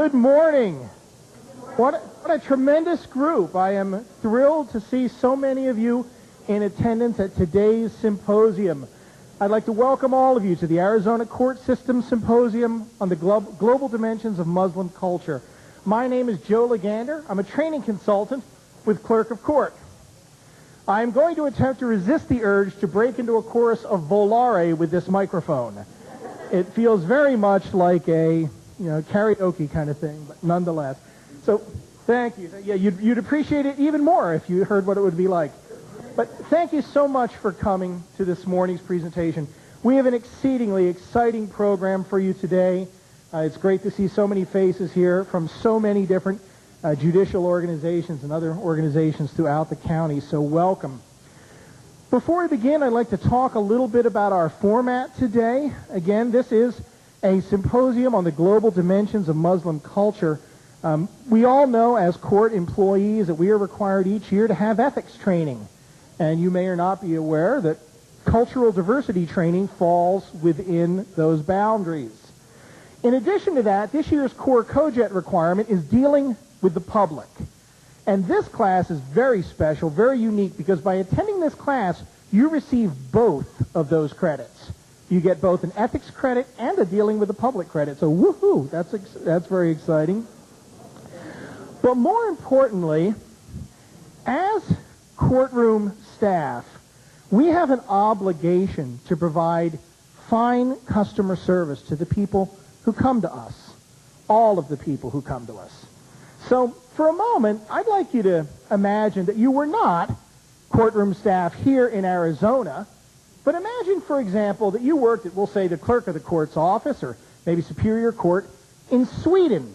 Good morning. What a tremendous group. I am thrilled to see so many of you in attendance at today's symposium. I'd like to welcome all of you to the Arizona Court System Symposium on the Global Dimensions of Muslim Culture. My name is Joe Legander. I'm a training consultant with Clerk of Court. I'm going to attempt to resist the urge to break into a chorus of volare with this microphone. It feels very much like a karaoke kind of thing, but nonetheless. So, thank you. Yeah, you'd appreciate it even more if you heard what it would be like. But thank you so much for coming to this morning's presentation. We have an exceedingly exciting program for you today. It's great to see so many faces here from so many different judicial organizations and other organizations throughout the county, so welcome. Before we begin, I'd like to talk a little bit about our format today. Again, this is a symposium on the global dimensions of Muslim culture. We all know as court employees that we are required each year to have ethics training. And you may or not be aware that cultural diversity training falls within those boundaries. In addition to that, this year's core COJET requirement is dealing with the public. And this class is very special, very unique, because by attending this class, you receive both of those credits. You get both an ethics credit and a dealing with the public credit. So woohoo, that's very exciting. But more importantly, as courtroom staff, we have an obligation to provide fine customer service to the people who come to us, all of the people who come to us. So for a moment, I'd like you to imagine that you were not courtroom staff here in Arizona, but imagine, for example, that you worked at, we'll say, the clerk of the court's office or maybe Superior Court in Sweden.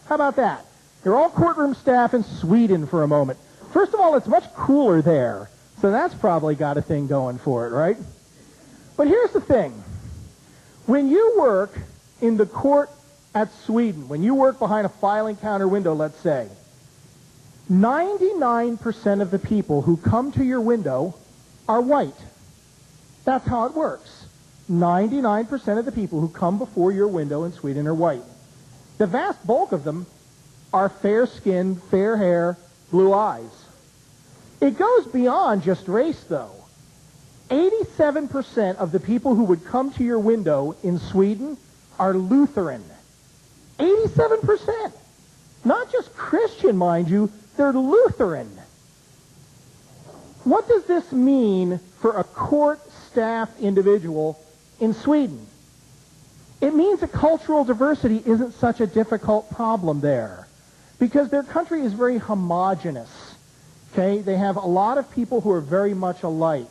How about that? You're all courtroom staff in Sweden for a moment. First of all, it's much cooler there, so that's probably got a thing going for it, right? But here's the thing. When you work in the court at Sweden, when you work behind a filing counter window, let's say, 99% of the people who come to your window are white. That's how it works. 99% of the people who come before your window in Sweden are white. The vast bulk of them are fair-skinned, fair hair, blue eyes. It goes beyond just race, though. 87% of the people who would come to your window in Sweden are Lutheran. 87%. Not just Christian, mind you, they're Lutheran. What does this mean for a court staff individual in Sweden? It means that cultural diversity isn't such a difficult problem there, because their country is very homogeneous. Okay? They have a lot of people who are very much alike.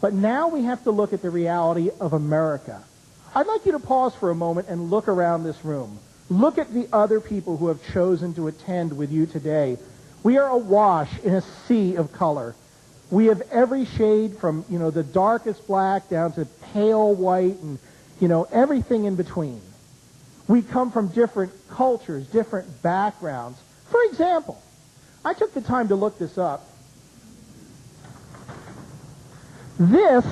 But now we have to look at the reality of America. I'd like you to pause for a moment and look around this room. Look at the other people who have chosen to attend with you today. We are awash in a sea of color. We have every shade from, the darkest black down to pale white and, everything in between. We come from different cultures, different backgrounds. For example, I took the time to look this up. This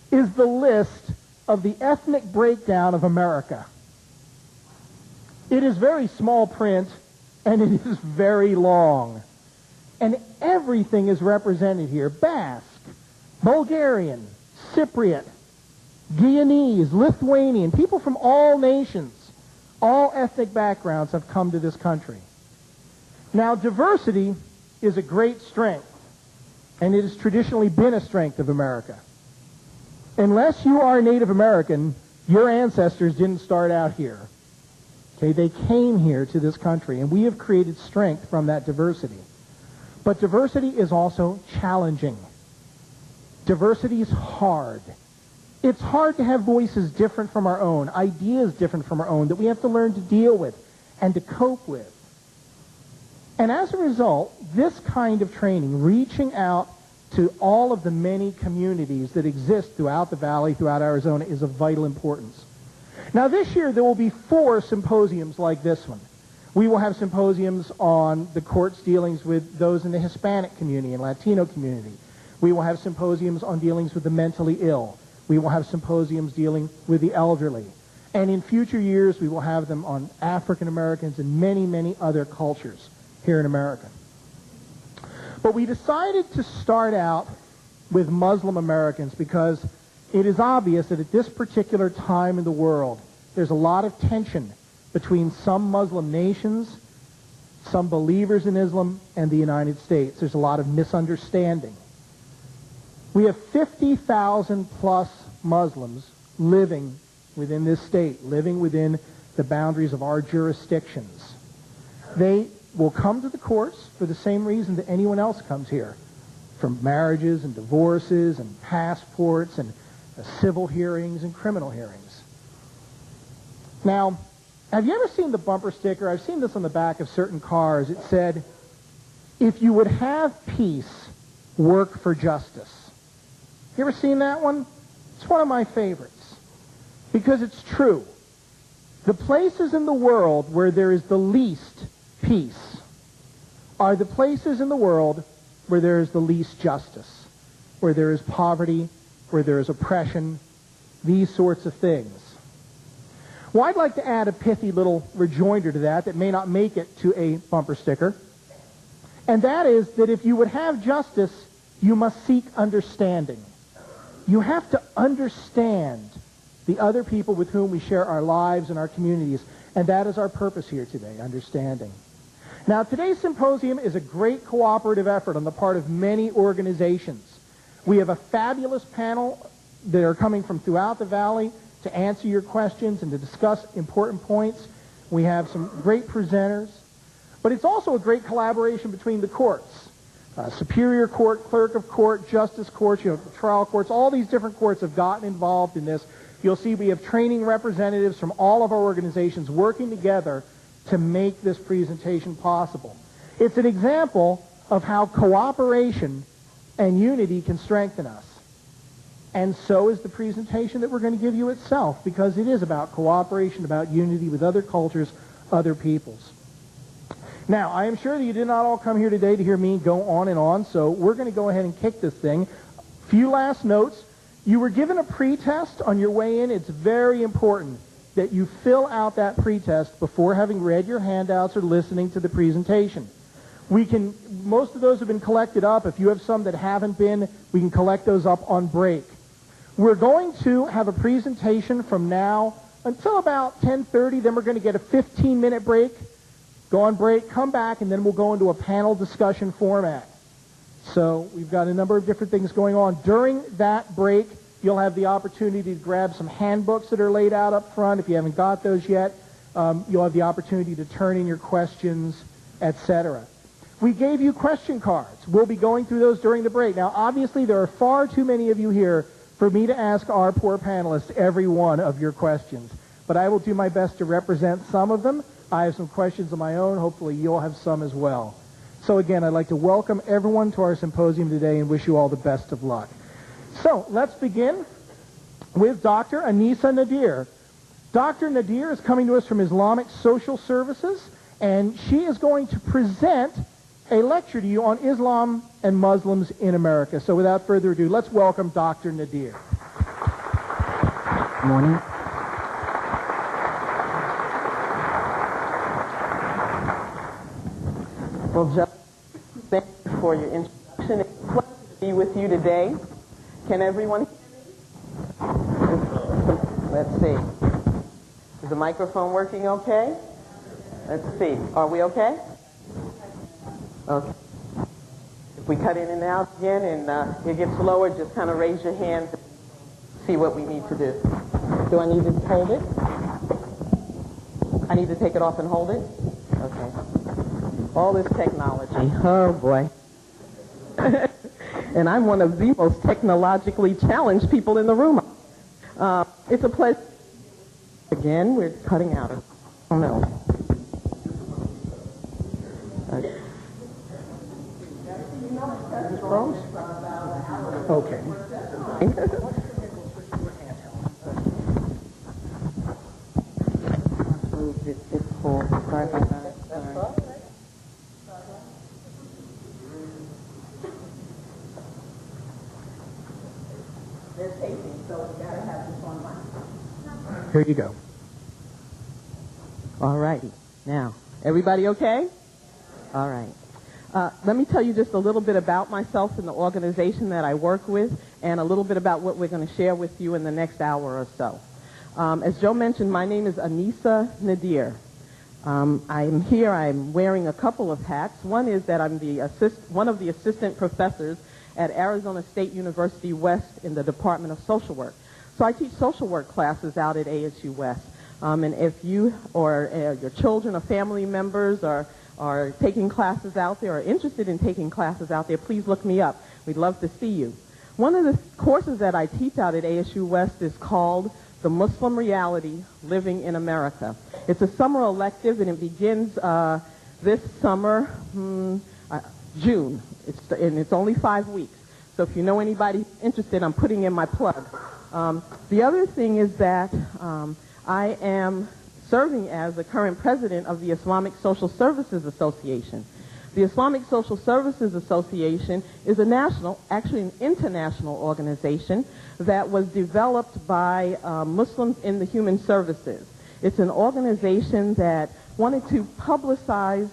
is the list of the ethnic breakdown of America. It is very small print, and it is very long. And everything is represented here. Basque, Bulgarian, Cypriot, Guyanese, Lithuanian, people from all nations, all ethnic backgrounds have come to this country. Now, diversity is a great strength, and it has traditionally been a strength of America. Unless you are Native American, your ancestors didn't start out here. Okay, they came here to this country, and we have created strength from that diversity. But diversity is also challenging. Diversity is hard. It's hard to have voices different from our own, ideas different from our own, that we have to learn to deal with and to cope with. And as a result, this kind of training, reaching out to all of the many communities that exist throughout the valley, throughout Arizona, is of vital importance. Now, this year, there will be 4 symposiums like this one. We will have symposiums on the court's dealings with those in the Hispanic community and Latino community. We will have symposiums on dealings with the mentally ill. We will have symposiums dealing with the elderly. And in future years, we will have them on African Americans and many, many other cultures here in America. But we decided to start out with Muslim Americans because it is obvious that at this particular time in the world, there's a lot of tension between some Muslim nations, some believers in Islam, and the United States. There's a lot of misunderstanding. We have 50,000 plus Muslims living within this state, living within the boundaries of our jurisdictions. They will come to the courts for the same reason that anyone else comes here, from marriages and divorces and passports and civil hearings and criminal hearings. Now, have you ever seen the bumper sticker? I've seen this on the back of certain cars. It said, "If you would have peace, work for justice." You ever seen that one? It's one of my favorites because it's true. The places in the world where there is the least peace are the places in the world where there is the least justice, where there is poverty, where there is oppression, these sorts of things. Well, I'd like to add a pithy little rejoinder to that may not make it to a bumper sticker, and that is that if you would have justice, you must seek understanding. You have to understand the other people with whom we share our lives and our communities, and that is our purpose here today, understanding. Now, today's symposium is a great cooperative effort on the part of many organizations. We have a fabulous panel that are coming from throughout the Valley to answer your questions and to discuss important points. We have some great presenters, but it's also a great collaboration between the courts. Superior Court, Clerk of Court, Justice Courts, trial courts, all these different courts have gotten involved in this. You'll see we have training representatives from all of our organizations working together to make this presentation possible. It's an example of how cooperation and unity can strengthen us. And so is the presentation that we're going to give you itself, because it is about cooperation, about unity with other cultures, other peoples. Now, I am sure that you did not all come here today to hear me go on and on, so we're going to go ahead and kick this thing. Few last notes. You were given a pretest on your way in. It's very important that you fill out that pretest before having read your handouts or listening to the presentation. Most of those have been collected up. If you have some that haven't been, we can collect those up on break. We're going to have a presentation from now until about 10:30. Then we're going to get a 15-minute break. Go on break, come back, and then we'll go into a panel discussion format. So we've got a number of different things going on. During that break, you'll have the opportunity to grab some handbooks that are laid out up front. If you haven't got those yet, you'll have the opportunity to turn in your questions, etc. We gave you question cards. We'll be going through those during the break. Now, obviously, there are far too many of you here for me to ask our poor panelists every one of your questions. But I will do my best to represent some of them. I have some questions of my own. Hopefully, you'll have some as well. So again, I'd like to welcome everyone to our symposium today and wish you all the best of luck. So let's begin with Dr. Anisa Nadir. Dr. Nadir is coming to us from Islamic Social Services, and she is going to present a lecture to you on Islam and Muslims in America. So without further ado, let's welcome Dr. Nadir. Good morning. Well, Joe, thank you for your introduction. It's a pleasure to be with you today. Can everyone hear me? Let's see. Is the microphone working okay? Let's see. Are we okay? Okay. If we cut in and out again and it gets lower, just kind of raise your hand to see what we need to do. Do I need to hold it? I need to take it off and hold it? Okay. All this technology. Oh, boy. And I'm one of the most technologically challenged people in the room. It's a pleasure. Again, we're cutting out. Oh, no. Okay. It's full. Sorry about that. Sorry. Here you go. Everybody okay? All right. Let me tell you just a little bit about myself and the organization that I work with, and a little bit about what we're going to share with you in the next hour or so. As Joe mentioned, my name is Anissa Nadir. I'm here. I'm wearing a couple of hats. One is that I'm one of the assistant professors at Arizona State University West in the Department of Social Work. So I teach social work classes out at ASU West. And if you or your children or family members are taking classes out there or interested in taking classes out there, please look me up. We'd love to see you. One of the courses that I teach out at ASU West is called The Muslim Reality, Living in America. It's a summer elective, and it begins this summer, June. And it's only 5 weeks. So if you know anybody interested, I'm putting in my plug. The other thing is that I am serving as the current president of the Islamic Social Services Association. The Islamic Social Services Association is a national, actually an international organization that was developed by Muslims in the human services. It's an organization that wanted to publicize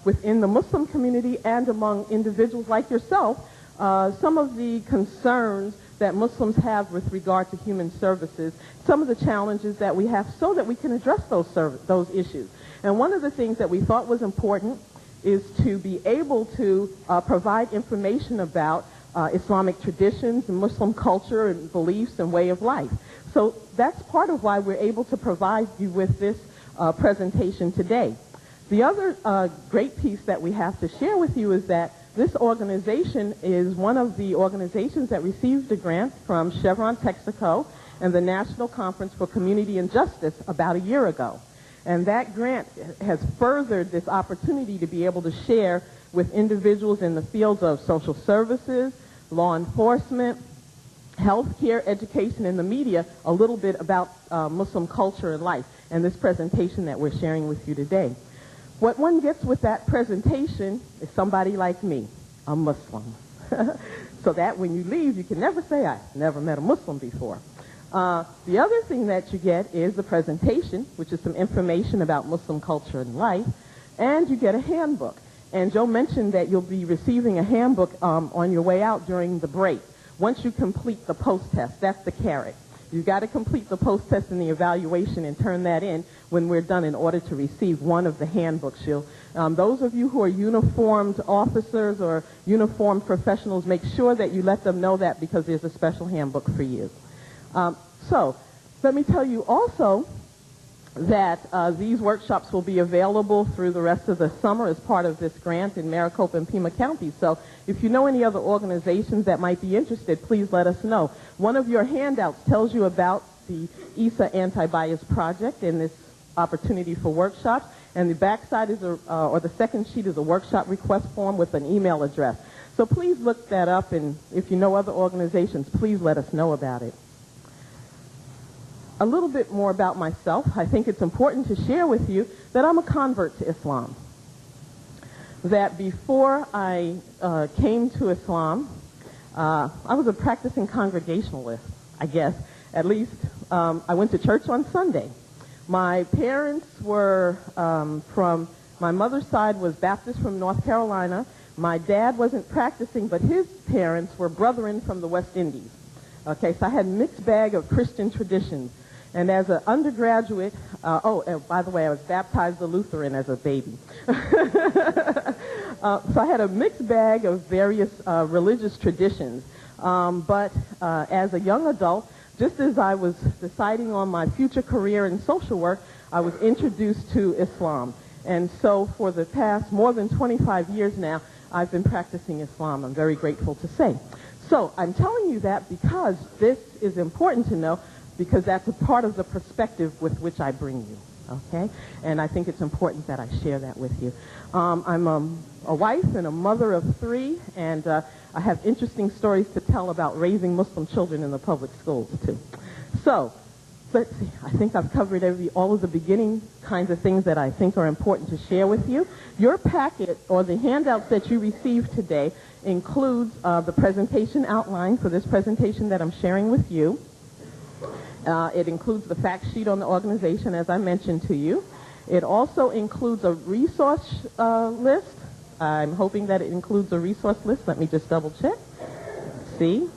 within the Muslim community and among individuals like yourself some of the concerns that Muslims have with regard to human services, some of the challenges that we have so that we can address those issues. And one of the things that we thought was important is to be able to provide information about Islamic traditions and Muslim culture and beliefs and way of life. So that's part of why we're able to provide you with this presentation today. The other great piece that we have to share with you is that this organization is one of the organizations that received a grant from Chevron Texaco and the National Conference for Community and Justice about a year ago. And that grant has furthered this opportunity to be able to share with individuals in the fields of social services, law enforcement, healthcare, education, and the media a little bit about Muslim culture and life, and this presentation that we're sharing with you today. What one gets with that presentation is somebody like me, a Muslim. So that when you leave, you can never say, I never met a Muslim before. The other thing that you get is the presentation, which is some information about Muslim culture and life, and you get a handbook. And Joe mentioned that you'll be receiving a handbook on your way out during the break. Once you complete the post-test, that's the carrot. You've got to complete the post-test and the evaluation and turn that in when we're done in order to receive one of the handbooks. Those of you who are uniformed officers or uniformed professionals, make sure that you let them know that because there's a special handbook for you. So let me tell you also that these workshops will be available through the rest of the summer as part of this grant in Maricopa and Pima County. So if you know any other organizations that might be interested, please let us know. One of your handouts tells you about the ESA Anti-Bias Project and this opportunity for workshops. And the backside is, or the second sheet is a workshop request form with an email address. So please look that up, and if you know other organizations, please let us know about it. A little bit more about myself. I think it's important to share with you that I'm a convert to Islam. That before I came to Islam, I was a practicing Congregationalist, I guess. At least I went to church on Sunday. My parents were my mother's side was Baptist from North Carolina. My dad wasn't practicing, but his parents were brethren from the West Indies. Okay, so I had a mixed bag of Christian traditions. And as an undergraduate, by the way, I was baptized a Lutheran as a baby. So I had a mixed bag of various religious traditions. But as a young adult, just as I was deciding on my future career in social work, I was introduced to Islam. And so for the past more than 25 years now, I've been practicing Islam. I'm very grateful to say. So I'm telling you that because this is important to know, because that's a part of the perspective with which I bring you, okay? And I think it's important that I share that with you. I'm a wife and a mother of 3, and I have interesting stories to tell about raising Muslim children in the public schools, too. So, let's see. I think I've covered all of the beginning kinds of things that I think are important to share with you. Your packet, or the handouts that you received today, includes the presentation outline for this presentation that I'm sharing with you. It includes the fact sheet on the organization, as I mentioned to you. It also includes a resource list. I'm hoping that it includes a resource list. Let me just double check. See?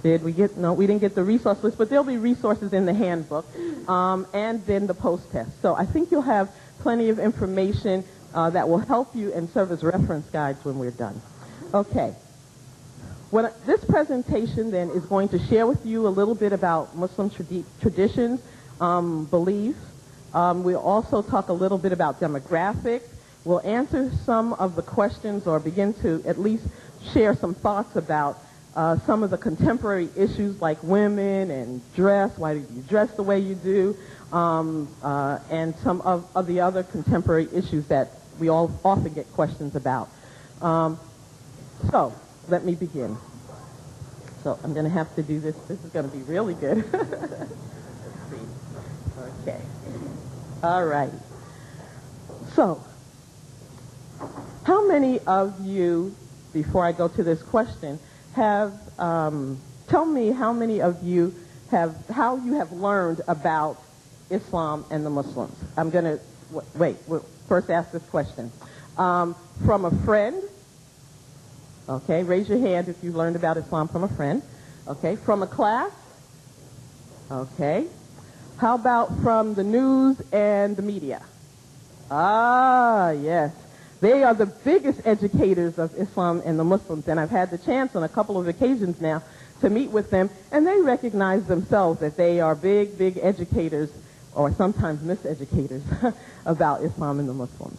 Did we get, no, we didn't get the resource list, but there'll be resources in the handbook, and then the post-test. So I think you'll have plenty of information that will help you and serve as reference guides when we're done. Okay. This presentation then is going to share with you a little bit about Muslim traditions, beliefs. We'll also talk a little bit about demographics. We'll answer some of the questions or begin to at least share some thoughts about some of the contemporary issues like women and dress, why do you dress the way you do, and some of the other contemporary issues that we all often get questions about. So let me begin. So I'm going to have to do this. This is going to be really good. Let's see. Okay. All right. So how many of you, before I go to this question, have, tell me how many of you have, how you have learned about Islam and the Muslims? I'm going to, wait, we'll first ask this question. From a friend, okay, raise your hand if you learned about Islam from a friend. Okay, from a class? Okay. How about from the news and the media? Ah, yes. They are the biggest educators of Islam and the Muslims, and I've had the chance on a couple of occasions now to meet with them, and they recognize themselves that they are big, big educators, or sometimes miseducators, about Islam and the Muslims.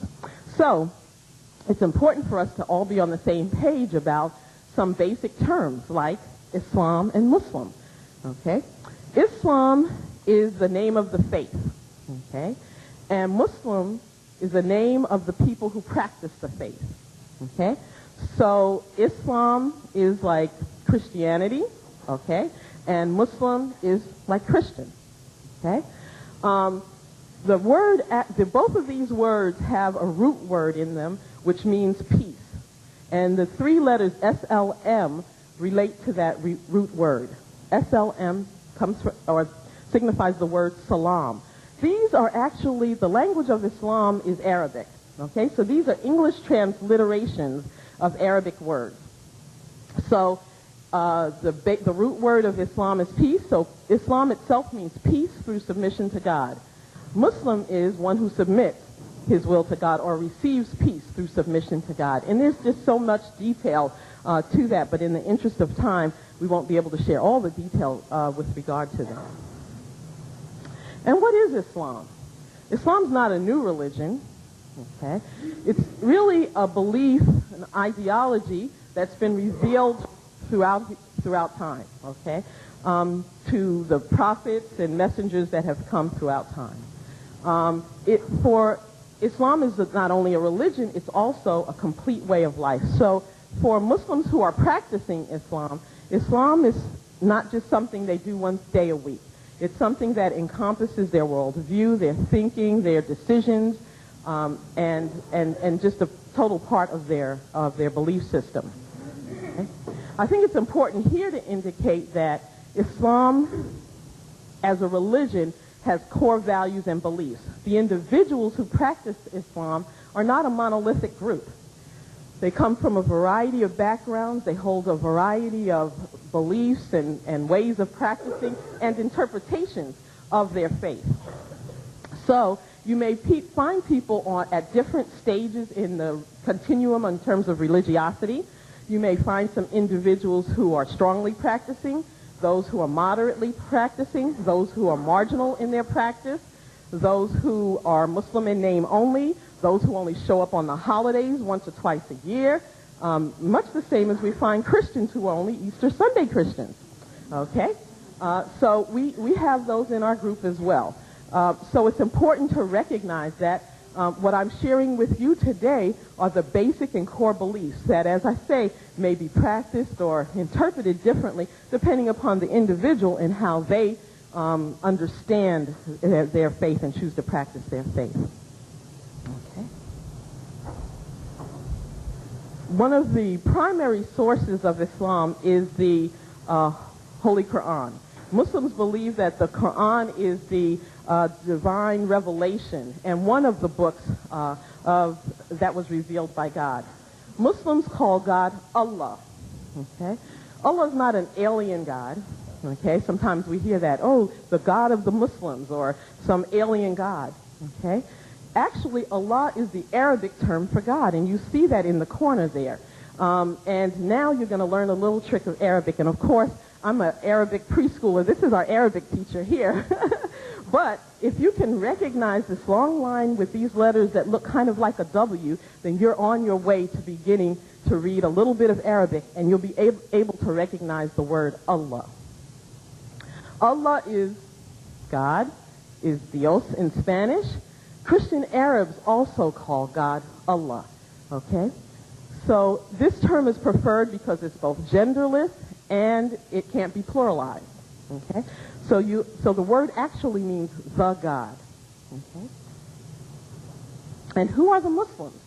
So, it's important for us to all be on the same page about some basic terms like Islam and Muslim. Okay? Islam is the name of the faith. Okay? And Muslim is the name of the people who practice the faith. Okay? So Islam is like Christianity, okay? And Muslim is like Christian. Okay? The word, both of these words have a root word in them, which means peace. And the three letters SLM relate to that root word. SLM comes from, or signifies the word salam. These are actually, the language of Islam is Arabic. Okay, so these are English transliterations of Arabic words. So the root word of Islam is peace. So Islam itself means peace through submission to God. Muslim is one who submits his will to God or receives peace through submission to God. And there's just so much detail to that, but in the interest of time, we won't be able to share all the detail with regard to that. And what is Islam? Islam's not a new religion. Okay? It's really a belief, an ideology that's been revealed throughout time, okay, to the prophets and messengers that have come throughout time. For Islam is not only a religion, it's also a complete way of life. So for Muslims who are practicing Islam, Islam is not just something they do one day a week. It's something that encompasses their worldview, their thinking, their decisions, and just a total part of their belief system. Okay? I think it's important here to indicate that Islam as a religion has core values and beliefs. The individuals who practice Islam are not a monolithic group. They come from a variety of backgrounds. They hold a variety of beliefs and ways of practicing and interpretations of their faith. So you may find people at different stages in the continuum in terms of religiosity. You may find some individuals who are strongly practicing, those who are moderately practicing, those who are marginal in their practice, those who are Muslim in name only, those who only show up on the holidays once or twice a year, much the same as we find Christians who are only Easter Sunday Christians. Okay? So we have those in our group as well. So it's important to recognize that what I'm sharing with you today are the basic and core beliefs that, as I say, may be practiced or interpreted differently depending upon the individual and how they understand their faith and choose to practice their faith. Okay. One of the primary sources of Islam is the Holy Quran. Muslims believe that the Quran is the divine revelation and one of the books that was revealed by God. Muslims call God Allah. Okay? Allah is not an alien God. Okay? Sometimes we hear that, oh, the God of the Muslims or some alien God. Okay? Actually, Allah is the Arabic term for God, and you see that in the corner there. And now you're going to learn a little trick of Arabic. And of course, I'm an Arabic preschooler. This is our Arabic teacher here. But if you can recognize this long line with these letters that look kind of like a W, then you're on your way to beginning to read a little bit of Arabic, and you'll be able to recognize the word Allah. Allah is God, is Dios in Spanish. Christian Arabs also call God Allah. Okay? So this term is preferred because it's both genderless and it can't be pluralized. Okay? So the word actually means the God. Okay? And who are the Muslims?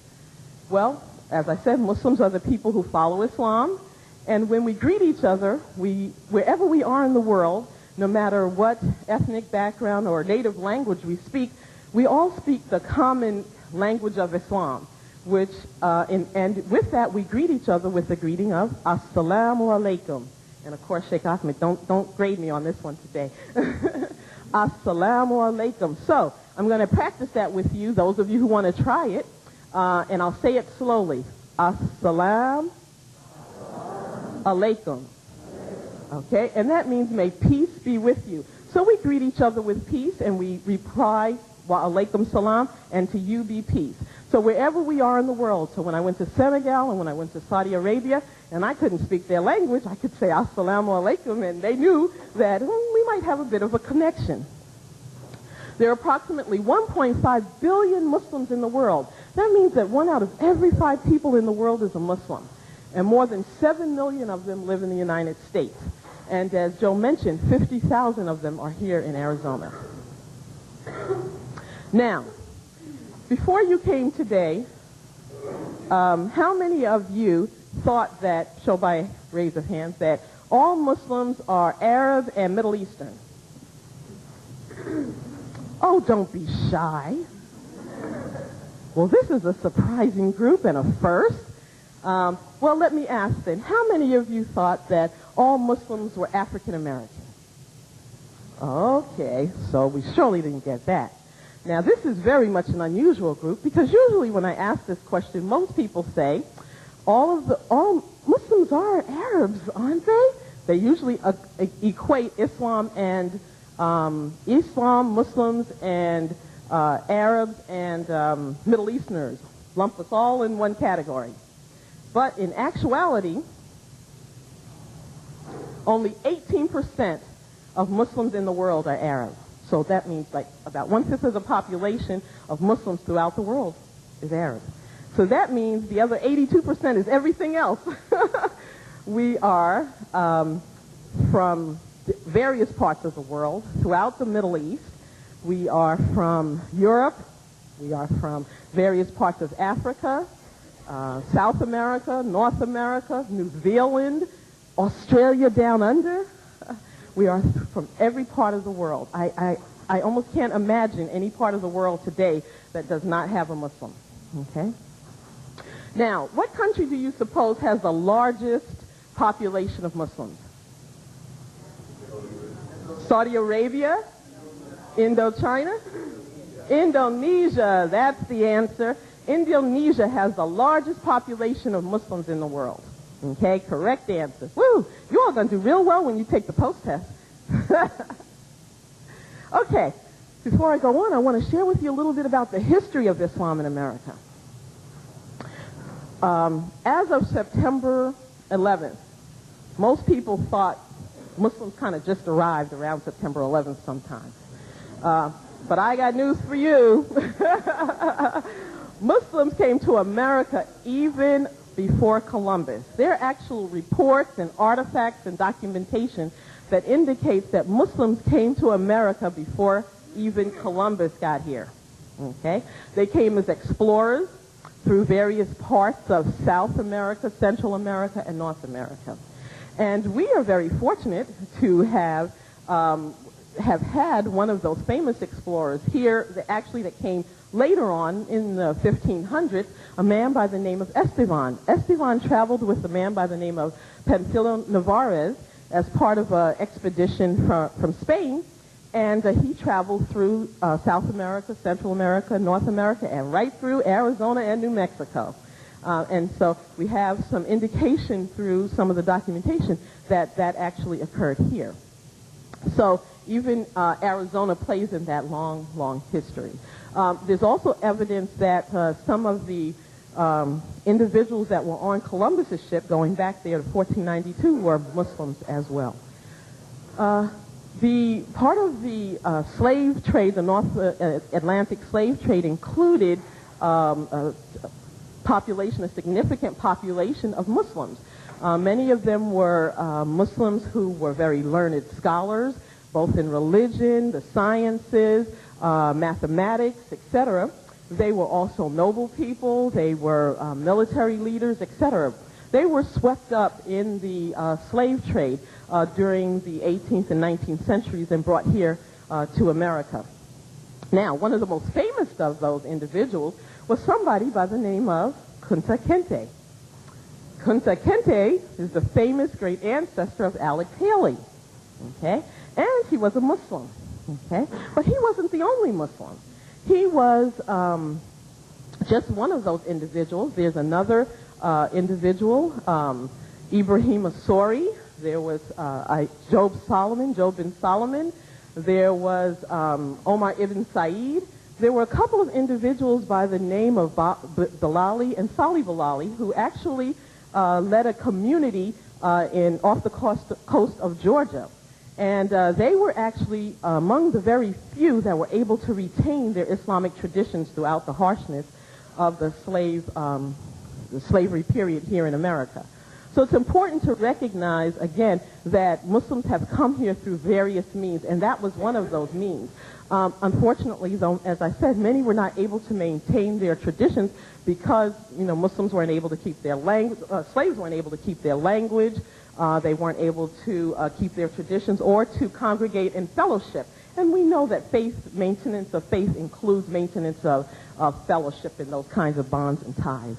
Well, as I said, Muslims are the people who follow Islam. And when we greet each other, wherever we are in the world, no matter what ethnic background or native language we speak, we all speak the common language of Islam, which, and with that, we greet each other with the greeting of Assalamu alaikum. And of course, Sheikh Ahmed, don't grade me on this one today. Assalamu alaikum. So, I'm going to practice that with you, those of you who want to try it, and I'll say it slowly. Assalamu alaikum. Okay, and that means may peace be with you. So we greet each other with peace, and we reply, wa alaikum salam, and to you be peace. So wherever we are in the world, so when I went to Senegal and when I went to Saudi Arabia, and I couldn't speak their language, I could say assalamu alaikum, and they knew that we might have a bit of a connection. There are approximately 1.5 billion Muslims in the world. That means that 1 out of every 5 people in the world is a Muslim. And more than 7 million of them live in the United States. And as Joe mentioned, 50,000 of them are here in Arizona. Now, before you came today, how many of you thought that, show by raise of hands, that all Muslims are Arab and Middle Eastern? Oh, don't be shy. Well, this is a surprising group and a first. Well, let me ask then, how many of you thought that all Muslims were African American? Okay, so we surely didn't get that. Now, this is very much an unusual group because usually when I ask this question, most people say, all Muslims are Arabs, aren't they? They usually equate Islam and Muslims and Arabs and Middle Easterners, lump us all in one category. But in actuality, only 18% of Muslims in the world are Arab. So that means like about 1/5 of the population of Muslims throughout the world is Arab. So that means the other 82% is everything else. We are from various parts of the world throughout the Middle East. We are from Europe. We are from various parts of Africa, South America, North America, New Zealand, Australia down under. We are from every part of the world. I almost can't imagine any part of the world today that does not have a Muslim. Okay? Now, what country do you suppose has the largest population of Muslims? Saudi Arabia? Indochina? Indonesia, that's the answer. Indonesia has the largest population of Muslims in the world. Okay, correct answer. Woo! You all going to do real well when you take the post test. Okay, before I go on, I want to share with you a little bit about the history of Islam in America. As of September 11th, most people thought Muslims kind of just arrived around September 11th sometime. But I got news for you. Muslims came to America even before Columbus. There are actual reports and artifacts and documentation that indicates that Muslims came to America before even Columbus got here. Okay? They came as explorers through various parts of South America, Central America, and North America. And we are very fortunate to have have had one of those famous explorers here, actually that came later on in the 1500s, a man by the name of Esteban. Esteban traveled with a man by the name of Pamphilio Narvaez as part of an expedition from Spain, and he traveled through South America, Central America, North America, and right through Arizona and New Mexico. And so we have some indication through some of the documentation that that actually occurred here. So even Arizona plays in that long, long history. There's also evidence that some of the individuals that were on Columbus's ship going back there to 1492 were Muslims as well. The part of the slave trade, the North Atlantic slave trade, included a significant population of Muslims. Many of them were Muslims who were very learned scholars, both in religion, the sciences, mathematics, etc. They were also noble people. They were military leaders, etc. They were swept up in the slave trade during the 18th and 19th centuries and brought here to America. Now, one of the most famous of those individuals was somebody by the name of Kunta Kinte. Kunta Kinte is the famous great ancestor of Alex Haley, okay? And he was a Muslim, okay? But he wasn't the only Muslim. He was just one of those individuals. There's another individual, Ibrahim Asori. There was Job bin Solomon. There was Omar ibn Said. There were a couple of individuals by the name of Bilali and Salih Bilali who actually led a community off the coast of Georgia. And they were actually among the very few that were able to retain their Islamic traditions throughout the harshness of the slavery period here in America. So it's important to recognize, again, that Muslims have come here through various means, and that was one of those means. Unfortunately, though, as I said, many were not able to maintain their traditions because, Muslims weren't able to keep their language, slaves weren't able to keep their language, they weren't able to keep their traditions or to congregate in fellowship. And we know that maintenance of faith includes maintenance of fellowship and those kinds of bonds and ties.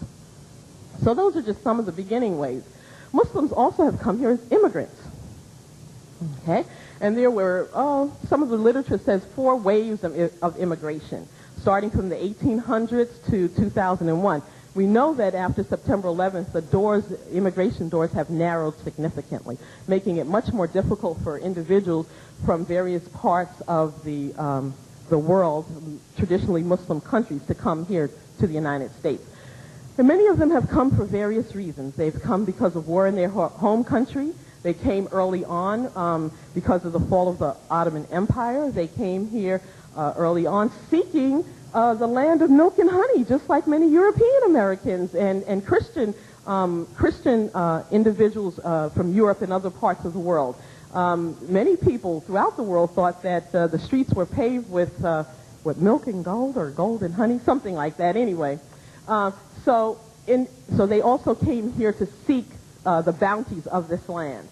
So those are just some of the beginning ways. Muslims also have come here as immigrants. Okay? And there were, some of the literature says 4 waves of immigration, starting from the 1800s to 2001. We know that after September 11th, the immigration doors have narrowed significantly, making it much more difficult for individuals from various parts of the world, traditionally Muslim countries, to come here to the United States. And many of them have come for various reasons. They've come because of war in their home country. They came early on because of the fall of the Ottoman Empire. They came here early on seeking the land of milk and honey, just like many European Americans and Christian individuals from Europe and other parts of the world. Many people throughout the world thought that the streets were paved with milk and gold or gold and honey, something like that anyway. So they also came here to seek the bounties of this land.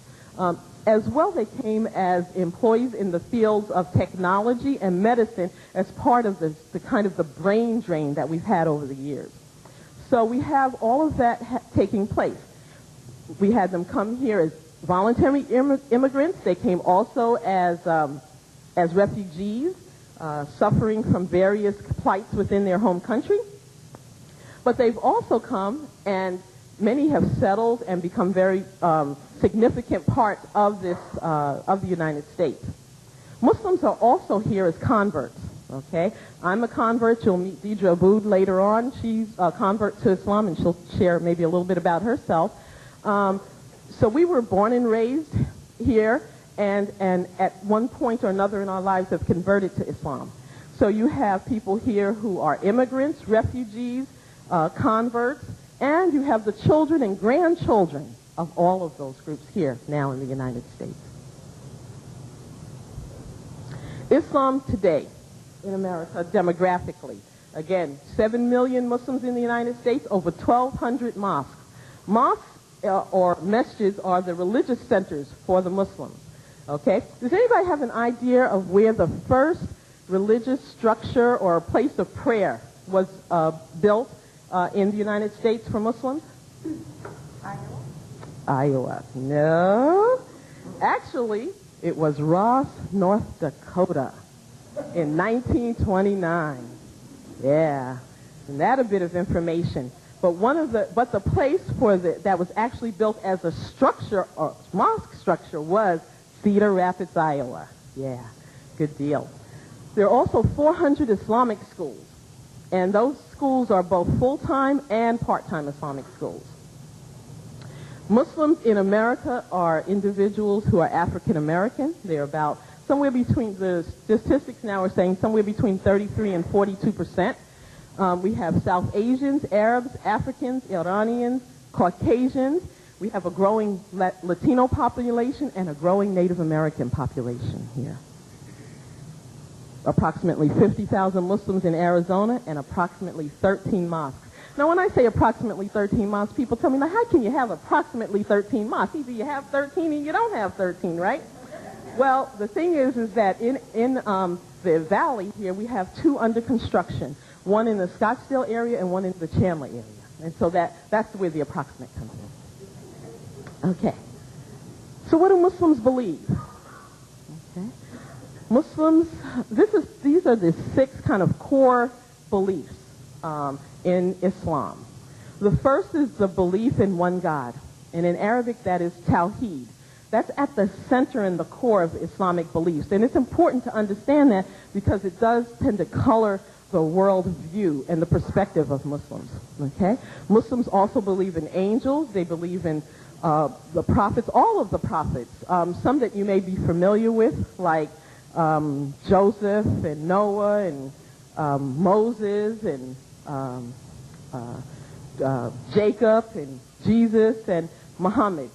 As well, they came as employees in the fields of technology and medicine as part of the kind of the brain drain that we've had over the years. So we have all of that taking place. We had them come here as voluntary immigrants. They came also as refugees, suffering from various plights within their home country. But they've also come, and many have settled and become very significant part of the United States. Muslims are also here as converts. Okay, I'm a convert. You'll meet Deidre Abood later on. She's a convert to Islam, and she'll share maybe a little bit about herself. So we were born and raised here, and at one point or another in our lives have converted to Islam. So you have people here who are immigrants, refugees, converts, and you have the children and grandchildren of all of those groups here now in the United States. Islam today in America demographically. Again, 7 million Muslims in the United States, over 1,200 mosques. Mosques or masjids are the religious centers for the Muslims. Okay? Does anybody have an idea of where the first religious structure or place of prayer was built in the United States for Muslims? Iowa. No. Actually, it was Ross, North Dakota in 1929. Yeah. And that a bit of information. But the place that was actually built as a structure, or mosque structure, was Cedar Rapids, Iowa. Yeah. Good deal. There are also 400 Islamic schools. And those schools are both full-time and part-time Islamic schools. Muslims in America are individuals who are African American. They're about somewhere between, the statistics now are saying somewhere between 33 and 42%. We have South Asians, Arabs, Africans, Iranians, Caucasians. We have a growing Latino population and a growing Native American population here. Approximately 50,000 Muslims in Arizona and approximately 13 mosques. Now, when I say approximately 13 mosques, people tell me, now, how can you have approximately 13 mosques? Either you have 13 or you don't have 13, right? Well, the thing is that in the valley here, we have two under construction, one in the Scottsdale area and one in the Chandler area. And so that's where the approximate comes in. Okay. So what do Muslims believe? Okay. Muslims, these are the 6 kind of core beliefs in Islam. The first is the belief in one God, and in Arabic that is Tawheed. That's at the center and the core of Islamic beliefs, and it's important to understand that because it does tend to color the world view and the perspective of Muslims. Okay, Muslims also believe in angels. They believe in the prophets, all of the prophets. Some that you may be familiar with, like Joseph and Noah and Moses and Jacob and Jesus and Muhammad.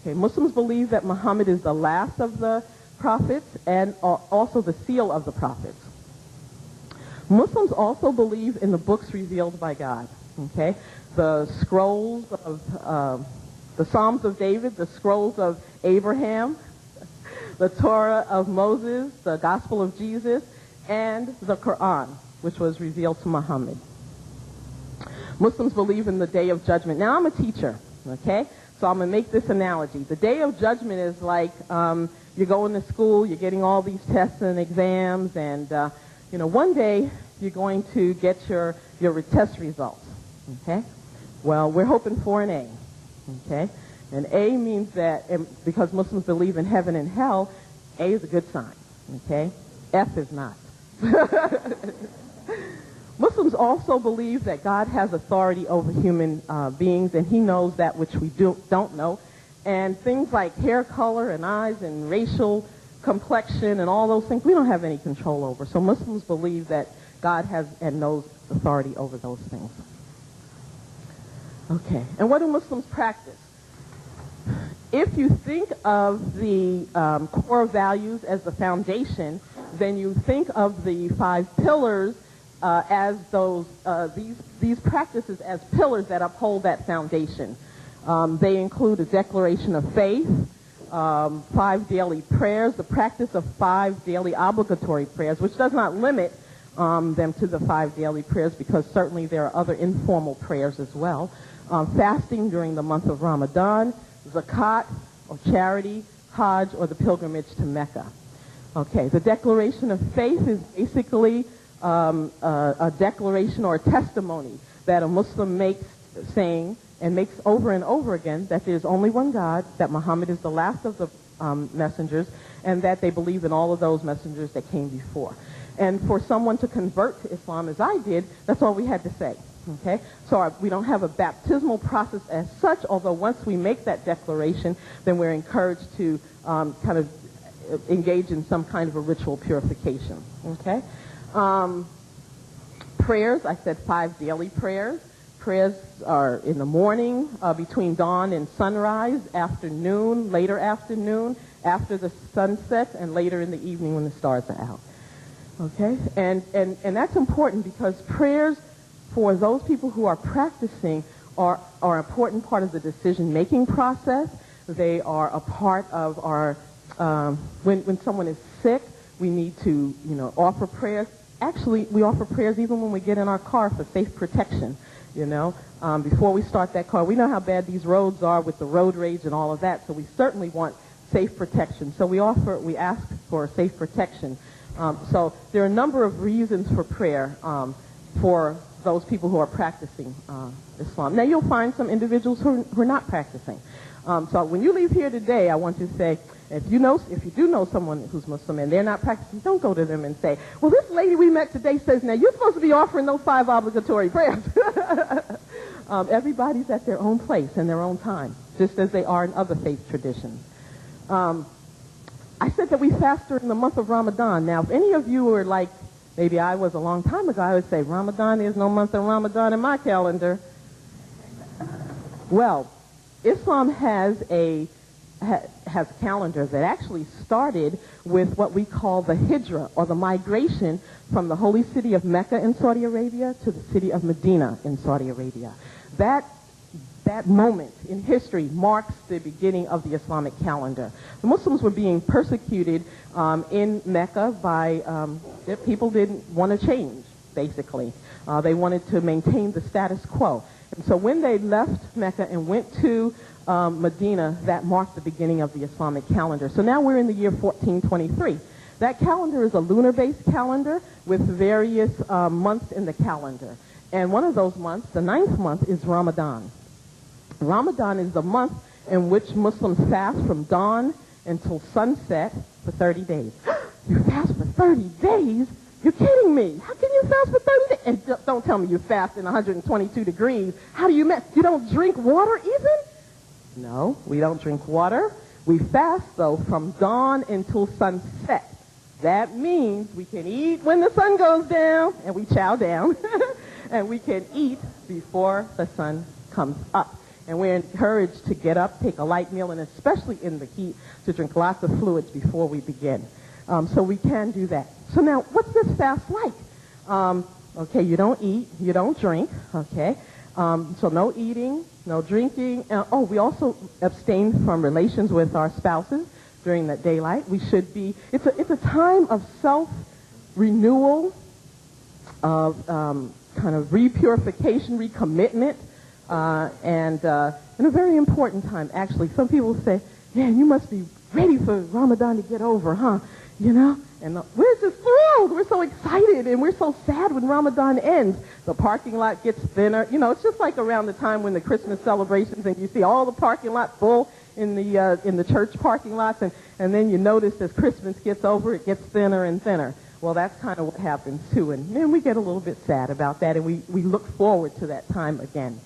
Okay, Muslims believe that Muhammad is the last of the prophets and also the seal of the prophets. Muslims also believe in the books revealed by God. Okay, the scrolls of the Psalms of David, the scrolls of Abraham, the Torah of Moses, the Gospel of Jesus, and the Quran, which was revealed to Muhammad. Muslims believe in the Day of Judgment. Now, I'm a teacher, okay? So I'm going to make this analogy. The Day of Judgment is like you're going to school, you're getting all these tests and exams, and, one day you're going to get your test results, okay? Well, we're hoping for an A, okay? And A means that, because Muslims believe in heaven and hell, A is a good sign, okay? F is not. Muslims also believe that God has authority over human beings, and he knows that which we don't know. And things like hair color and eyes and racial complexion and all those things, we don't have any control over. So Muslims believe that God has and knows authority over those things. Okay, and what do Muslims practice? If you think of the core values as the foundation, then you think of the 5 pillars as these practices as pillars that uphold that foundation. They include a declaration of faith, 5 daily prayers, the practice of 5 daily obligatory prayers, which does not limit them to the 5 daily prayers, because certainly there are other informal prayers as well. Fasting during the month of Ramadan, zakat or charity, Hajj or the pilgrimage to Mecca. Okay, the declaration of faith is basically a declaration or a testimony that a Muslim makes, saying and makes over and over again that there's only one God, that Muhammad is the last of the messengers, and that they believe in all of those messengers that came before. And for someone to convert to Islam, as I did, that's all we had to say. Okay, so we don't have a baptismal process as such, although once we make that declaration, then we're encouraged to kind of engage in some kind of a ritual purification. Okay, prayers, I said 5 daily prayers. Prayers are in the morning, between dawn and sunrise, afternoon, later afternoon, after the sunset, and later in the evening when the stars are out. Okay, and that's important because prayers for those people who are practicing are an important part of the decision-making process. They are a part of our when someone is sick, we need to, offer prayers. Actually, we offer prayers even when we get in our car for safe protection, Before we start that car, we know how bad these roads are with the road rage and all of that, so we certainly want safe protection. So we ask for safe protection. So there are a number of reasons for prayer for those people who are practicing Islam. Now, you'll find some individuals who are not practicing. So when you leave here today, I want to say, if you do know someone who's Muslim and they're not practicing, don't go to them and say, well, this lady we met today says, now you're supposed to be offering those 5 obligatory prayers. Everybody's at their own place in their own time, just as they are in other faith traditions. I said that we fast during the month of Ramadan. Now, if any of you are like, maybe I was a long time ago, I would say, Ramadan, there's no month of Ramadan in my calendar. Well, Islam has a calendar that actually started with what we call the hijrah, or the migration from the holy city of Mecca in Saudi Arabia to the city of Medina in Saudi Arabia. That moment in history marks the beginning of the Islamic calendar. The Muslims were being persecuted in Mecca by people didn't want to change, basically. They wanted to maintain the status quo. And so when they left Mecca and went to Medina, that marked the beginning of the Islamic calendar. So now we're in the year 1423. That calendar is a lunar-based calendar with various months in the calendar. And one of those months, the 9th month, is Ramadan. Ramadan is the month in which Muslims fast from dawn until sunset for 30 days. You fast for 30 days? You're kidding me. How can you fast for 30 days? And don't tell me you fast in 122 degrees. How do you You don't drink water even? No, we don't drink water. We fast, though, from dawn until sunset. That means we can eat when the sun goes down, and we chow down, and we can eat before the sun comes up. And we're encouraged to get up, take a light meal, and especially in the heat, to drink lots of fluids before we begin. So we can do that. So now, what's this fast like? Okay, you don't eat, you don't drink, okay? So no eating, no drinking. We also abstain from relations with our spouses during that daylight. We should be, it's a time of self-renewal, of kind of repurification, recommitment, and a very important time, actually. Some people say, man, you must be ready for Ramadan to get over, huh? And we're just thrilled. We're so excited, and we're so sad when Ramadan ends. The parking lot gets thinner. It's just like around the time when the Christmas celebrations, and you see all the parking lot full in the church parking lots, and then you notice as Christmas gets over, it gets thinner and thinner. Well, that's kind of what happens, too. And then we get a little bit sad about that, and we look forward to that time again.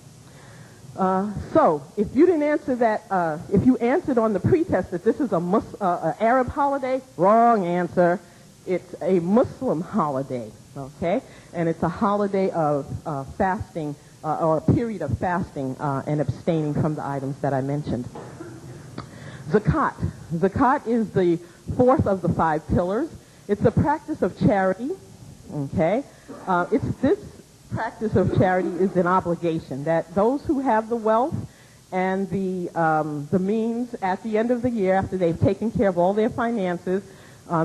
So, if you didn't answer that, if you answered on the pretext that this is an Arab holiday, wrong answer. It's a Muslim holiday, okay? And it's a holiday of fasting, or a period of fasting and abstaining from the items that I mentioned. Zakat. Zakat is the 4th of the 5 pillars. It's a practice of charity, okay? This practice of charity is an obligation that those who have the wealth and the means at the end of the year, after they've taken care of all their finances,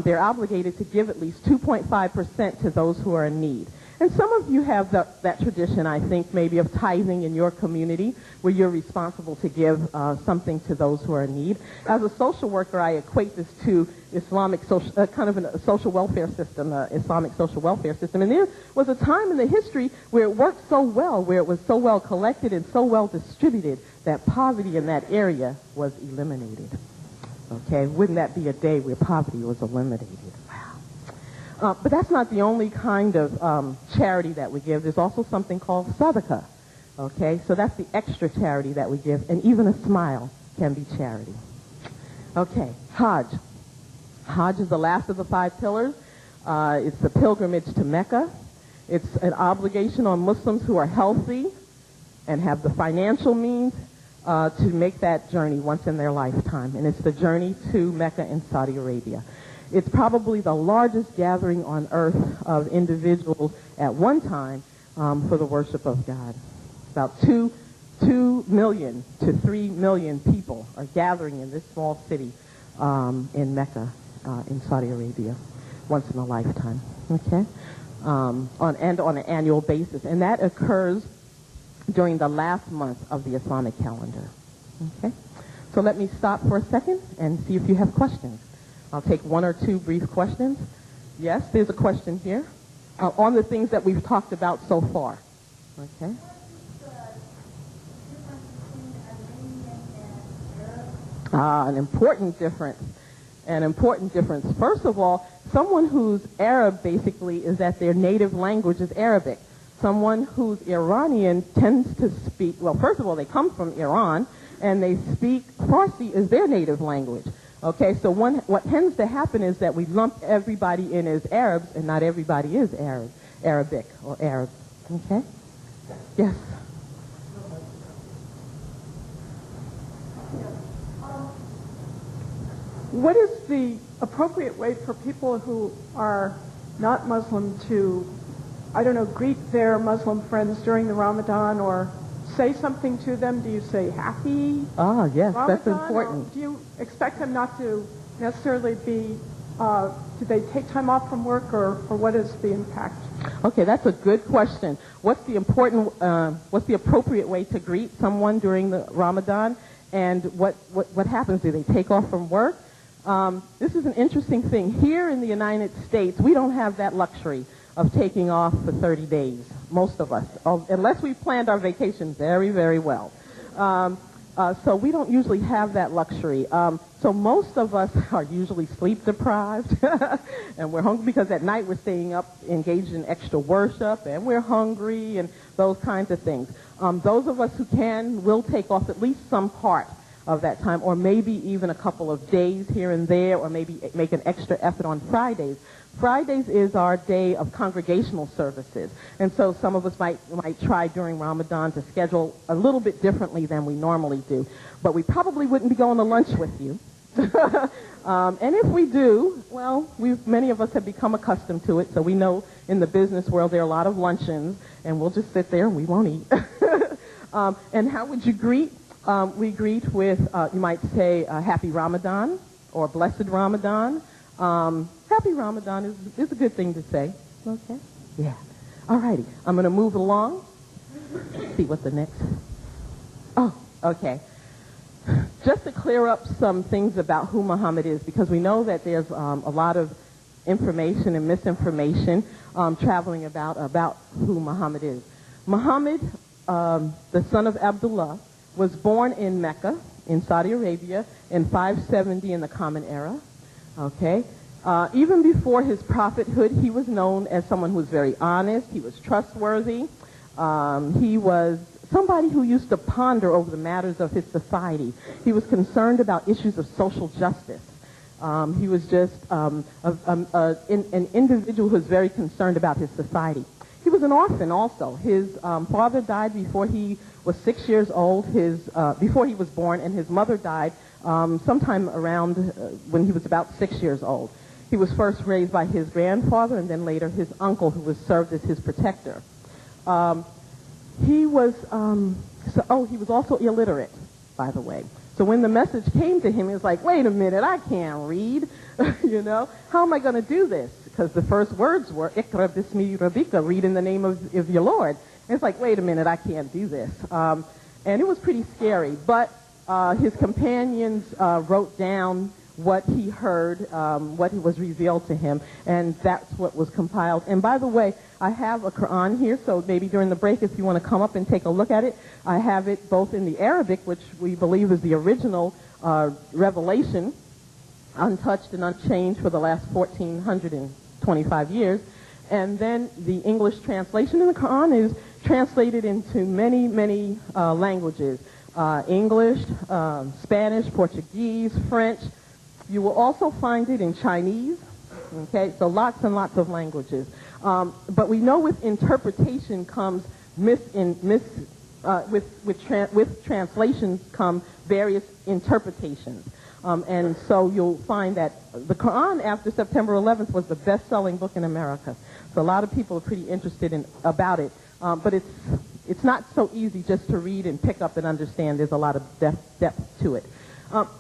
they're obligated to give at least 2.5% to those who are in need. And some of you have that tradition, I think, maybe of tithing in your community, where you're responsible to give something to those who are in need. As a social worker, I equate this to Islamic kind of a social welfare system, Islamic social welfare system. And there was a time in the history where it worked so well, where it was so well collected and so well distributed, that poverty in that area was eliminated. Okay, wouldn't that be a day where poverty was eliminated? Wow. But that's not the only kind of charity that we give. There's also something called sadaqah. Okay, so that's the extra charity that we give, and even a smile can be charity. Okay, Hajj. Hajj is the last of the 5 pillars. It's the pilgrimage to Mecca. It's an obligation on Muslims who are healthy and have the financial means to make that journey once in their lifetime. And it's the journey to Mecca in Saudi Arabia. It's probably the largest gathering on earth of individuals at one time for the worship of God. About 2 million to 3 million people are gathering in this small city in Mecca, in Saudi Arabia, once in a lifetime. Okay, on an annual basis, and that occurs during the last month of the Islamic calendar. Okay, so let me stop for a second and see if you have questions. I'll take one or two brief questions. Yes, there's a question here on the things that we've talked about so far. Okay. An important difference. An important difference. First of all, someone who's Arab basically is that their native language is Arabic. Someone who's Iranian tends to speak, well, first of all, they come from Iran, and they speak Farsi as their native language. Okay, so what tends to happen is that we lump everybody in as Arabs, and not everybody is Arabic or Arab. Okay? Yes? What is the appropriate way for people who are not Muslim to, I don't know, greet their Muslim friends during the Ramadan or say something to them? Do you say happy yes, Ramadan, that's important. Do you expect them not to necessarily be, do they take time off from work, or what is the impact? Okay, that's a good question. What's the appropriate way to greet someone during the Ramadan, and what happens? Do they take off from work? This is an interesting thing. Here in the United States, we don't have that luxury of taking off for 30 days, most of us, unless we've planned our vacation very, very well. So we don't usually have that luxury. So most of us are usually sleep deprived, and we're hungry because at night we're staying up engaged in extra worship, and we're hungry and those kinds of things. Those of us who can will take off at least some part of that time, or maybe even a couple of days here and there, or maybe make an extra effort on Fridays. Fridays is our day of congregational services, and so some of us might try during Ramadan to schedule a little bit differently than we normally do, but we probably wouldn't be going to lunch with you. And if we do, well, many of us have become accustomed to it, so we know in the business world there are a lot of luncheons, and we'll just sit there and we won't eat. And how would you greet? We greet with, you might say, Happy Ramadan or Blessed Ramadan. Happy Ramadan is a good thing to say. Okay? Yeah. All righty. I'm going to move along. Let's see what the next. Oh, okay. Just to clear up some things about who Muhammad is, because we know that there's a lot of information and misinformation traveling about who Muhammad is. Muhammad, the son of Abdullah, was born in Mecca, in Saudi Arabia, in 570 in the Common Era. Okay? Even before his prophethood, he was known as someone who was very honest. He was trustworthy. He was somebody who used to ponder over the matters of his society. He was concerned about issues of social justice. He was just an individual who was very concerned about his society. He was an orphan also. His father died before he was 6 years old, before he was born, and his mother died sometime around when he was about 6 years old. He was first raised by his grandfather and then later his uncle, who was served as his protector. He was also illiterate, by the way. So when the message came to him, he was like, wait a minute, I can't read. You know, how am I going to do this? Because the first words were, Iqra bismi rabbika, read in the name of your Lord. And it's like, wait a minute, I can't do this. And it was pretty scary. But his companions wrote down what he heard, what was revealed to him, and that's what was compiled. And by the way, I have a Quran here, so maybe during the break, if you want to come up and take a look at it, I have it both in the Arabic, which we believe is the original revelation, untouched and unchanged for the last 1,425 years, and then the English translation in the Quran is translated into many, many languages, English, Spanish, Portuguese, French. You will also find it in Chinese, okay, so lots and lots of languages. But we know with interpretation comes with translations come various interpretations. And so you'll find that the Quran after September 11th was the best-selling book in America. So a lot of people are pretty interested about it. But it's not so easy just to read and pick up and understand. There's a lot of depth to it.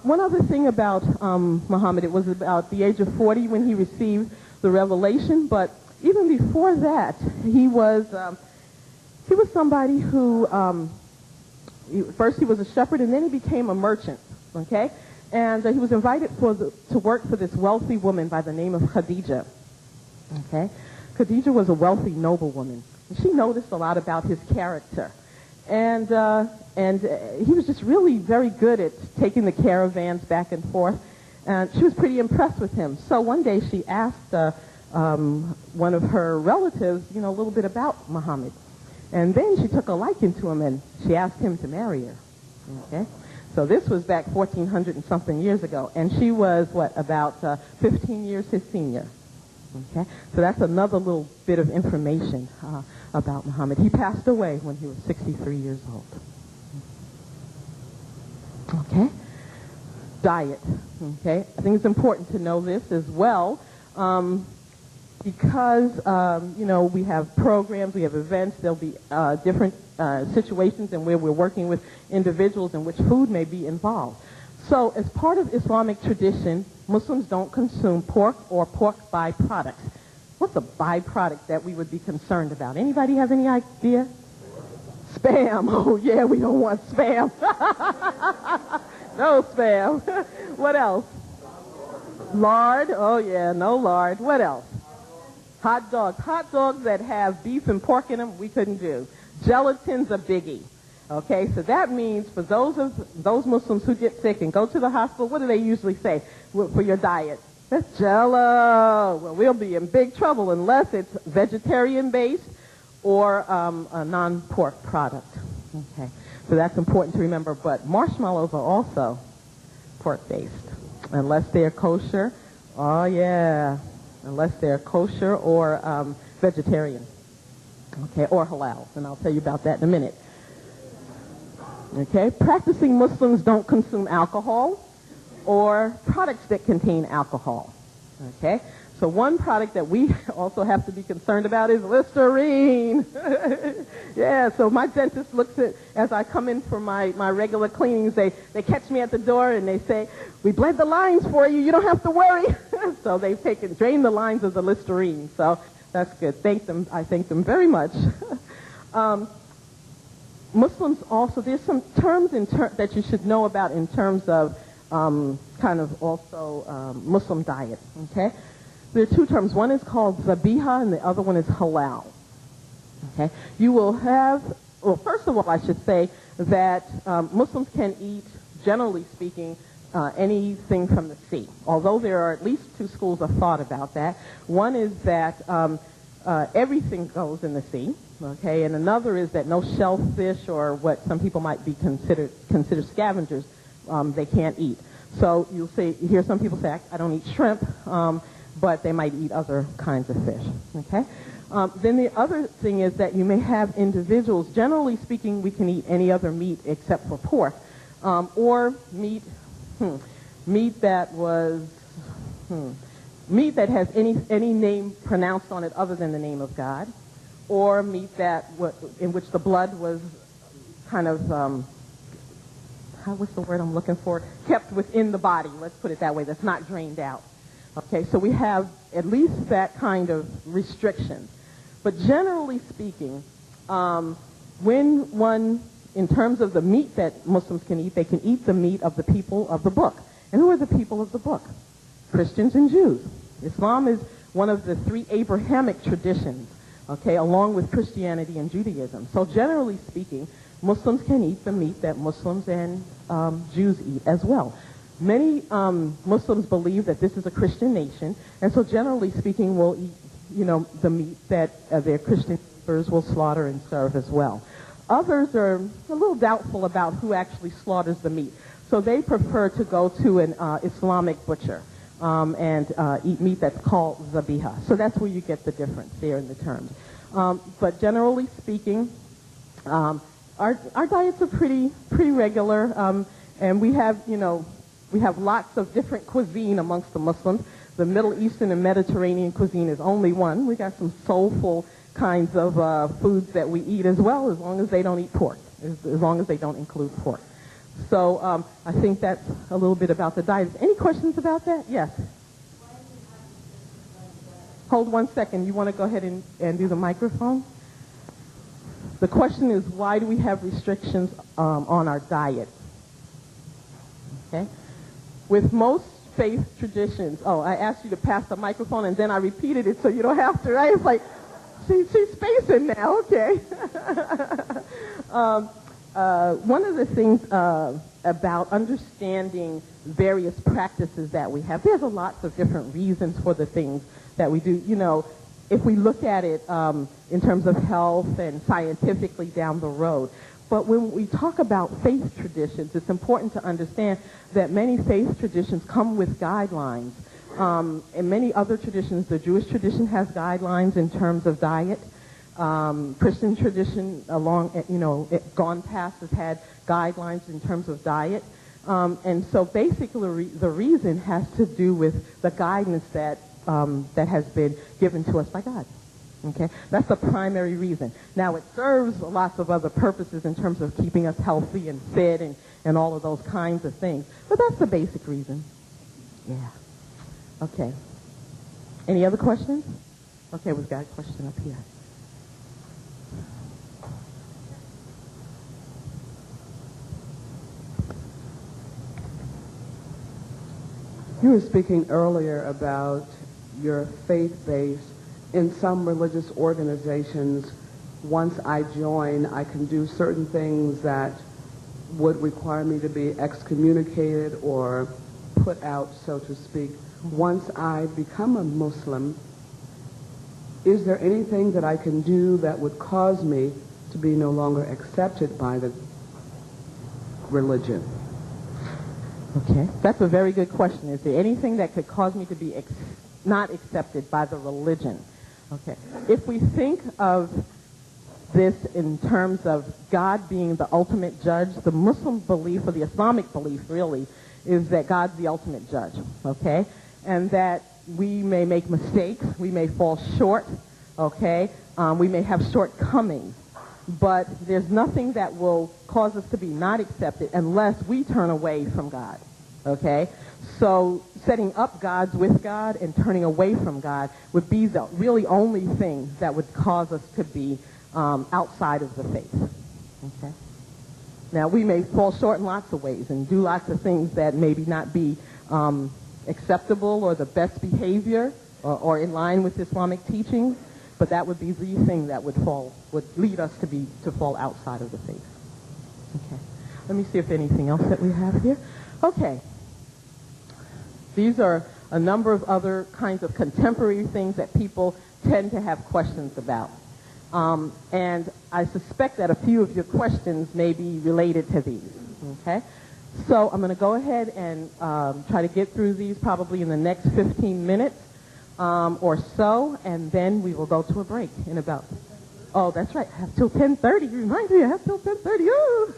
One other thing about Muhammad, it was about the age of 40 when he received the revelation, but even before that, he was somebody who, first he was a shepherd and then he became a merchant, okay? And he was invited to work for this wealthy woman by the name of Khadija, okay? Khadija was a wealthy noblewoman. And she noticed a lot about his character. And he was just really very good at taking the caravans back and forth. And she was pretty impressed with him. So one day she asked one of her relatives, a little bit about Muhammad. And then she took a liking to him and she asked him to marry her. Okay? So this was back 1400 and something years ago. And she was, about 15 years his senior. Okay? So that's another little bit of information about Muhammad. He passed away when he was 63 years old. Okay? Diet. Okay? I think it's important to know this as well because, we have programs, we have events, there'll be different situations in where we're working with individuals in which food may be involved. So as part of Islamic tradition, Muslims don't consume pork or pork byproducts. What's a byproduct that we would be concerned about? Anybody have any idea? Spam. Oh, yeah, we don't want spam. No spam. What else? Lard. Oh, yeah, no lard. What else? Hot dogs. Hot dogs that have beef and pork in them, we couldn't do. Gelatin's a biggie. Okay, so that means for those Muslims who get sick and go to the hospital, what do they usually say for your diet? That's Jell-O. Well, we'll be in big trouble unless it's vegetarian-based or a non-pork product. Okay, so that's important to remember. But marshmallows are also pork-based, unless they're kosher. Oh, yeah, unless they're kosher or vegetarian. Okay, or halal, and I'll tell you about that in a minute. Okay, practicing Muslims don't consume alcohol or products that contain alcohol. Okay, so one product that we also have to be concerned about is Listerine. Yeah, so my dentist looks at, as I come in for my regular cleanings, they catch me at the door and they say, we bled the lines for you, you don't have to worry. So they've drained the lines of the Listerine, so that's good. I thank them very much. Muslims also, there's some terms that you should know about in terms of Muslim diet, okay? There are two terms. One is called zabiha and the other one is halal, okay? You will have, well, first of all, I should say that Muslims can eat, generally speaking, anything from the sea, although there are at least two schools of thought about that. One is that everything goes in the sea, okay, and another is that no shellfish or what some people might be consider scavengers, they can't eat. So you'll hear some people say, I don't eat shrimp, but they might eat other kinds of fish, okay? Then the other thing is that you may have individuals, generally speaking, we can eat any other meat except for pork, or meat that has any name pronounced on it other than the name of God, or meat in which the blood was kind of, what's the word I'm looking for? Kept within the body, let's put it that way, that's not drained out. Okay, so we have at least that kind of restriction. But generally speaking, in terms of the meat that Muslims can eat, they can eat the meat of the people of the book. And who are the people of the book? Christians and Jews. Islam is one of the three Abrahamic traditions, okay, along with Christianity and Judaism. So generally speaking, Muslims can eat the meat that Muslims and Jews eat as well. Many Muslims believe that this is a Christian nation, and so generally speaking, will eat, the meat that their Christian neighbors will slaughter and serve as well. Others are a little doubtful about who actually slaughters the meat, so they prefer to go to an Islamic butcher and eat meat that's called zabiha. So that's where you get the difference there in the terms. But generally speaking, our diets are pretty regular, and we have lots of different cuisine amongst the Muslims. The Middle Eastern and Mediterranean cuisine is only one. We got some soulful kinds of foods that we eat as well, as long as they don't eat pork, as long as they don't include pork. So I think that's a little bit about the diet. Any questions about that? Yes. Hold 1 second. You want to go ahead and do the microphone? The question is, why do we have restrictions on our diet? Okay. With most faith traditions, I asked you to pass the microphone and then I repeated it so you don't have to, right? It's like, she's spacing now, okay. One of the things about understanding various practices that we have, there's a lots of different reasons for the things that we do. You know, if we look at it in terms of health and scientifically down the road. But when we talk about faith traditions, it's important to understand that many faith traditions come with guidelines. In many other traditions, the Jewish tradition has guidelines in terms of diet. Christian tradition, gone past has had guidelines in terms of diet. And so basically the reason has to do with the guidance that has been given to us by God. Okay? That's the primary reason. Now, it serves lots of other purposes in terms of keeping us healthy and fit and all of those kinds of things. But that's the basic reason. Yeah. Okay. Any other questions? Okay, we've got a question up here. You were speaking earlier about your faith base. In some religious organizations, once I join, I can do certain things that would require me to be excommunicated or put out, so to speak. Once I become a Muslim, is there anything that I can do that would cause me to be no longer accepted by the religion? Okay, that's a very good question. Is there anything that could cause me to be not accepted by the religion? Okay, if we think of this in terms of God being the ultimate judge, the Muslim belief, or the Islamic belief really, is that God's the ultimate judge, okay? And that we may make mistakes, we may fall short, okay? We may have shortcomings, but there's nothing that will cause us to be not accepted unless we turn away from God, okay? So setting up gods with God and turning away from God would be the really only thing that would cause us to be outside of the faith, okay? Now, we may fall short in lots of ways and do lots of things that maybe not be acceptable or the best behavior or in line with Islamic teaching, but that would be the thing that would lead us to fall outside of the faith. Okay. Let me see if anything else that we have here. Okay. These are a number of other kinds of contemporary things that people tend to have questions about. And I suspect that a few of your questions may be related to these. Okay? So I'm going to go ahead and try to get through these probably in the next 15 minutes or so, and then we will go to a break in about... Oh, that's right. I have till 10:30. You remind me I have till 10:30. Ooh.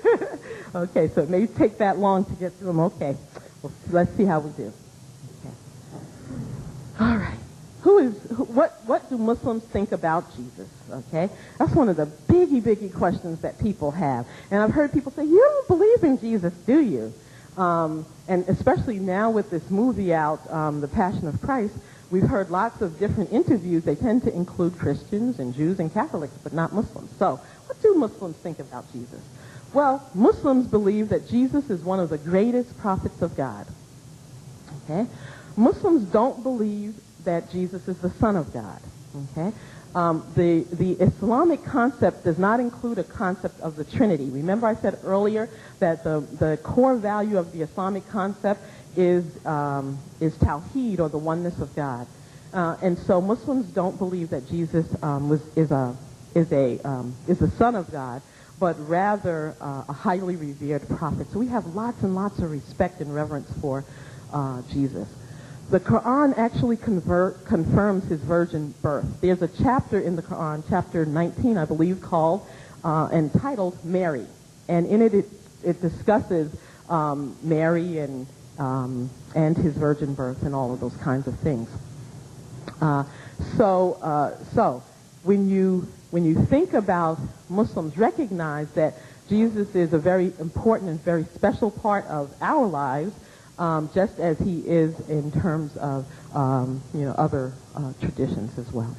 Okay, so it may take that long to get through them. Okay. Well, let's see how we do. Okay. All right. What do Muslims think about Jesus? Okay, that's one of the biggie questions that people have, and I've heard people say, "You don't believe in Jesus, do you?" And especially now with this movie out, The Passion of Christ, we've heard lots of different interviews. They tend to include Christians and Jews and Catholics, but not Muslims. So, what do Muslims think about Jesus? Well, Muslims believe that Jesus is one of the greatest prophets of God. Okay, Muslims don't believe that Jesus is the Son of God. Okay, the Islamic concept does not include a concept of the Trinity. Remember, I said earlier that the core value of the Islamic concept is Tawheed, or the oneness of God. And so Muslims don't believe that Jesus is the Son of God, but rather a highly revered prophet. So we have lots and lots of respect and reverence for Jesus. The Quran actually confirms his virgin birth. There's a chapter in the Quran, chapter 19, I believe, called entitled Mary, and in it discusses Mary and his virgin birth and all of those kinds of things. So when you think about Muslims, recognize that Jesus is a very important and very special part of our lives, just as he is in terms of other traditions as well.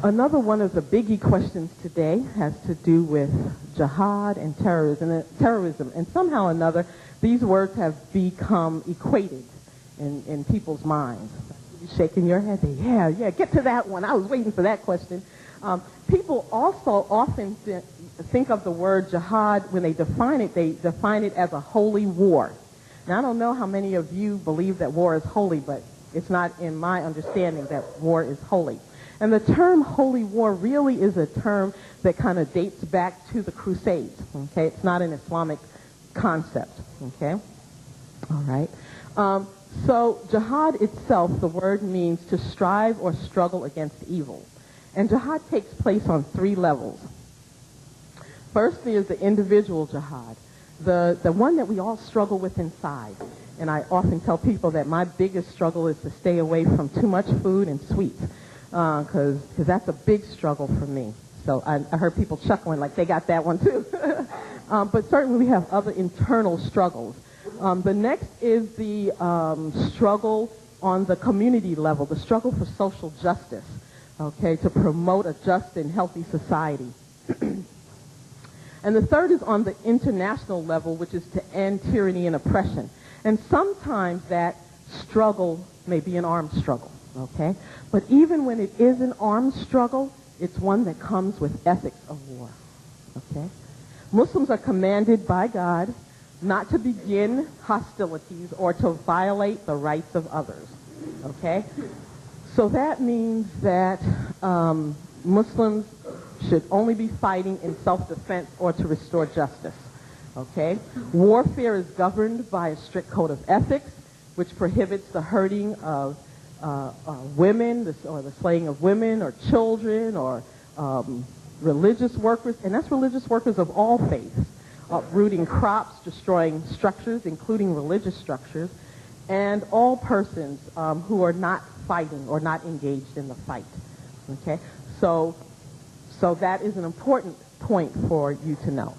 Another one of the biggie questions today has to do with jihad and terrorism. And somehow or another, these words have become equated in people's minds. You're shaking your head. Yeah, get to that one. I was waiting for that question. People also often think of the word jihad when they define it as a holy war. Now, I don't know how many of you believe that war is holy, but it's not in my understanding that war is holy. And the term holy war really is a term that kind of dates back to the Crusades, okay? It's not an Islamic concept, okay? All right. So jihad itself, the word means to strive or struggle against evil. And jihad takes place on 3 levels. First is the individual jihad, the one that we all struggle with inside. And I often tell people that my biggest struggle is to stay away from too much food and sweets. Because that's a big struggle for me. So I heard people chuckling like they got that one too. But certainly we have other internal struggles. The next is the struggle on the community level, the struggle for social justice, okay, to promote a just and healthy society. And the third is on the international level, which is to end tyranny and oppression. And sometimes that struggle may be an armed struggle. Okay? But even when it is an armed struggle, it's one that comes with ethics of war. Okay? Muslims are commanded by God not to begin hostilities or to violate the rights of others. Okay? So that means that Muslims should only be fighting in self-defense or to restore justice. Okay? Warfare is governed by a strict code of ethics, which prohibits the hurting of women, or the slaying of women or children or religious workers, and that's religious workers of all faiths, uprooting crops, destroying structures, including religious structures, and all persons who are not fighting or not engaged in the fight. Okay, so that is an important point for you to know.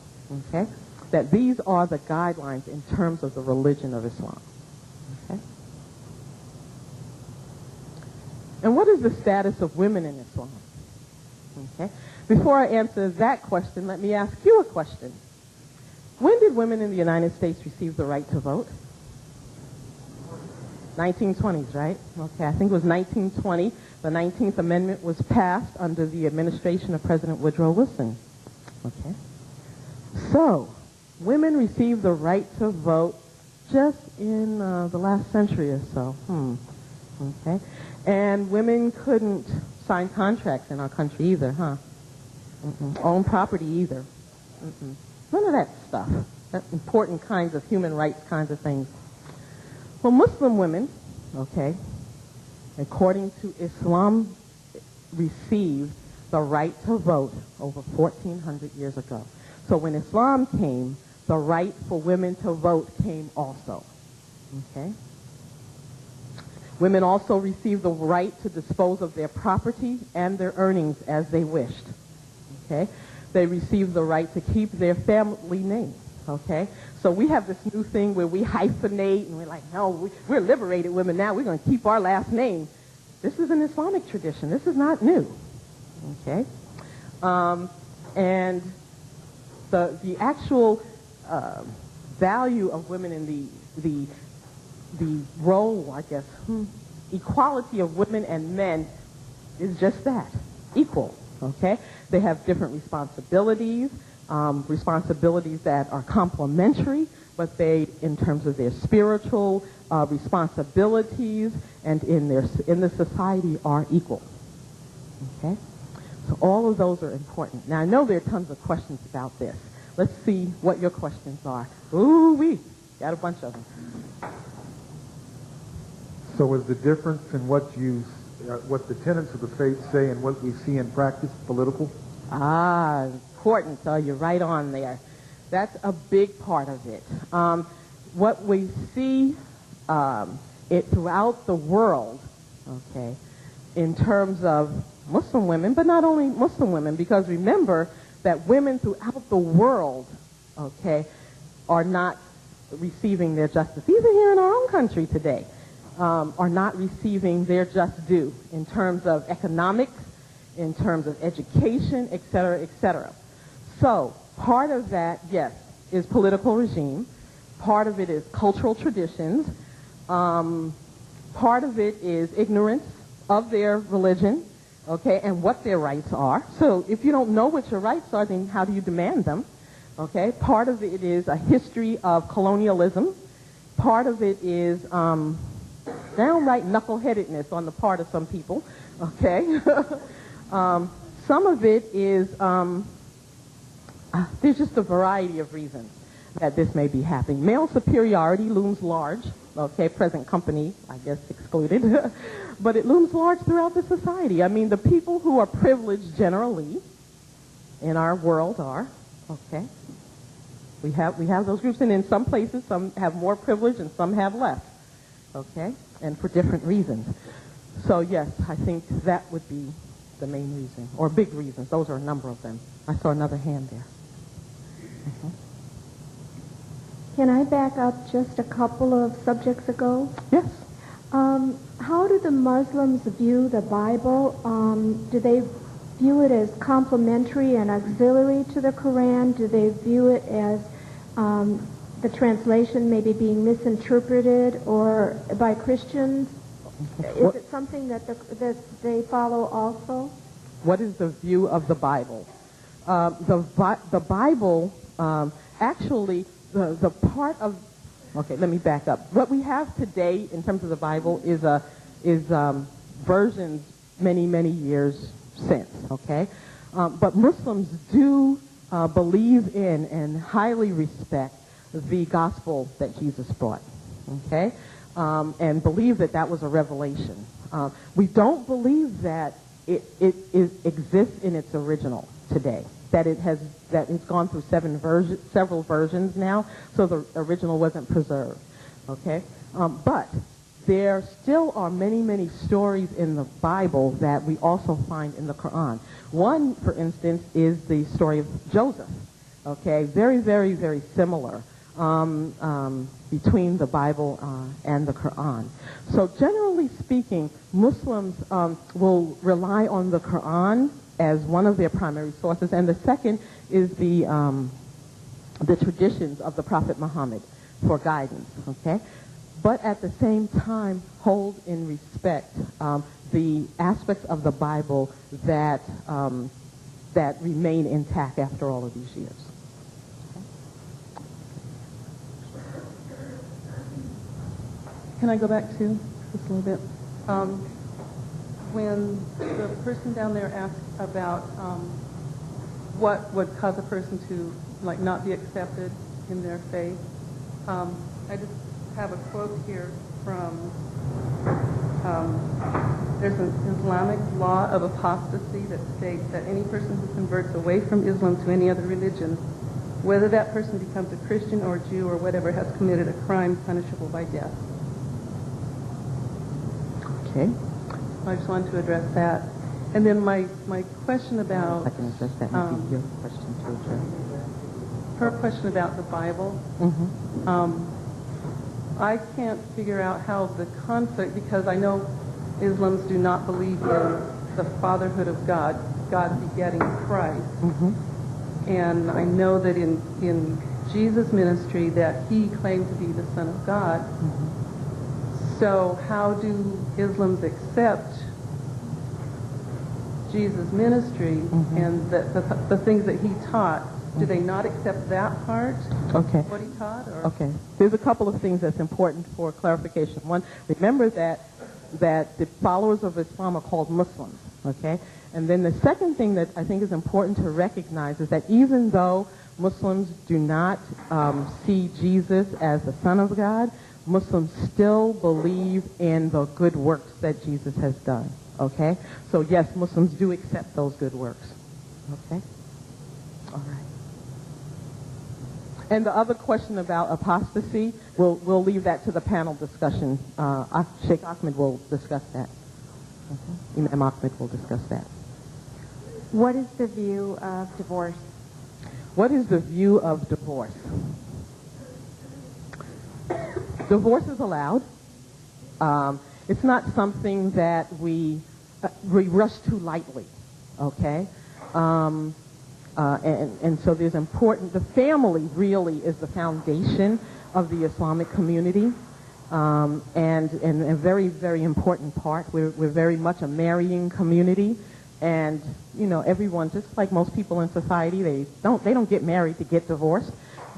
Okay, that these are the guidelines in terms of the religion of Islam. Okay. And what is the status of women in Islam? Okay. Before I answer that question, let me ask you a question. When did women in the United States receive the right to vote? 1920s, right? Okay, I think it was 1920. The 19th Amendment was passed under the administration of President Woodrow Wilson. Okay. So, women received the right to vote just in the last century or so. Okay. And women couldn't sign contracts in our country either, huh? Own property either. None of that stuff. That important kinds of human rights kinds of things. Well, Muslim women, okay, according to Islam, received the right to vote over 1,400 years ago. So when Islam came, the right for women to vote came also. Okay? Women also received the right to dispose of their property and their earnings as they wished. Okay? They received the right to keep their family name. Okay? So we have this new thing where we hyphenate and we're like, no, we're liberated women now. We're going to keep our last name. This is an Islamic tradition. This is not new. Okay? And the actual value of women in the role, I guess, equality of women and men is just that, equal, okay? They have different responsibilities, responsibilities that are complementary, but they, in terms of their spiritual responsibilities and in the society, are equal, okay? So all of those are important. Now, I know there are tons of questions about this. Let's see what your questions are. Ooh-wee, got a bunch of them. So is the difference in what the tenets of the faith say and what we see in practice political? Ah, important. So you're right on there. That's a big part of it. What we see it throughout the world, okay, in terms of Muslim women, but not only Muslim women, because remember that women throughout the world, okay, are not receiving their justice. Even here in our own country today, are not receiving their just due in terms of economics, in terms of education, et cetera, et cetera. So part of that, yes, is political regime. Part of it is cultural traditions. Part of it is ignorance of their religion, okay, and what their rights are. So if you don't know what your rights are, then how do you demand them? Okay, part of it is a history of colonialism. Part of it is downright knuckleheadedness on the part of some people, okay? Some of it is, there's just a variety of reasons that this may be happening. Male superiority looms large, okay, present company, I guess, excluded, but it looms large throughout the society. I mean, the people who are privileged generally in our world are, okay, we have those groups, and in some places, some have more privilege and some have less, okay, and for different reasons. So, yes, I think that would be the main reason, or big reasons. Those are a number of them. I saw another hand there. Mm-hmm. Can I back up just a couple of subjects ago? Yes. How do the Muslims view the Bible? Do they view it as complementary and auxiliary to the Quran? Do they view it as the translation maybe being misinterpreted or by Christians? Is it something that they follow also? What is the view of the Bible? The Bible, actually, the part of, okay, let me back up. What we have today in terms of the Bible is versions many years since, okay? But Muslims do believe in and highly respect the gospel that Jesus brought, okay? And believe that that was a revelation. We don't believe that it exists in its original today. That it's gone through several versions now, so the original wasn't preserved. Okay, but there still are many stories in the Bible that we also find in the Quran. One, for instance, is the story of Joseph. Okay, very similar between the Bible and the Quran. So generally speaking, Muslims will rely on the Quran as one of their primary sources, and the second is the traditions of the Prophet Muhammad for guidance, okay? But at the same time, hold in respect the aspects of the Bible that remain intact after all of these years. Okay. Can I go back to just a little bit? When the person down there asked about what would cause a person to not be accepted in their faith, I just have a quote here from there's an Islamic law of apostasy that states that any person who converts away from Islam to any other religion, whether that person becomes a Christian or a Jew or whatever, has committed a crime punishable by death. Okay. I just wanted to address that. And then my question about... I can address that. Maybe your question to address. Her question about the Bible. Mm-hmm. I can't figure out how the conflict, because I know Islams do not believe in the fatherhood of God, God begetting Christ. Mm-hmm. And I know that in Jesus' ministry that he claimed to be the Son of God. Mm-hmm. So how do Islams accept Jesus' ministry mm-hmm. and the things that he taught? Do they not accept that part? Okay. What he taught? Or? Okay. There's a couple of things that's important for clarification. One, remember that the followers of Islam are called Muslims. Okay. And then the second thing that I think is important to recognize is that even though Muslims do not see Jesus as the Son of God, Muslims still believe in the good works that Jesus has done. Okay? So yes, Muslims do accept those good works. Okay? All right. And the other question about apostasy, we'll leave that to the panel discussion. Sheikh Ahmed will discuss that. Okay? Imam Ahmed will discuss that. What is the view of divorce? What is the view of divorce? Divorce is allowed. It's not something that we rush too lightly, okay? And so there's the family really is the foundation of the Islamic community, and a very, very important part. We're very much a marrying community, and everyone, just like most people in society, they don't get married to get divorced,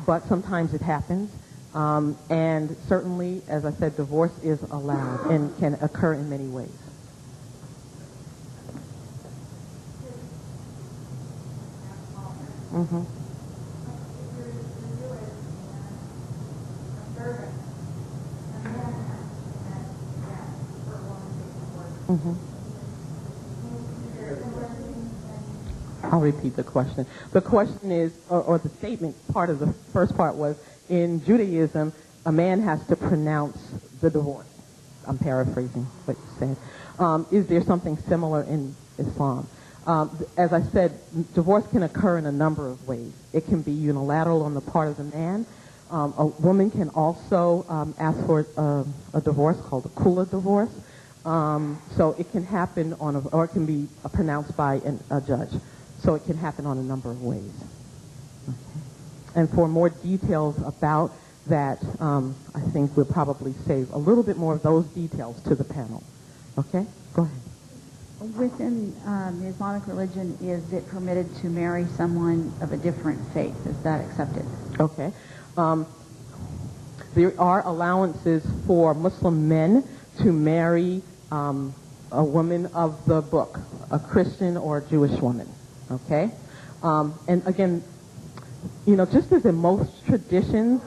but sometimes it happens. And certainly, as I said, divorce is allowed and can occur in many ways. Mm-hmm. Mm-hmm. I'll repeat the question. The question is, or the statement, part of the first part was, in Judaism, a man has to pronounce the divorce. I'm paraphrasing what you said. Is there something similar in Islam? As I said, divorce can occur in a number of ways. It can be unilateral on the part of the man. A woman can also ask for a divorce called a kula divorce. So it can happen or it can be pronounced by a judge. So it can happen on a number of ways. Okay. And for more details about that, I think we'll probably save a little bit more of those details to the panel. Okay? Go ahead. Within the Islamic religion, is it permitted to marry someone of a different faith? Is that accepted? Okay. There are allowances for Muslim men to marry a woman of the book, a Christian or a Jewish woman. Okay? And again, just as in most traditions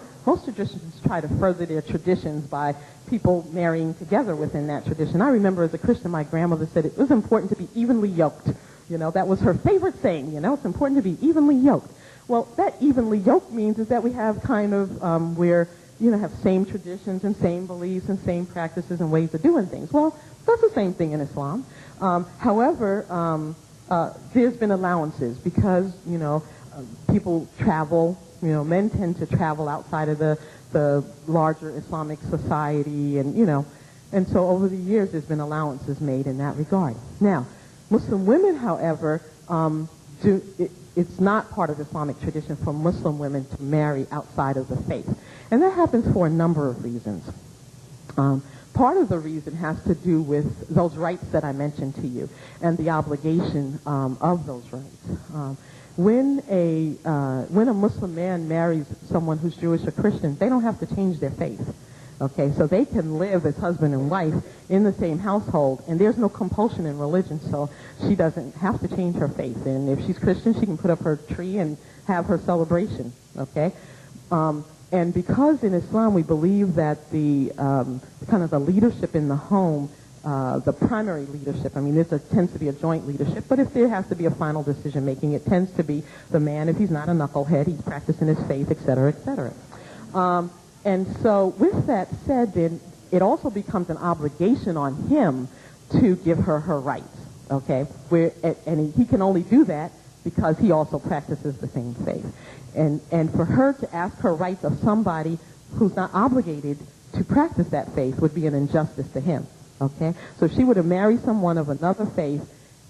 try to further their traditions by people marrying together within that tradition. I remember as a Christian, my grandmother said it was important to be evenly yoked. That was her favorite saying, it's important to be evenly yoked. Well, that evenly yoked means is that we have kind of where, have same traditions and same beliefs and same practices and ways of doing things. Well, that's the same thing in Islam. However, there's been allowances because, people travel, men tend to travel outside of the larger Islamic society and so over the years there's been allowances made in that regard. Now, Muslim women, however, it's not part of Islamic tradition for Muslim women to marry outside of the faith. And that happens for a number of reasons. Part of the reason has to do with those rights that I mentioned to you and the obligation of those rights. When a Muslim man marries someone who's Jewish or Christian, they don't have to change their faith. Okay, so they can live as husband and wife in the same household, and there's no compulsion in religion, so she doesn't have to change her faith. And if she's Christian, she can put up her tree and have her celebration. Okay. And because in Islam we believe that the kind of the leadership in the home, the primary leadership, I mean, tends to be a joint leadership, but if there has to be a final decision making, it tends to be the man. If he's not a knucklehead, he's practicing his faith, et cetera, et cetera. And so with that said, then it also becomes an obligation on him to give her her rights. Okay, and he can only do that because he also practices the same faith. And for her to ask her rights of somebody who's not obligated to practice that faith would be an injustice to him. Okay? So she would have married someone of another faith,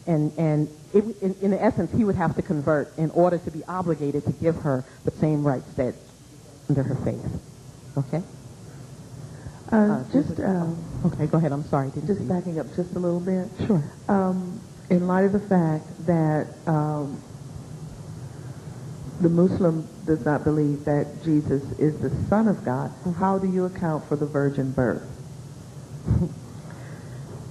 and in essence, he would have to convert in order to be obligated to give her the same rights that under her faith. Okay? Okay, go ahead. I'm sorry. Just backing up just a little bit. Sure. In light of the fact that the Muslim does not believe that Jesus is the Son of God, how do you account for the virgin birth?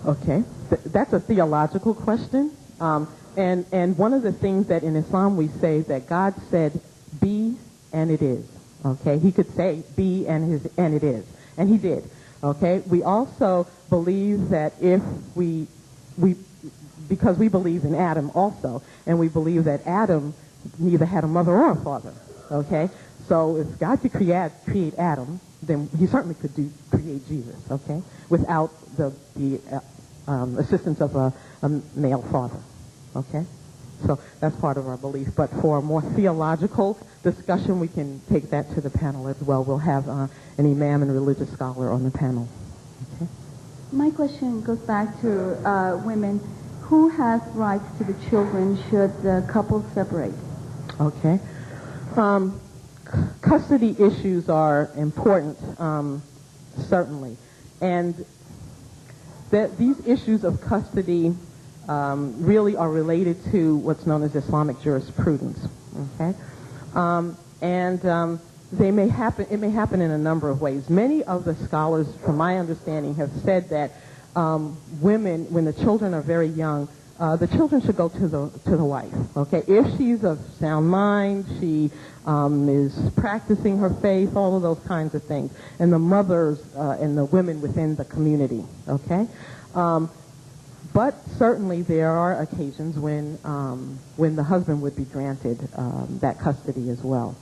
Okay, that's a theological question. And one of the things that in Islam we say that God said, be and it is. Okay, he could say be and it is. And he did. Okay, we also believe that if because we believe in Adam also, and we believe that Adam neither had a mother or a father. Okay, so if God could create Adam, then he certainly could create Jesus. Okay, without the assistance of a male father. Okay, So that's part of our belief. But for a more theological discussion, we can take that to the panel as well. We'll have an imam and religious scholar on the panel. Okay. My question goes back to women. Who has rights to the children should the couple separate? Okay. Custody issues are important, certainly. And these issues of custody really are related to what's known as Islamic jurisprudence. Okay. They may happen. It may happen in a number of ways. Many of the scholars, from my understanding, have said that women, when the children are very young, the children should go to the wife. Okay, if she's of sound mind, she is practicing her faith, all of those kinds of things, and the mothers and the women within the community. Okay, but certainly there are occasions when the husband would be granted that custody as well.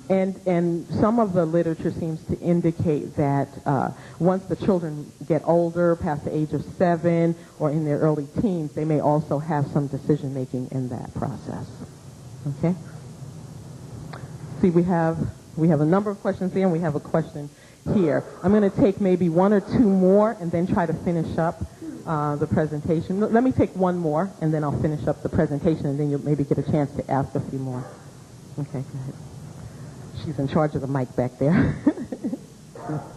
And some of the literature seems to indicate that once the children get older, past the age of 7 or in their early teens, they may also have some decision making in that process. Okay. See, we have a number of questions here, and we have a question here. I'm going to take maybe one or two more, and then try to finish up the presentation. Let me take one more, and then I'll finish up the presentation, and then you'll maybe get a chance to ask a few more. Okay, go ahead. She's in charge of the mic back there.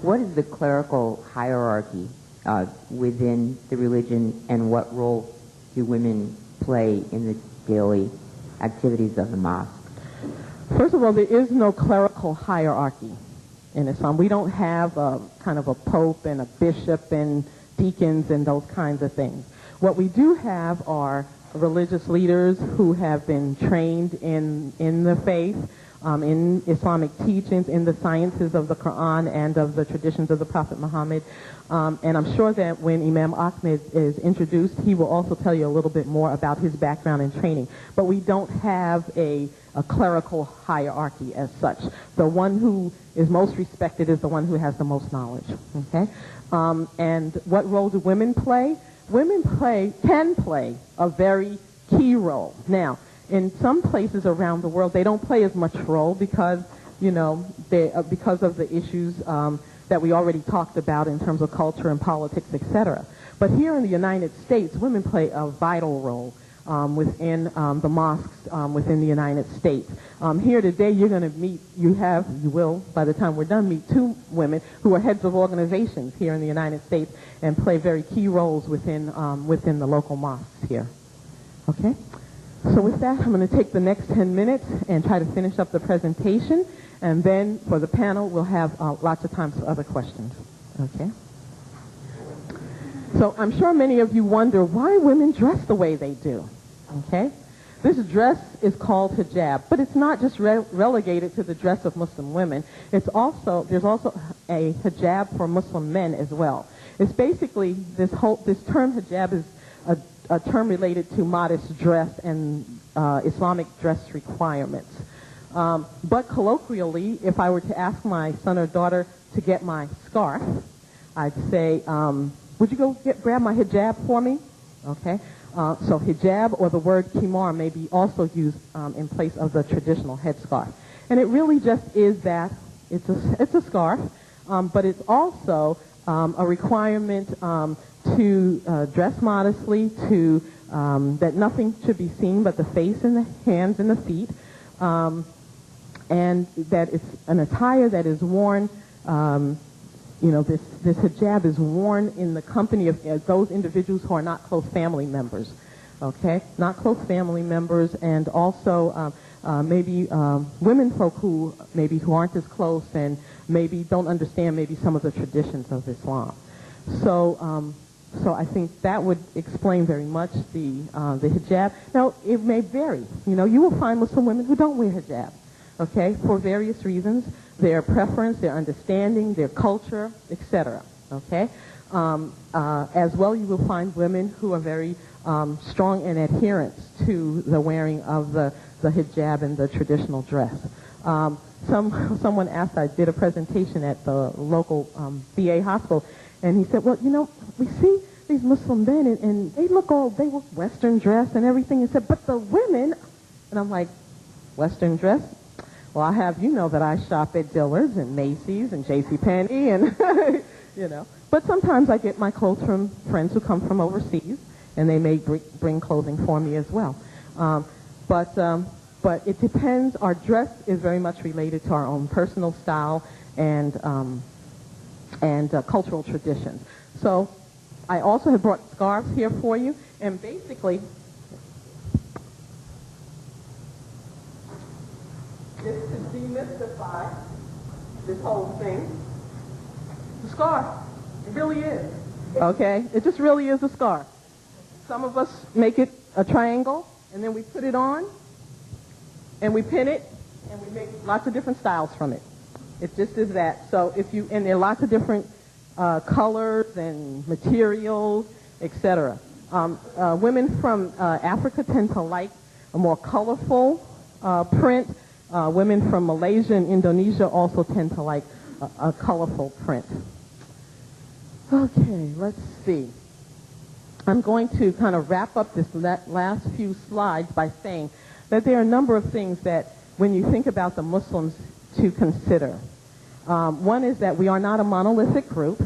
What is the clerical hierarchy within the religion, and what role do women play in the daily activities of the mosque? First of all, there is no clerical hierarchy in Islam. We don't have kind of a pope and a bishop and deacons and those kinds of things. What we do have are religious leaders who have been trained in the faith, in Islamic teachings, in the sciences of the Quran and of the traditions of the Prophet Muhammad. And I'm sure that when Imam Ahmed is introduced, he will also tell you a little bit more about his background and training. But we don't have a clerical hierarchy as such. The one who is most respected is the one who has the most knowledge. Okay? And what role do women play? Women can play a very key role. Now, in some places around the world, they don't play as much role because, because of the issues that we already talked about in terms of culture and politics, etc. But here in the United States, women play a vital role within the mosques within the United States. Here today, you're going to meet, you will, by the time we're done, meet 2 women who are heads of organizations here in the United States and play very key roles within the local mosques here. Okay? So with that, I'm going to take the next 10 minutes and try to finish up the presentation, and then for the panel, we'll have lots of time for other questions. Okay? So I'm sure many of you wonder why women dress the way they do. Okay? This dress is called hijab, but it's not just relegated to the dress of Muslim women. There's also a hijab for Muslim men as well. It's basically this term hijab is a term related to modest dress and Islamic dress requirements. But colloquially, if I were to ask my son or daughter to get my scarf, I'd say, would you go grab my hijab for me? Okay. So hijab or the word khimar may be also used in place of the traditional headscarf. And it really just is that. It's a scarf, but it's also a requirement to dress modestly, to that nothing should be seen but the face and the hands and the feet, and that it's an attire that is worn. This hijab is worn in the company of those individuals who are not close family members. Okay, not close family members, and also maybe women folk who aren't as close and maybe don't understand maybe some of the traditions of Islam. So I think that would explain very much the hijab. Now, it may vary. You will find Muslim women who don't wear hijab, okay, for various reasons, their preference, their understanding, their culture, etc., okay? As well, you will find women who are very strong in adherence to the wearing of the hijab and the traditional dress. Someone asked, I did a presentation at the local VA hospital, and he said, well, we see these Muslim men, and they were Western dressed and everything, and said, but the women, and I'm like, Western dress? Well, I have you know that I shop at Dillard's and Macy's and JCPenney and, you know. But sometimes I get my clothes from friends who come from overseas, and they may bring clothing for me as well. But it depends. Our dress is very much related to our own personal style and cultural traditions. So I also have brought scarves here for you, and basically, just to demystify this whole thing, the scarf, it really is. Okay? It just really is a scarf. Some of us make it a triangle, and then we put it on, and we pin it, and we make lots of different styles from it. It just is that. So and there are lots of different colors and materials, etc. Women from Africa tend to like a more colorful print. Women from Malaysia and Indonesia also tend to like a colorful print. Okay, let's see. I'm going to kind of wrap up this last few slides by saying that there are a number of things that, when you think about the Muslims, to consider. One is that we are not a monolithic group,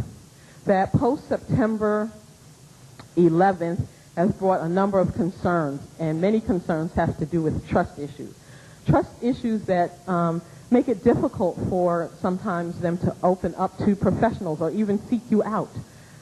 that post-September 11th has brought a number of concerns, and many concerns have to do with trust issues. Trust issues that make it difficult for sometimes them to open up to professionals or even seek you out.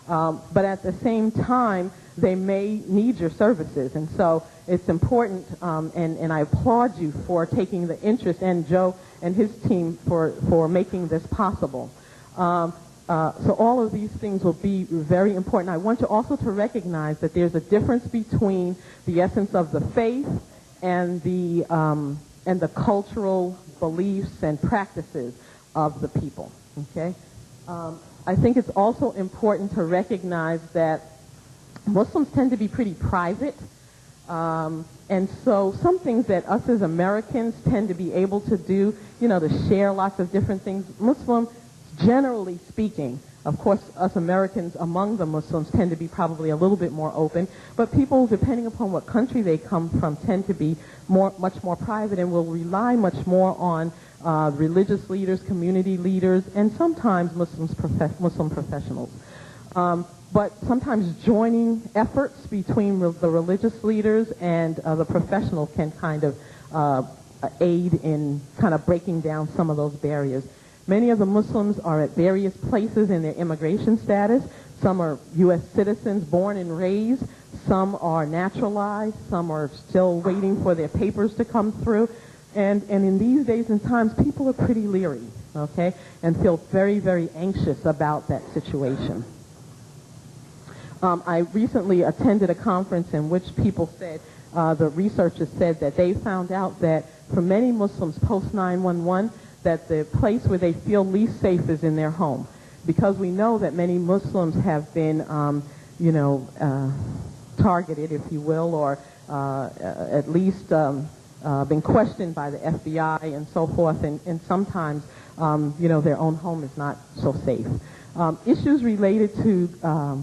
But at the same time, they may need your services. And so it's important, and I applaud you for taking the interest, and Joe and his team for making this possible. So all of these things will be very important. I want you also to recognize that there's a difference between the essence of the faith and the cultural beliefs and practices of the people. Okay? I think it's also important to recognize that Muslims tend to be pretty private, and so some things that us as Americans tend to be able to do, to share lots of different things. Muslims, generally speaking, of course, us Americans among the Muslims tend to be probably a little bit more open, but people, depending upon what country they come from, tend to be much more private and will rely much more on religious leaders, community leaders, and sometimes Muslim professionals. But sometimes joining efforts between the religious leaders and the professionals can kind of aid in kind of breaking down some of those barriers. Many of the Muslims are at various places in their immigration status. Some are U.S. citizens born and raised. Some are naturalized. Some are still waiting for their papers to come through. And in these days and times, people are pretty leery, okay, and feel very, very anxious about that situation. I recently attended a conference in which people said, the researchers said that they found out that for many Muslims post 9/11, that the place where they feel least safe is in their home, because we know that many Muslims have been, targeted, if you will, or at least been questioned by the FBI and so forth, and sometimes, their own home is not so safe. Issues related to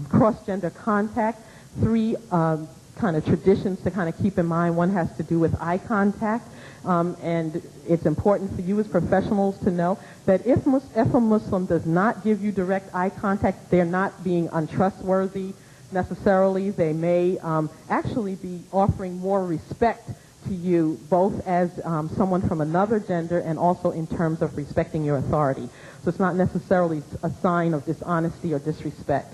cross-gender contact, three kind of traditions to kind of keep in mind. One has to do with eye contact, and it's important for you as professionals to know that if a Muslim does not give you direct eye contact, they're not being untrustworthy necessarily. They may actually be offering more respect to you, both as someone from another gender and also in terms of respecting your authority. So it's not necessarily a sign of dishonesty or disrespect.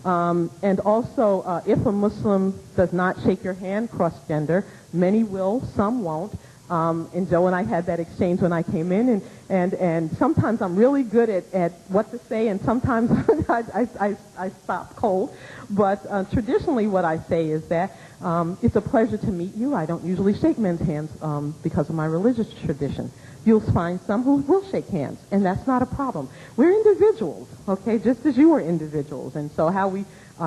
And also, if a Muslim does not shake your hand cross-gender, many will, some won't. And Joe and I had that exchange when I came in, and sometimes I'm really good at what to say, and sometimes I stop cold. But traditionally what I say is that it's a pleasure to meet you. I don't usually shake men's hands because of my religious tradition. You'll find some who will shake hands, and that's not a problem. We're individuals, okay, just as you are individuals, and so how we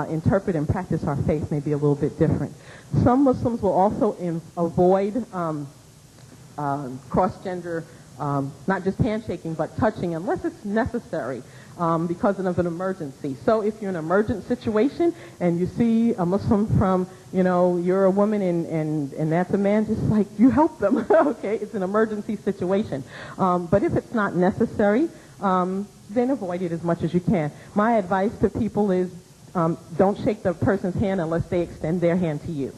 interpret and practice our faith may be a little bit different. Some Muslims will also avoid cross-gender not just handshaking, but touching, unless it's necessary because of an emergency. So if you're in an emergent situation and you see a Muslim from, you're a woman and that's a man, just like you help them, okay? It's an emergency situation. But if it's not necessary, then avoid it as much as you can. My advice to people is don't shake the person's hand unless they extend their hand to you.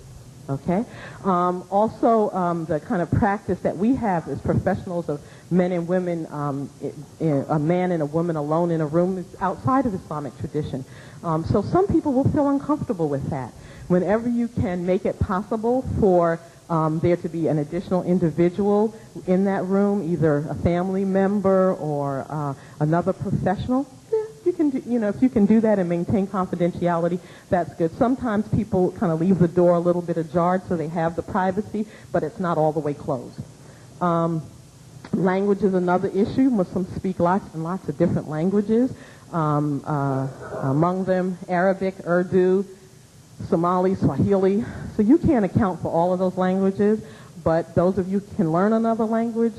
Okay. Also, the kind of practice that we have as professionals of men and women, a man and a woman alone in a room is outside of Islamic tradition. So some people will feel uncomfortable with that. Whenever you can make it possible for there to be an additional individual in that room, either a family member or another professional, you can do, if you can do that and maintain confidentiality, that's good. Sometimes people kind of leave the door a little bit ajar so they have the privacy, but it's not all the way closed. Language is another issue. Muslims speak lots and lots of different languages. Among them, Arabic, Urdu, Somali, Swahili. So you can't account for all of those languages, but those of you who can learn another language,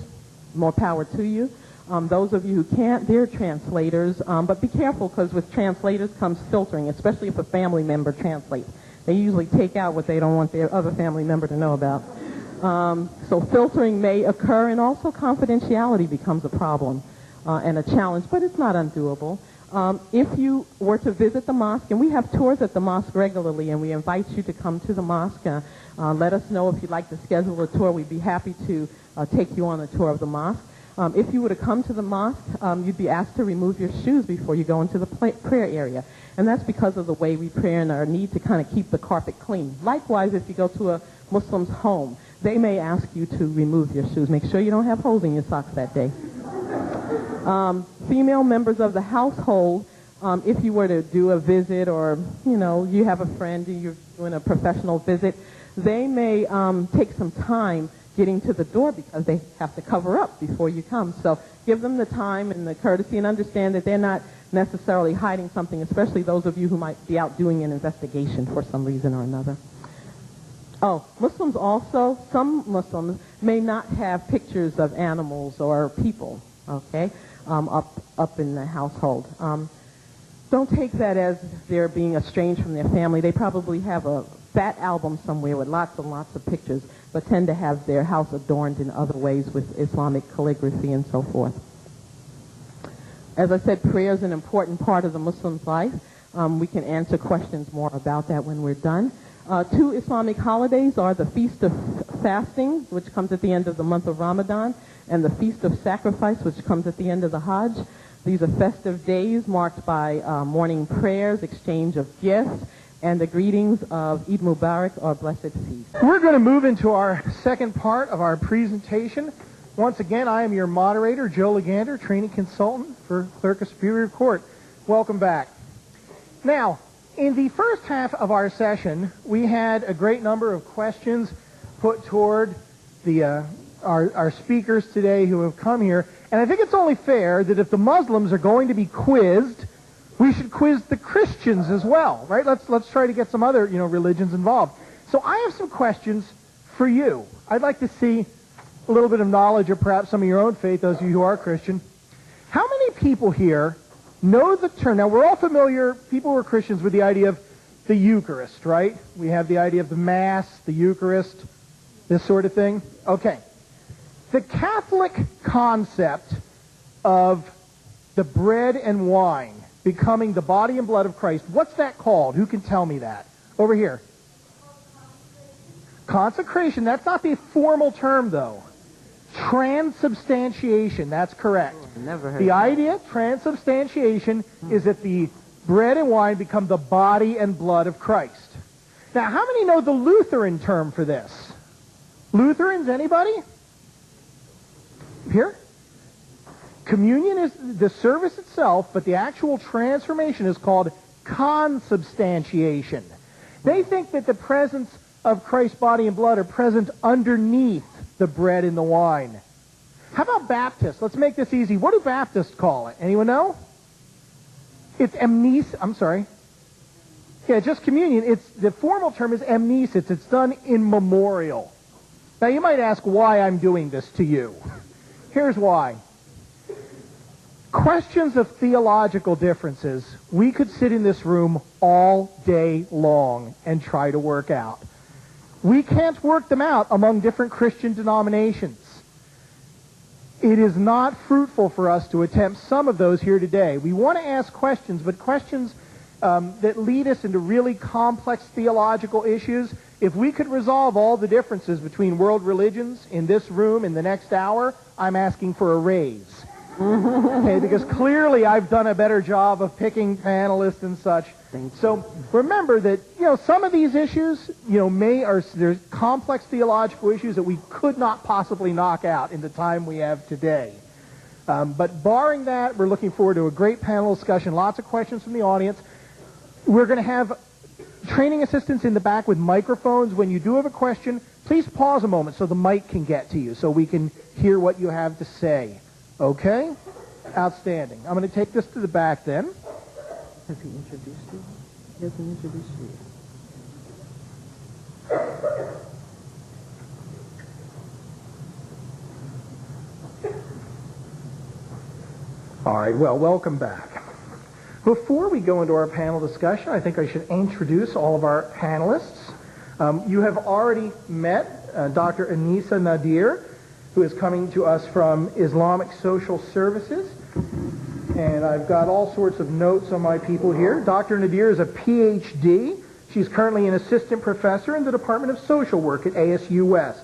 more power to you. Those of you who can't, they're translators, but be careful because with translators comes filtering, especially if a family member translates. They usually take out what they don't want their other family member to know about. So filtering may occur, and also confidentiality becomes a problem and a challenge, but it's not undoable. If you were to visit the mosque, and we have tours at the mosque regularly, and we invite you to come to the mosque, let us know if you'd like to schedule a tour. We'd be happy to take you on a tour of the mosque. If you were to come to the mosque, you'd be asked to remove your shoes before you go into the prayer area. And that's because of the way we pray and our need to kind of keep the carpet clean. Likewise, if you go to a Muslim's home, they may ask you to remove your shoes. Make sure you don't have holes in your socks that day. Female members of the household, if you were to do a visit or, you have a friend and you're doing a professional visit, they may take some time getting to the door because they have to cover up before you come. So give them the time and the courtesy and understand that they're not necessarily hiding something, especially those of you who might be out doing an investigation for some reason or another. Oh, Muslims also, some Muslims may not have pictures of animals or people, okay, up in the household. Don't take that as they're being estranged from their family. They probably have a fat album somewhere with lots and lots of pictures, but tend to have their house adorned in other ways with Islamic calligraphy and so forth. As I said, prayer is an important part of the Muslim's life. We can answer questions more about that when we're done. 2 Islamic holidays are the Feast of Fasting, which comes at the end of the month of Ramadan, and the Feast of Sacrifice, which comes at the end of the Hajj. These are festive days marked by morning prayers, exchange of gifts, and the greetings of Eid Mubarak, or Blessed Feast. We're going to move into our second part of our presentation. Once again, I am your moderator, Joe Legander, training consultant for Clerk of Superior Court. Welcome back. Now, in the first half of our session, we had a great number of questions put toward our speakers today who have come here, and I think it's only fair that if the Muslims are going to be quizzed, we should quiz the Christians as well, right? Let's try to get some other, religions involved. So I have some questions for you. I'd like to see a little bit of knowledge of perhaps some of your own faith, those of you who are Christian. How many people here know the term? Now, we're all familiar, people who are Christians, with the idea of the Eucharist, right? We have the idea of the Mass, the Eucharist, this sort of thing. Okay. The Catholic concept of the bread and wine becoming the body and blood of Christ, what's that called? Who can tell me that? Over here. Consecration. That's not the formal term, though. Transubstantiation. That's correct. Never heard the that. idea, transubstantiation, is that the bread and wine become the body and blood of Christ. Now, how many know the Lutheran term for this? Lutherans, anybody? Here? Communion is the service itself, but the actual transformation is called consubstantiation. They think that the presence of Christ's body and blood are present underneath the bread and the wine. How about Baptists? Let's make this easy. What do Baptists call it? Anyone know? It's amnesis. I'm sorry. Yeah, just communion. The formal term is amnesis. It's done in memorial. Now, you might ask why I'm doing this to you. Here's why. Questions of theological differences, we could sit in this room all day long and try to work out. We can't work them out among different Christian denominations. It is not fruitful for us to attempt some of those here today. We want to ask questions, but questions that lead us into really complex theological issues. If we could resolve all the differences between world religions in this room in the next hour, I'm asking for a raise. Okay, because clearly I've done a better job of picking panelists and such. So remember that, some of these issues, there's complex theological issues that we could not possibly knock out in the time we have today. But barring that, we're looking forward to a great panel discussion, lots of questions from the audience. We're going to have training assistants in the back with microphones. When you do have a question, please pause a moment so the mic can get to you, so we can hear what you have to say. Okay? Outstanding. I'm going to take this to the back then. Has he introduced you? He hasn't introduced you. All right, well, welcome back. Before we go into our panel discussion, I think I should introduce all of our panelists. You have already met Dr. Anisa Nadir, who is coming to us from Islamic Social Services. And I've got all sorts of notes on my people here. Dr. Nadir is a PhD. She's currently an assistant professor in the Department of Social Work at ASU West.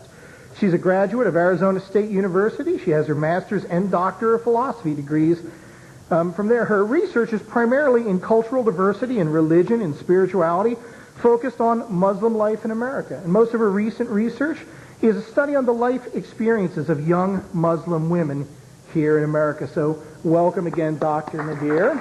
She's a graduate of Arizona State University. She has her master's and doctor of philosophy degrees. From there, her research is primarily in cultural diversity and religion and spirituality, focused on Muslim life in America. And most of her recent research is a study on the life experiences of young Muslim women here in America. So welcome again, Dr. Nadir.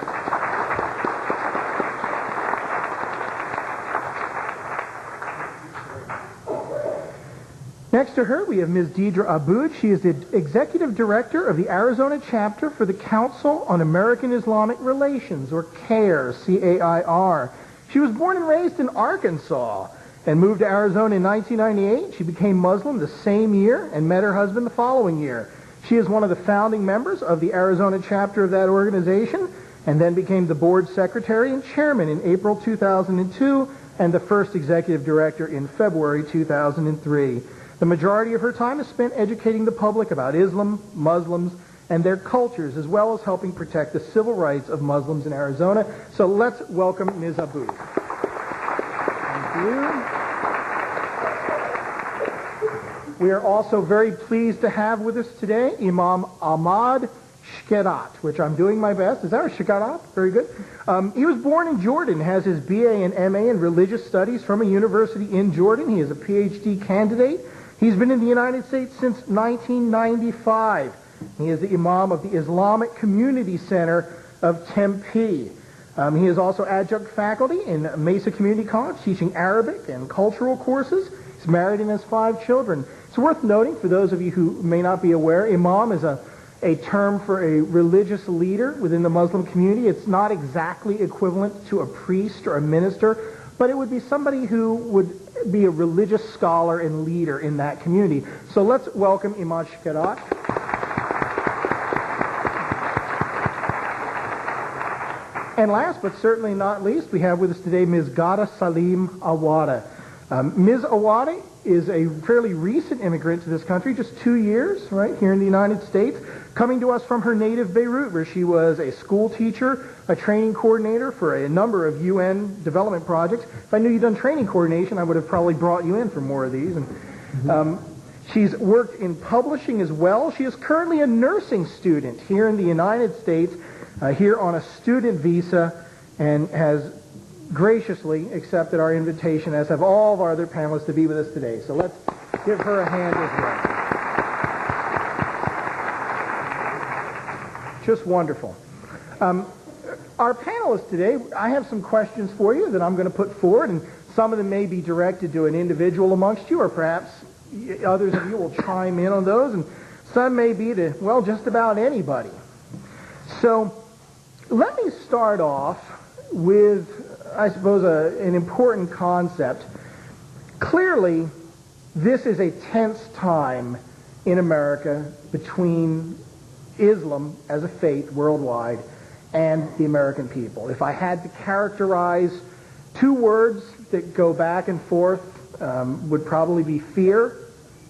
Next to her, we have Ms. Deidre Aboud. She is the Executive Director of the Arizona Chapter for the Council on American Islamic Relations, or CAIR, C-A-I-R. She was born and raised in Arkansas and moved to Arizona in 1998. She became Muslim the same year and met her husband the following year. She is one of the founding members of the Arizona chapter of that organization, and then became the board secretary and chairman in April 2002 and the first executive director in February 2003. The majority of her time is spent educating the public about Islam, Muslims, and their cultures, as well as helping protect the civil rights of Muslims in Arizona. So let's welcome Ms. Aboud. Thank you. We are also very pleased to have with us today Imam Ahmad Shkerat, which I'm doing my best. Is that a Shkerat? Very good. He was born in Jordan, has his BA and MA in religious studies from a university in Jordan. He is a PhD candidate. He's been in the United States since 1995. He is the Imam of the Islamic Community Center of Tempe. He is also adjunct faculty in Mesa Community College, teaching Arabic and cultural courses. He's married and has 5 children. It's worth noting, for those of you who may not be aware, Imam is a term for a religious leader within the Muslim community. It's not exactly equivalent to a priest or a minister, but it would be somebody who would be a religious scholar and leader in that community. So let's welcome Imam Shkerat. And last but certainly not least, we have with us today Ms. Ghada Salim Awada. Ms. Awada is a fairly recent immigrant to this country, just 2 years, right, here in the United States, coming to us from her native Beirut, where she was a school teacher, a training coordinator for a number of UN development projects. If I knew you'd done training coordination, I would have probably brought you in for more of these. And she's worked in publishing as well. She is currently a nursing student here in the United States, here on a student visa, and has graciously accepted our invitation, as have all of our other panelists, to be with us today. So let's give her a hand as well. Just wonderful. Our panelists today, I have some questions for you that I'm going to put forward, and some of them may be directed to an individual amongst you, or perhaps others of you will chime in on those, and some may be to, well, just about anybody. So let me start off with, I suppose, an important concept. Clearly, this is a tense time in America between Islam as a faith worldwide and the American people. If I had to characterize two words that go back and forth, would probably be fear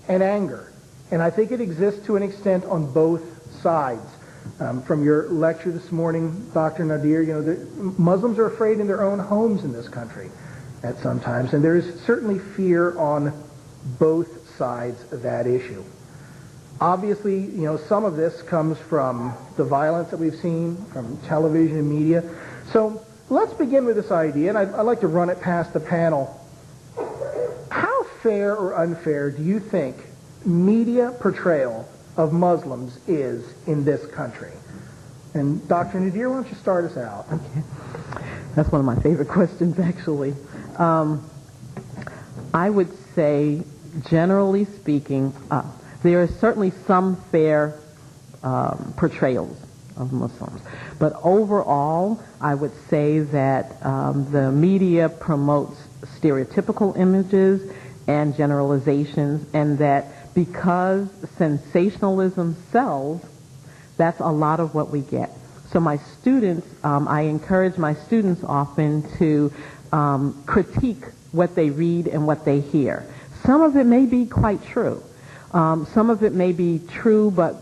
and anger. And I think it exists to an extent on both sides. From your lecture this morning, Dr. Nadir, Muslims are afraid in their own homes in this country at some times, and there is certainly fear on both sides of that issue. Obviously, some of this comes from the violence that we've seen from television and media. So let's begin with this idea, and I'd like to run it past the panel. How fair or unfair do you think media portrayal of Muslims is in this country? And Dr. Nadir, why don't you start us out? Okay. That's one of my favorite questions, actually. I would say, generally speaking, there is certainly some fair portrayals of Muslims. But overall, I would say that the media promotes stereotypical images and generalizations, and that because sensationalism sells, that's a lot of what we get. So my students, I encourage my students often to critique what they read and what they hear. Some of it may be quite true. Some of it may be true, but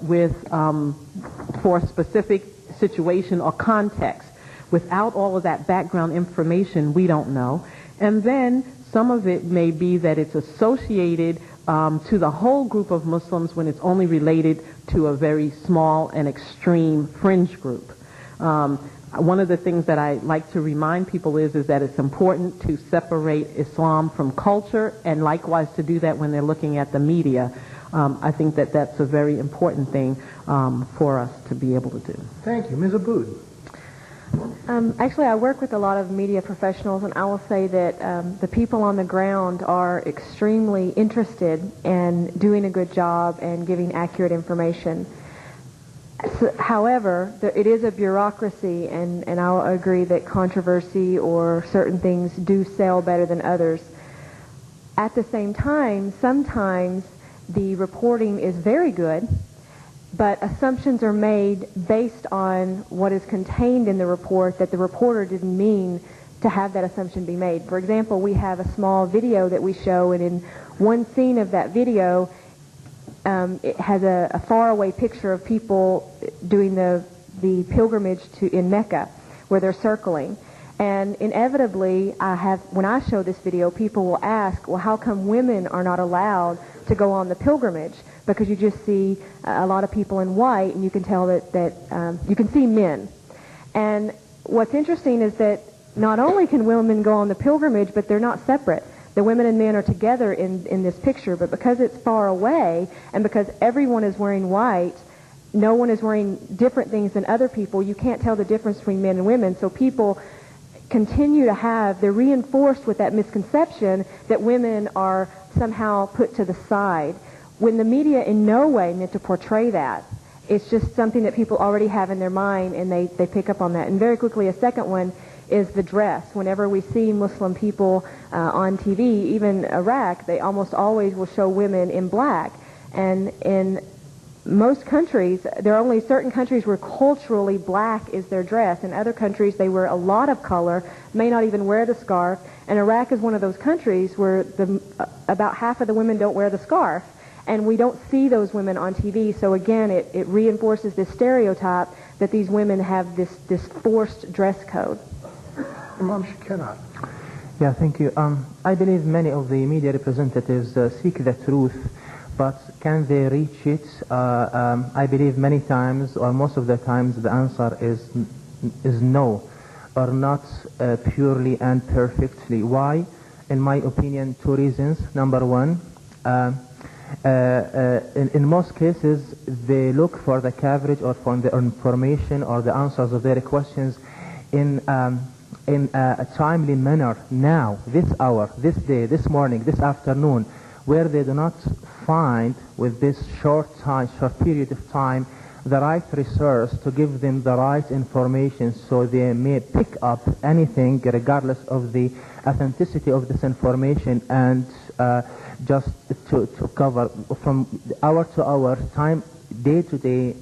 for a specific situation or context. Without all of that background information, we don't know. And then some of it may be that it's associated to the whole group of Muslims when it's only related to a very small and extreme fringe group. One of the things that I like to remind people is that it's important to separate Islam from culture, and likewise to do that when they're looking at the media. I think that that's a very important thing for us to be able to do. Thank you. Ms. Abood. Actually, I work with a lot of media professionals, and I will say that the people on the ground are extremely interested in doing a good job and giving accurate information. However, it is a bureaucracy, and I'll agree that controversy or certain things do sell better than others. At the same time, sometimes the reporting is very good, but assumptions are made based on what is contained in the report that the reporter didn't mean to have that assumption be made. For example, we have a small video that we show, and in one scene of that video, it has a faraway picture of people doing the pilgrimage in Mecca, where they're circling. And inevitably, when I show this video, people will ask, well, how come women are not allowed to go on the pilgrimage? Because you just see a lot of people in white, and you can tell that you can see men. And what's interesting is that not only can women go on the pilgrimage, but they're not separate. The women and men are together in this picture, but because it's far away, and because everyone is wearing white, no one is wearing different things than other people, you can't tell the difference between men and women. So people continue to they're reinforced with that misconception that women are somehow put to the side, when the media in no way meant to portray that. It's just something that people already have in their mind, and they pick up on that. And very quickly, a second one is the dress. Whenever we see Muslim people on TV, even Iraq, they almost always will show women in black. And in most countries, there are only certain countries where culturally black is their dress. In other countries, they wear a lot of color, may not even wear the scarf. And Iraq is one of those countries where about half of the women don't wear the scarf. And we don't see those women on TV. So again, it reinforces this stereotype that these women have this forced dress code. Imam Shikana. Yeah, thank you. I believe many of the media representatives seek the truth, but can they reach it? I believe many times, or most of the times, the answer is no, or not purely and perfectly. Why? In my opinion, two reasons. Number one, in most cases, they look for the coverage or for the information or the answers of their questions in a timely manner now, this hour, this day, this morning, this afternoon, where they do not find with this short period of time the right resource to give them the right information so they may pick up anything regardless of the authenticity of this information, and just to cover from hour to hour, time, day to day,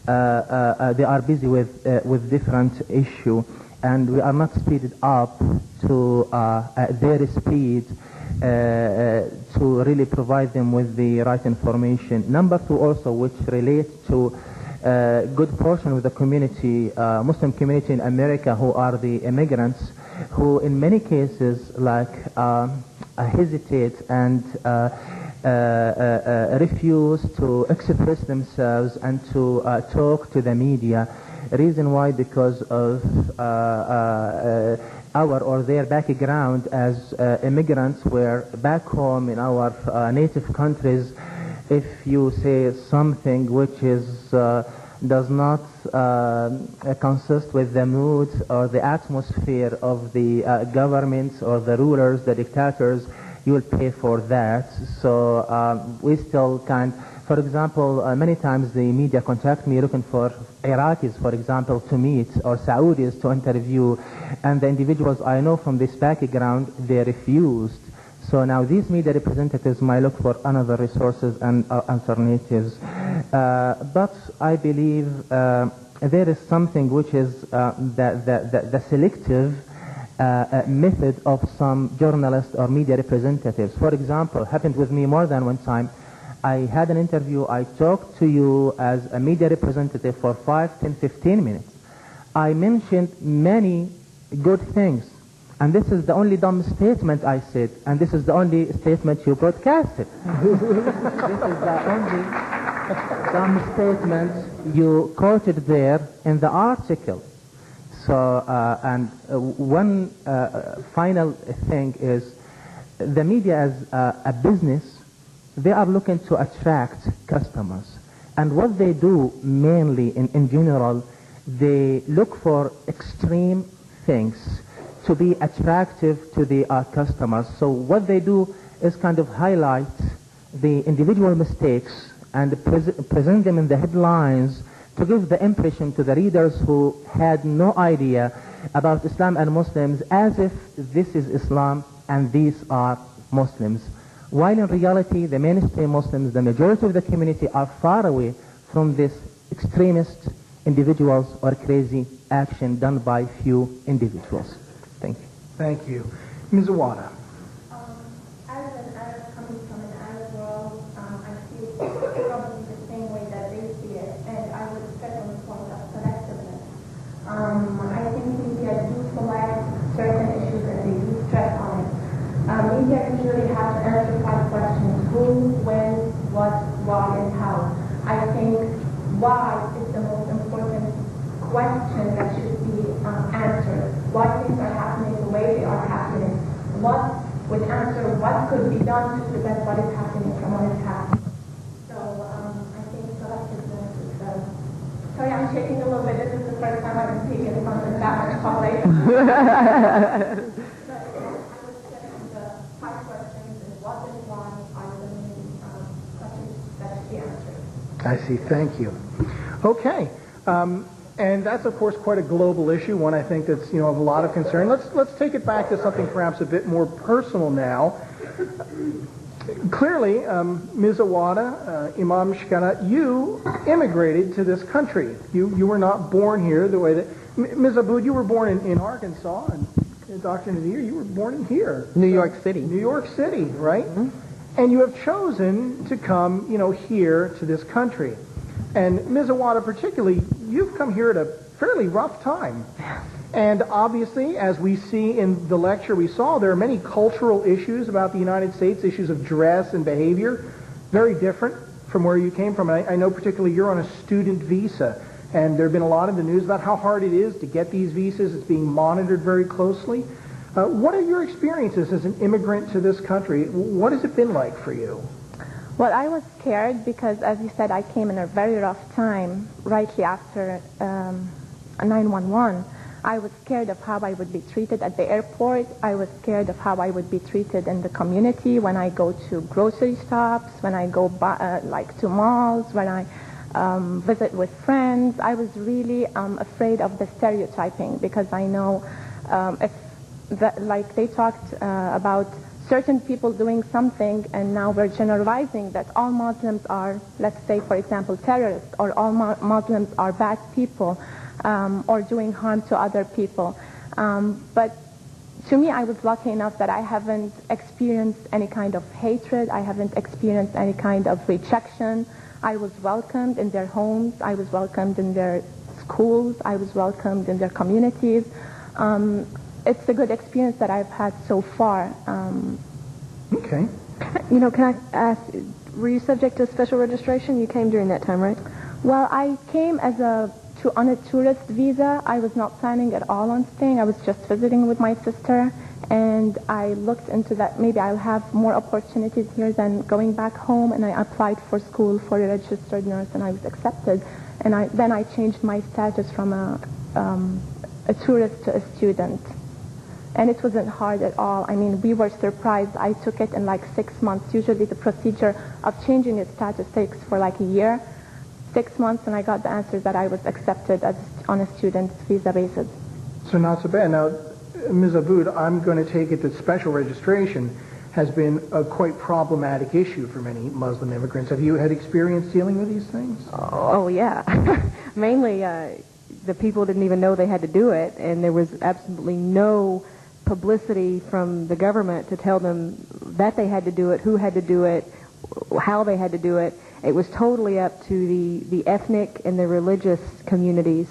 they are busy with different issue, and we are not speeded up to their speed to really provide them with the right information. Number two also, which relates to good portion of the community, Muslim community in America, who are the immigrants, who in many cases hesitate and refuse to express themselves and to talk to the media. Reason why? Because of our or their background as immigrants, where back home in our native countries, if you say something which is does not consist with the mood or the atmosphere of the governments or the rulers, the dictators, you will pay for that. So we still can't. For example, many times the media contact me looking for Iraqis, for example, to meet, or Saudis to interview, and the individuals I know from this background, they refused. So now these media representatives might look for another resources and alternatives. But I believe there is something which is the selective method of some journalists or media representatives. For example, happened with me more than one time. I had an interview. I talked to you as a media representative for 5, 10, 15 minutes. I mentioned many good things. And this is the only dumb statement I said. And this is the only statement you broadcasted. This is the only dumb statement you quoted there in the article. So, one final thing is, the media as a business, they are looking to attract customers. And what they do mainly, in general, they look for extreme things to be attractive to the customers. So what they do is kind of highlight the individual mistakes and present them in the headlines to give the impression to the readers who had no idea about Islam and Muslims, as if this is Islam and these are Muslims. While in reality, the mainstream Muslims, the majority of the community, are far away from this extremist individuals or crazy action done by few individuals. Thank you. Thank you. Ms. Awada. As an Arab coming from an Arab world, I feel probably the same way that they see it, and I would stress on the point of selectiveness. I think media do select certain issues and they do stress on it. Media usually have to answer 5 questions: who, when, what, why, and how. I think why is the most important question that should be answered. Why things are happening the way they are happening. What would answer what could be done to prevent what is happening from what is happening. So I think selectiveness is sorry, I'm shaking a little bit. This is the first time I've been speaking in front of that much public. But I would say the 5 questions and what and why are the main questions that should be answered. I see. Thank you. Okay. And that's, of course, quite a global issue, one I think that's, of a lot of concern. Let's take it back to something perhaps a bit more personal now. Clearly, Ms. Awada, Imam Shkana, you immigrated to this country. You were not born here the way that... Ms. Aboud, you were born in Arkansas, and Dr. Nadir, you were born in here. New York City. New York City, right? Mm-hmm. And you have chosen to come, here to this country. And Ms. Awada particularly, you've come here at a fairly rough time. And obviously, as we see in the lecture we saw, there are many cultural issues about the United States, issues of dress and behavior, very different from where you came from. And I know particularly you're on a student visa, and there have been a lot in the news about how hard it is to get these visas. It's being monitored very closely. What are your experiences as an immigrant to this country? What has it been like for you? Well, I was scared because, as you said, I came in a very rough time, rightly after 9/11. I was scared of how I would be treated at the airport. I was scared of how I would be treated in the community when I go to grocery shops, when I go to malls, when visit with friends. I was really afraid of the stereotyping, because I know if that, like they talked about certain people doing something, and now we're generalizing that all Muslims are, let's say, for example, terrorists, or all Muslims are bad people, or doing harm to other people. But to me, I was lucky enough that I haven't experienced any kind of hatred. I haven't experienced any kind of rejection. I was welcomed in their homes. I was welcomed in their schools. I was welcomed in their communities. It's a good experience that I've had so far. Okay. You know, can I ask, were you subject to special registration? You came during that time, right? Well, I came on a tourist visa. I was not planning at all on staying. I was just visiting with my sister, and I looked into that. Maybe I'll have more opportunities here than going back home, and I applied for school for a registered nurse, and I was accepted. And then I changed my status from a tourist to a student. And it wasn't hard at all. I mean, we were surprised. I took it in like 6 months. Usually the procedure of changing your status takes for like a year. 6 months, and I got the answer that I was accepted on a student's visa basis. So not so bad. Now, Ms. Aboud, I'm going to take it that special registration has been a quite problematic issue for many Muslim immigrants. Have you had experience dealing with these things? Oh yeah. Mainly, the people didn't even know they had to do it, and there was absolutely no publicity from the government to tell them that they had to do it, who had to do it, how they had to do it. It was totally up to the ethnic and the religious communities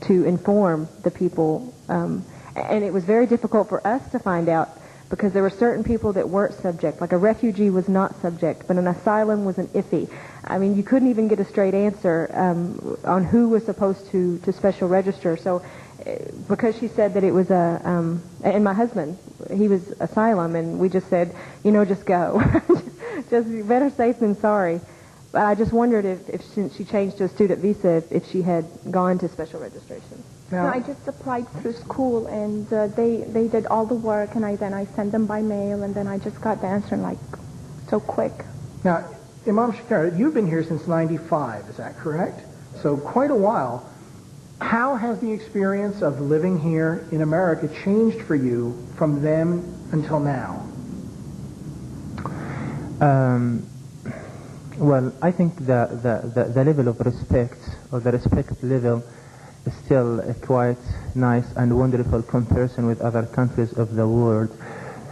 to inform the people. And it was very difficult for us to find out, because there were certain people that weren't subject. Like a refugee was not subject, but an asylum was an iffy. I mean, you couldn't even get a straight answer on who was supposed to special register. So because she said that it was and my husband, he was asylum, and we just said, you know, just go. Just better safe than sorry. But I just wondered if since she changed to a student visa, if she had gone to special registration. No, I just applied through school, and they did all the work, and then I sent them by mail, and then I just got the answer like so quick. Now, Imam Shakir, you've been here since '95, is that correct? So quite a while. How has the experience of living here in America changed for you from then until now? Well, I think the level of respect, or the respect level, is still a quite nice and wonderful comparison with other countries of the world.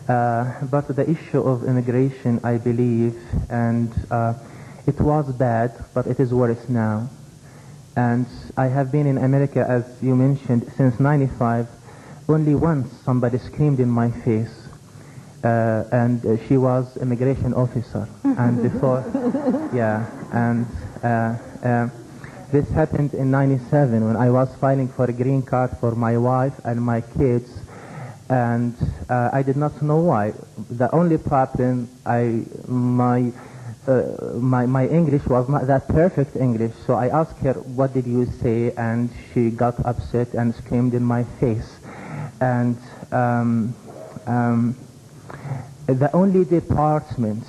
But the issue of immigration, I believe, and it was bad, but it is worse now. And I have been in America, as you mentioned, since '95. Only once somebody screamed in my face, and she was immigration officer. And before, yeah, and this happened in '97 when I was filing for a green card for my wife and my kids, and I did not know why. The only problem, my English was not that perfect English, so I asked her, what did you say? And she got upset and screamed in my face. And the only department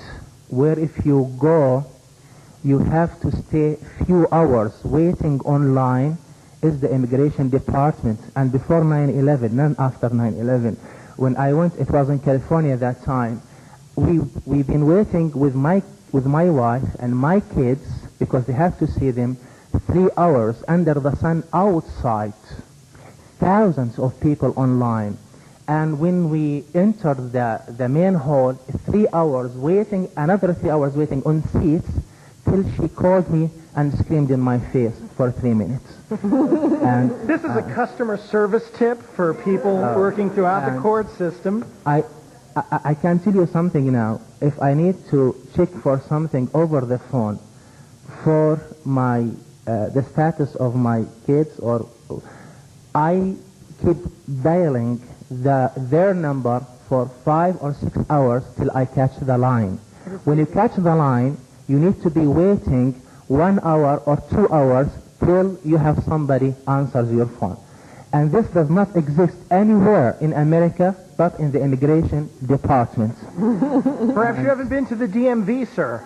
where if you go, you have to stay few hours waiting online is the immigration department. And before 9/11, none after 9/11. When I went, it was in California at that time. We've been waiting with my wife and my kids, because they have to see them, 3 hours under the sun outside. Thousands of people online. And when we entered the main hall, 3 hours waiting, another 3 hours waiting on seats, till she called me and screamed in my face for 3 minutes. And this is a customer service tip for people working throughout the court system. I can tell you something now. If I need to check for something over the phone, for my the status of my kids, or I keep dialing their number for 5 or 6 hours till I catch the line. When you catch the line, you need to be waiting 1 hour or 2 hours till you have somebody answers your phone. And this does not exist anywhere in America but in the immigration department. Perhaps you haven't been to the DMV, sir.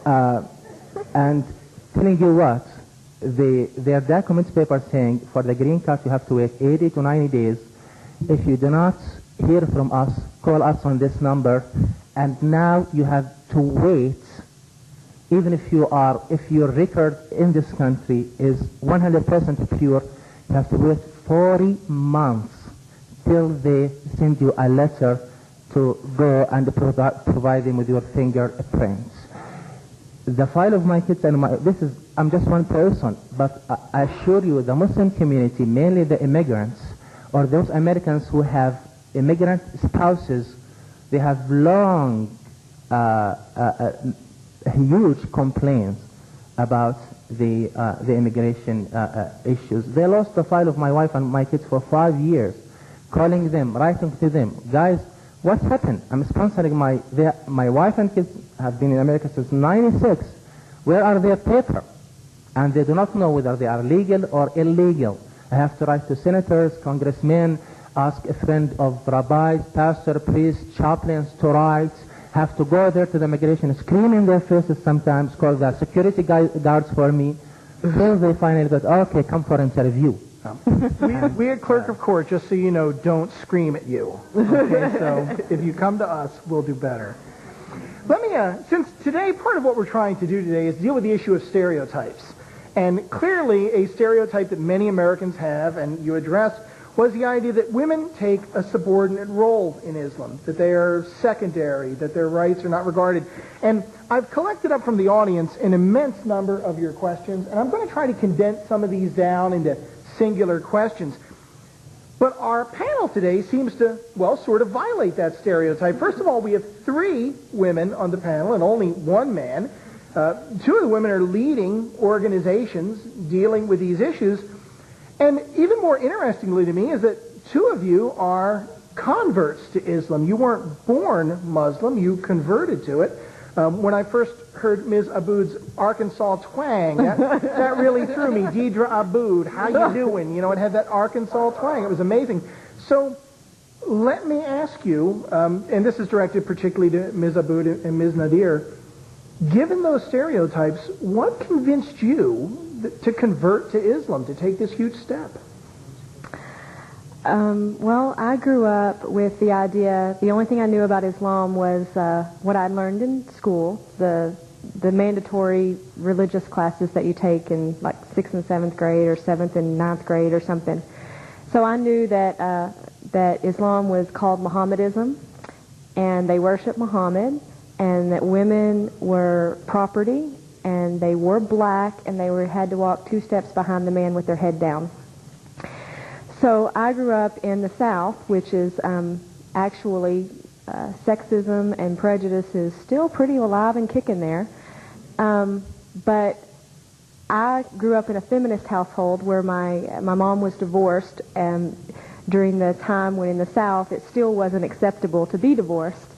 No. And telling you what, their document paper saying for the green card you have to wait 80 to 90 days. If you do not hear from us, call us on this number. And now you have to wait, even if your record in this country is 100% pure, you have to wait 40 months till they send you a letter to go and provide them with your fingerprints. The file of my kids and I'm just one person, but I assure you the Muslim community, mainly the immigrants, or those Americans who have immigrant spouses, they have long, huge complaints about the immigration issues. They lost the file of my wife and my kids for 5 years, calling them, writing to them, guys, what's happened? I'm sponsoring my wife and kids have been in America since '96. Where are their papers? And they do not know whether they are legal or illegal. I have to write to senators, congressmen, ask a friend of rabbis, pastor, priests, chaplains to write, have to go there to the immigration, scream in their faces sometimes, call the security guards for me, till they finally go, okay, come for interview. We at Clerk of Court, just so you know, don't scream at you. Okay, so if you come to us, we'll do better. Let me, since today, part of what we're trying to do today is deal with the issue of stereotypes. And clearly a stereotype that many Americans have, and you addressed, was the idea that women take a subordinate role in Islam, that they are secondary, that their rights are not regarded. And I've collected up from the audience an immense number of your questions, and I'm going to try to condense some of these down into singular questions. But our panel today seems to, well, sort of violate that stereotype. First of all, we have 3 women on the panel and only 1 man. 2 of the women are leading organizations dealing with these issues. And even more interestingly to me is that 2 of you are converts to Islam. You weren't born Muslim, you converted to it. When I first heard Ms. Aboud's Arkansas twang, that really threw me. Deidre Aboud, how you doing? You know, it had that Arkansas twang. It was amazing. So let me ask you, and this is directed particularly to Ms. Aboud and Ms. Nadir, given those stereotypes, what convinced you to convert to Islam, to take this huge step? Well, I grew up with the idea, the only thing I knew about Islam was what I learned in school, the mandatory religious classes that you take in like 6th and 7th grade or 7th and 9th grade or something. So I knew that that Islam was called Mohammedism, and they worship Muhammad, and that women were property, and they were black, and they had to walk 2 steps behind the man with their head down. So I grew up in the South, which is actually sexism and prejudice is still pretty alive and kicking there. But I grew up in a feminist household where my mom was divorced, and during the time when in the South it still wasn't acceptable to be divorced,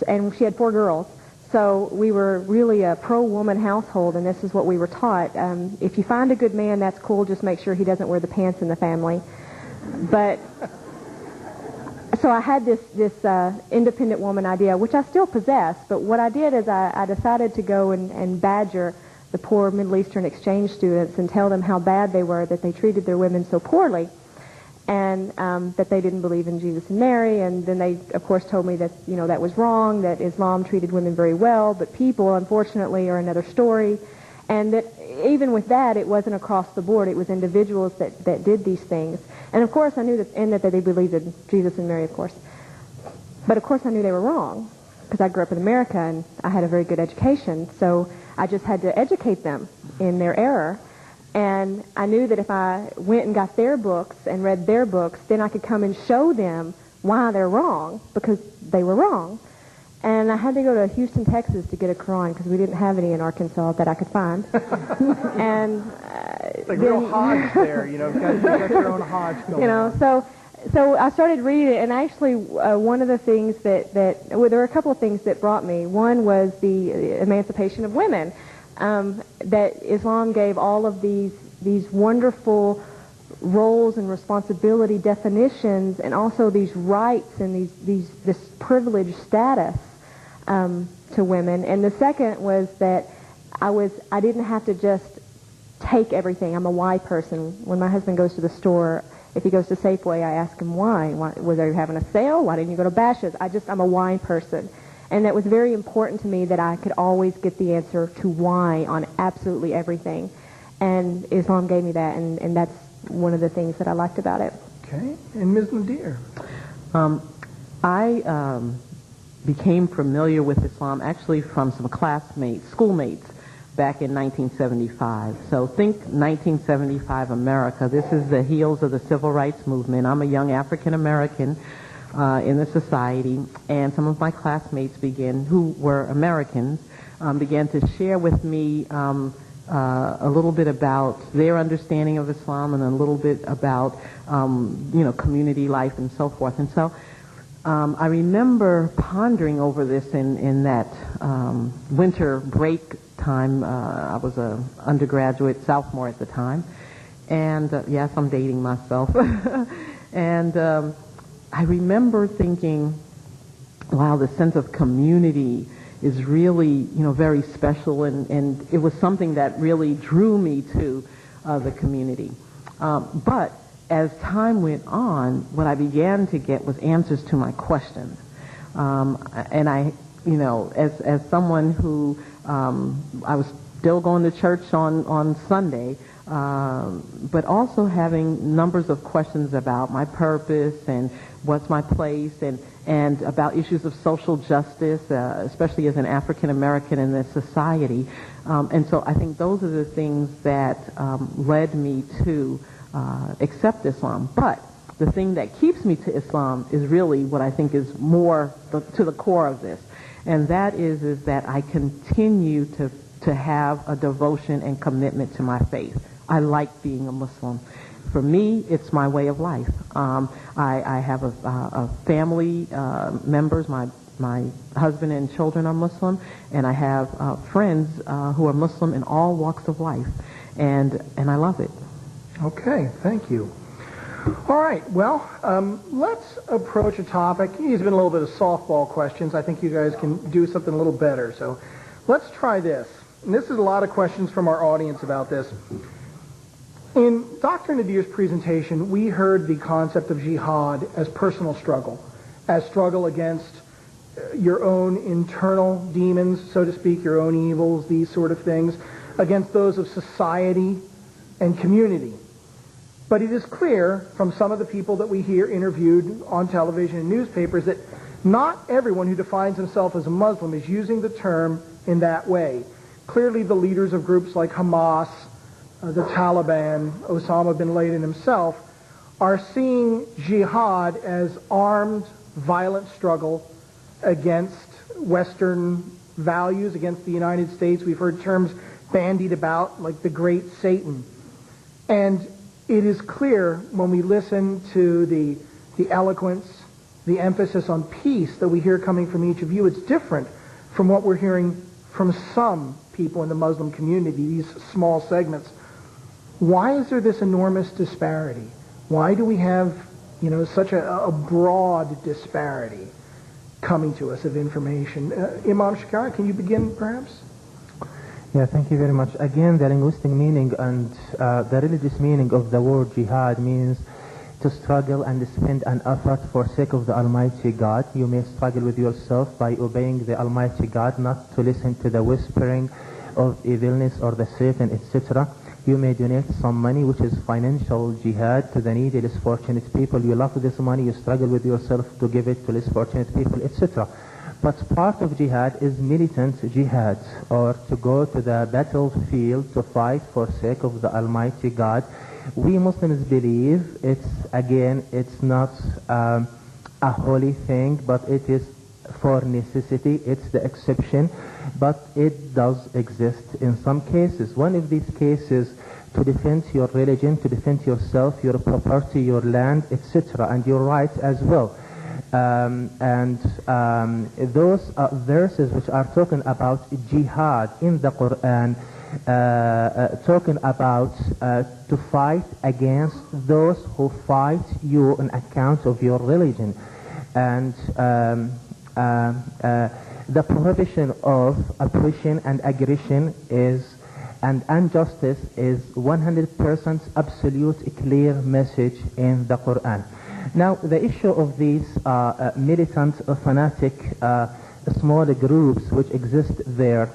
and she had 4 girls. So we were really a pro-woman household, and this is what we were taught. If you find a good man, that's cool. Just make sure he doesn't wear the pants in the family. But so I had this independent woman idea, which I still possess. But what I did is I decided to go and badger the poor Middle Eastern exchange students and tell them how bad they were, that they treated their women so poorly, and that they didn't believe in Jesus and Mary. And then they, of course, told me that that was wrong, that Islam treated women very well, but people, unfortunately, are another story. And that even with that, it wasn't across the board. It was individuals that did these things. And of course, I knew that they believed in Jesus and Mary, of course. But of course, I knew they were wrong because I grew up in America and I had a very good education. So I just had to educate them in their error. And I knew that if I went and got their books and read their books, then I could come and show them why they're wrong, because they were wrong. And I had to go to Houston, Texas to get a Quran because we didn't have any in Arkansas that I could find. And it's like real Hodge there, you got your own Hodge going on. So I started reading it, and actually one of the things there were a couple of things that brought me. One was the emancipation of women, that Islam gave all of these wonderful roles and responsibility definitions, and also these rights and this privileged status to women. And the second was that I didn't have to just take everything. I'm a why person. When my husband goes to the store, if he goes to Safeway, I ask him why. Was they having a sale? Why didn't you go to Bashas'? I'm a why person. And that was very important to me, that I could always get the answer to why on absolutely everything. And Islam gave me that, and that's one of the things that I liked about it. Okay. And Ms. Nadir? I became familiar with Islam actually from some classmates, schoolmates, back in 1975. So think 1975 America. This is the heels of the Civil Rights Movement. I'm a young African American in the society, and some of my classmates who were Americans, began to share with me a little bit about their understanding of Islam and a little bit about, community life and so forth. And so I remember pondering over this in that winter break time. I was an undergraduate sophomore at the time. And yes, I'm dating myself. And I remember thinking, wow, the sense of community is really, very special, and it was something that really drew me to the community. But as time went on, what I began to get was answers to my questions. And I, as someone who, I was still going to church on Sunday, but also having numbers of questions about my purpose and what's my place, and about issues of social justice, especially as an African American in this society. And so I think those are the things that led me to accept Islam. But the thing that keeps me to Islam is really what I think is more to the core of this. And that is that I continue to have a devotion and commitment to my faith. I like being a Muslim. For me, it's my way of life. I have a family members. My husband and children are Muslim, and I have friends who are Muslim in all walks of life, and I love it. Okay, thank you. All right, well, let's approach a topic. These have been a little bit of softball questions. I think you guys can do something a little better. So let's try this. And this is a lot of questions from our audience about this. In Dr. Nadir's presentation, we heard the concept of jihad as personal struggle, as struggle against your own internal demons, so to speak, your own evils, these sort of things, against those of society and community. But it is clear from some of the people that we hear interviewed on television and newspapers that not everyone who defines himself as a Muslim is using the term in that way. Clearly the leaders of groups like Hamas, the Taliban, Osama bin Laden himself, are seeing jihad as armed, violent struggle against Western values, against the United States. We've heard terms bandied about like the Great Satan. And it is clear when we listen to the eloquence, the emphasis on peace that we hear coming from each of you, it's different from what we're hearing from some people in the Muslim community, these small segments. Why is there this enormous disparity? Why do we have, such a broad disparity coming to us of information? Imam Shakar, can you begin, perhaps? Yeah, thank you very much. Again, the linguistic meaning and the religious meaning of the word jihad means to struggle and spend an effort for sake of the Almighty God. You may struggle with yourself by obeying the Almighty God, not to listen to the whispering of evilness or the Satan, etc. You may donate some money, which is financial jihad, to the needy, less fortunate people. You love this money, you struggle with yourself to give it to less fortunate people, etc. But part of jihad is militant jihad, or to go to the battlefield to fight for sake of the Almighty God. We Muslims believe it's not a holy thing, but it is for necessity. It's the exception, but it does exist in some cases. One of these cases, to defend your religion, to defend yourself, your property, your land, etc., and your rights as well. Those verses which are talking about jihad in the Quran, talking about to fight against those who fight you on account of your religion, and the prohibition of oppression and aggression and injustice is 100% absolute clear message in the Quran. Now, the issue of these militant, fanatic, small groups which exist there,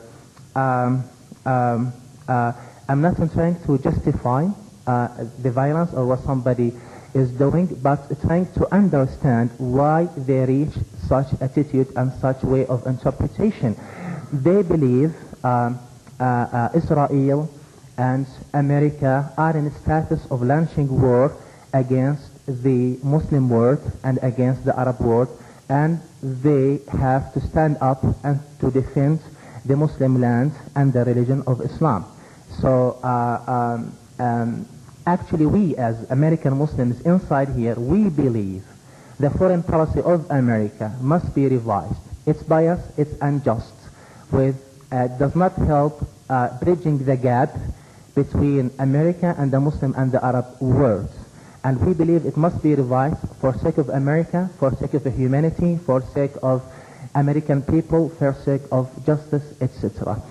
I'm not trying to justify the violence or what somebody is doing, but trying to understand why they reach such attitude and such way of interpretation. They believe Israel and America are in a status of launching war against the Muslim world and against the Arab world, and they have to stand up and to defend the Muslim land and the religion of Islam. So actually we as American Muslims inside here, we believe the foreign policy of America must be revised. It's biased, it's unjust, does not help bridging the gap between America and the Muslim and the Arab world. And we believe it must be revised for sake of America, for sake of humanity, for sake of American people, for sake of justice, etc.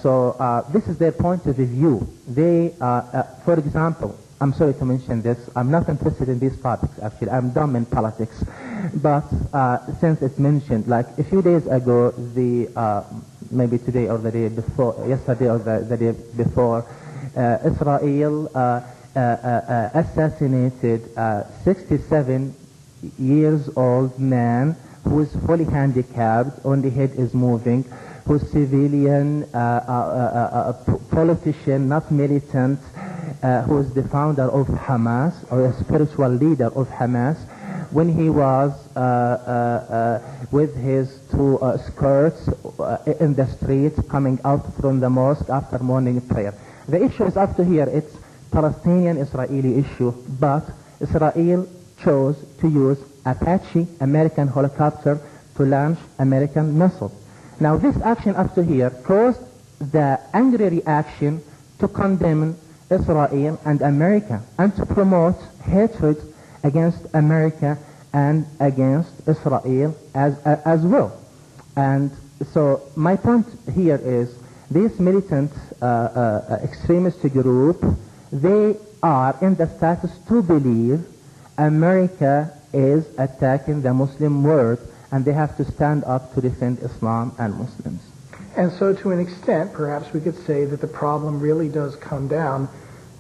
So this is their point of view. They, for example, I'm sorry to mention this, I'm not interested in these topics actually, I'm dumb in politics. But since it's mentioned, like a few days ago, maybe today or the day before, yesterday or the day before, Israel assassinated a 67 years old man who is fully handicapped, only head is moving, who's civilian, politician, not militant, who is the founder of Hamas, or a spiritual leader of Hamas, when he was with his two skirts in the street coming out from the mosque after morning prayer. The issue is up to here, it's Palestinian-Israeli issue, but Israel chose to use Apache American helicopter to launch American missiles. Now this action up to here caused the angry reaction to condemn Israel and America and to promote hatred against America and against Israel as well. And so my point here is this militant extremist group, they are in the status to believe America is attacking the Muslim world and they have to stand up to defend Islam and Muslims. And so to an extent, perhaps we could say that the problem really does come down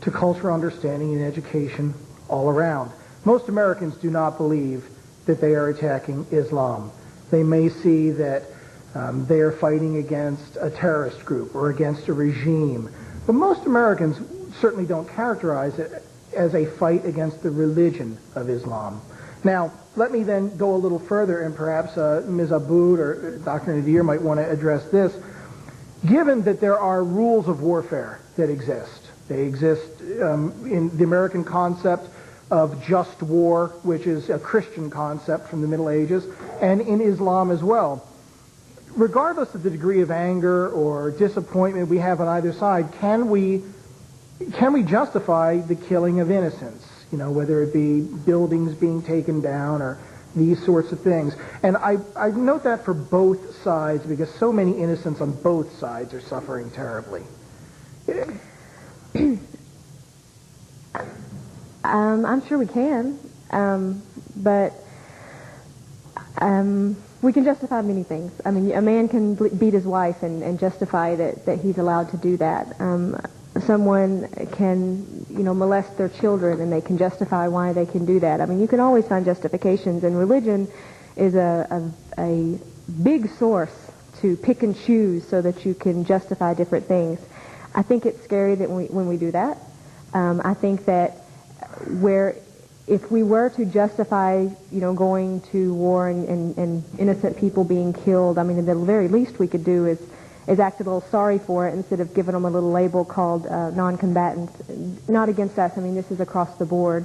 to cultural understanding and education all around. Most Americans do not believe that they are attacking Islam. They may see that they are fighting against a terrorist group or against a regime. But most Americans certainly don't characterize it as a fight against the religion of Islam. Now, let me then go a little further, and perhaps Ms. Aboud or Dr. Nadir might want to address this. Given that there are rules of warfare that exist, they exist in the American concept of just war, which is a Christian concept from the Middle Ages, and in Islam as well. Regardless of the degree of anger or disappointment we have on either side, can we justify the killing of innocents? You know, whether it be buildings being taken down or these sorts of things. And I note that for both sides because so many innocents on both sides are suffering terribly. I'm sure we can, but we can justify many things. I mean, a man can beat his wife and justify that he's allowed to do that. Someone can, molest their children and they can justify why they can do that. I mean, you can always find justifications, and religion is a big source to pick and choose so that you can justify different things. I think it's scary that when we do that. I think that if we were to justify, going to war and innocent people being killed, I mean, the very least we could do is act a little sorry for it instead of giving them a little label called non-combatants. Not against us. I mean, this is across the board.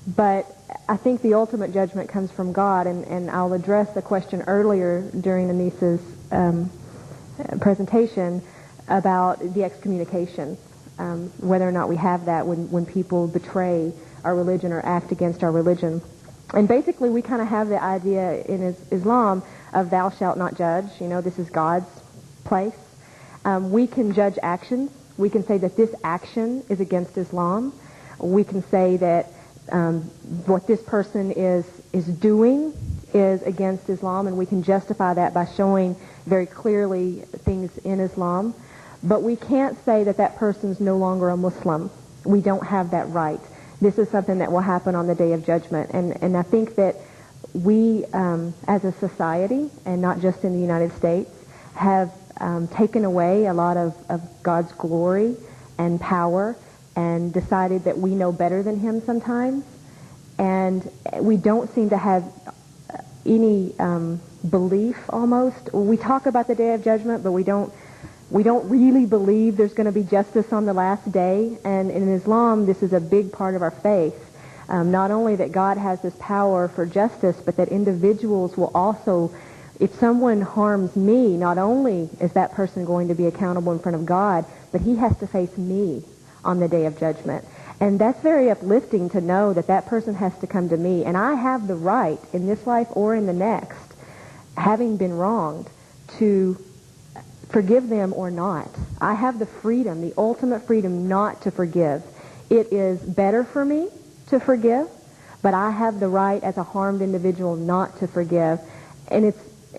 But I think the ultimate judgment comes from God, and I'll address the question earlier during Anissa's presentation about the excommunication, whether or not we have that when people betray our religion or act against our religion. And basically we kind of have the idea in Islam of thou shalt not judge. You know, this is God's place. We can judge actions. We can say that this action is against Islam. We can say that what this person is doing is against Islam, and we can justify that by showing very clearly things in Islam. But we can't say that that person's no longer a Muslim. We don't have that right. This is something that will happen on the Day of Judgment. And I think that we, as a society, and not just in the United States, have taken away a lot of God's glory and power and decided that we know better than Him sometimes. And we don't seem to have any belief, almost. We talk about the Day of Judgment, but we don't really believe there's going to be justice on the last day. And in Islam, this is a big part of our faith. Not only that God has this power for justice, but that individuals will also, if someone harms me, not only is that person going to be accountable in front of God, but he has to face me on the Day of Judgment. And that's very uplifting to know that that person has to come to me. And I have the right in this life or in the next, having been wronged, to forgive them or not. I have the freedom, the ultimate freedom not to forgive. It is better for me to forgive, but I have the right as a harmed individual not to forgive. And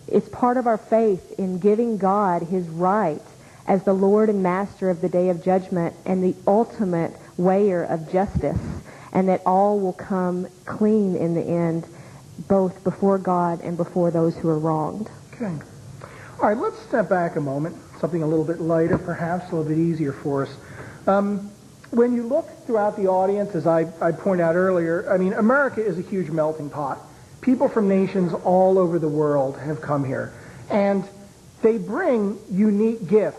it's part of our faith in giving God His right as the Lord and Master of the Day of Judgment and the ultimate weigher of justice, and that all will come clean in the end, both before God and before those who are wronged. Okay. All right, let's step back a moment, something a little bit lighter perhaps, a little bit easier for us. When you look throughout the audience, as I pointed out earlier, I mean, America is a huge melting pot. People from nations all over the world have come here, and they bring unique gifts.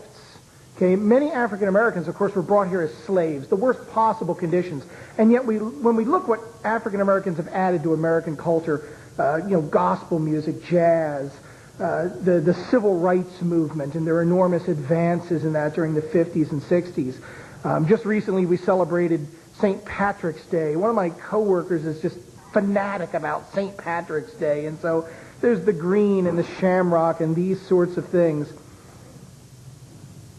Okay, many African Americans, of course, were brought here as slaves, the worst possible conditions, and yet when we look what African Americans have added to American culture, gospel music, jazz, the civil rights movement, and their enormous advances in that during the 50s and 60s. Just recently, we celebrated St. Patrick's Day. One of my coworkers is just fanatic about St. Patrick's Day, and so there's the green and the shamrock and these sorts of things.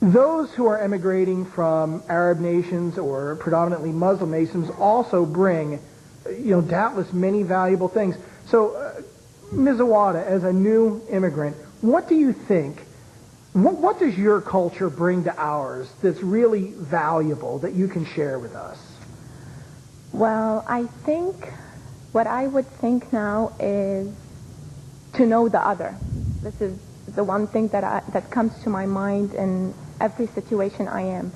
Those who are emigrating from Arab nations or predominantly Muslim nations also bring, doubtless many valuable things. So, Ms. Awada, as a new immigrant, what do you think, what does your culture bring to ours that's really valuable that you can share with us? Well, I think what I would think now is to know the other. This is the one thing that comes to my mind in every situation I am.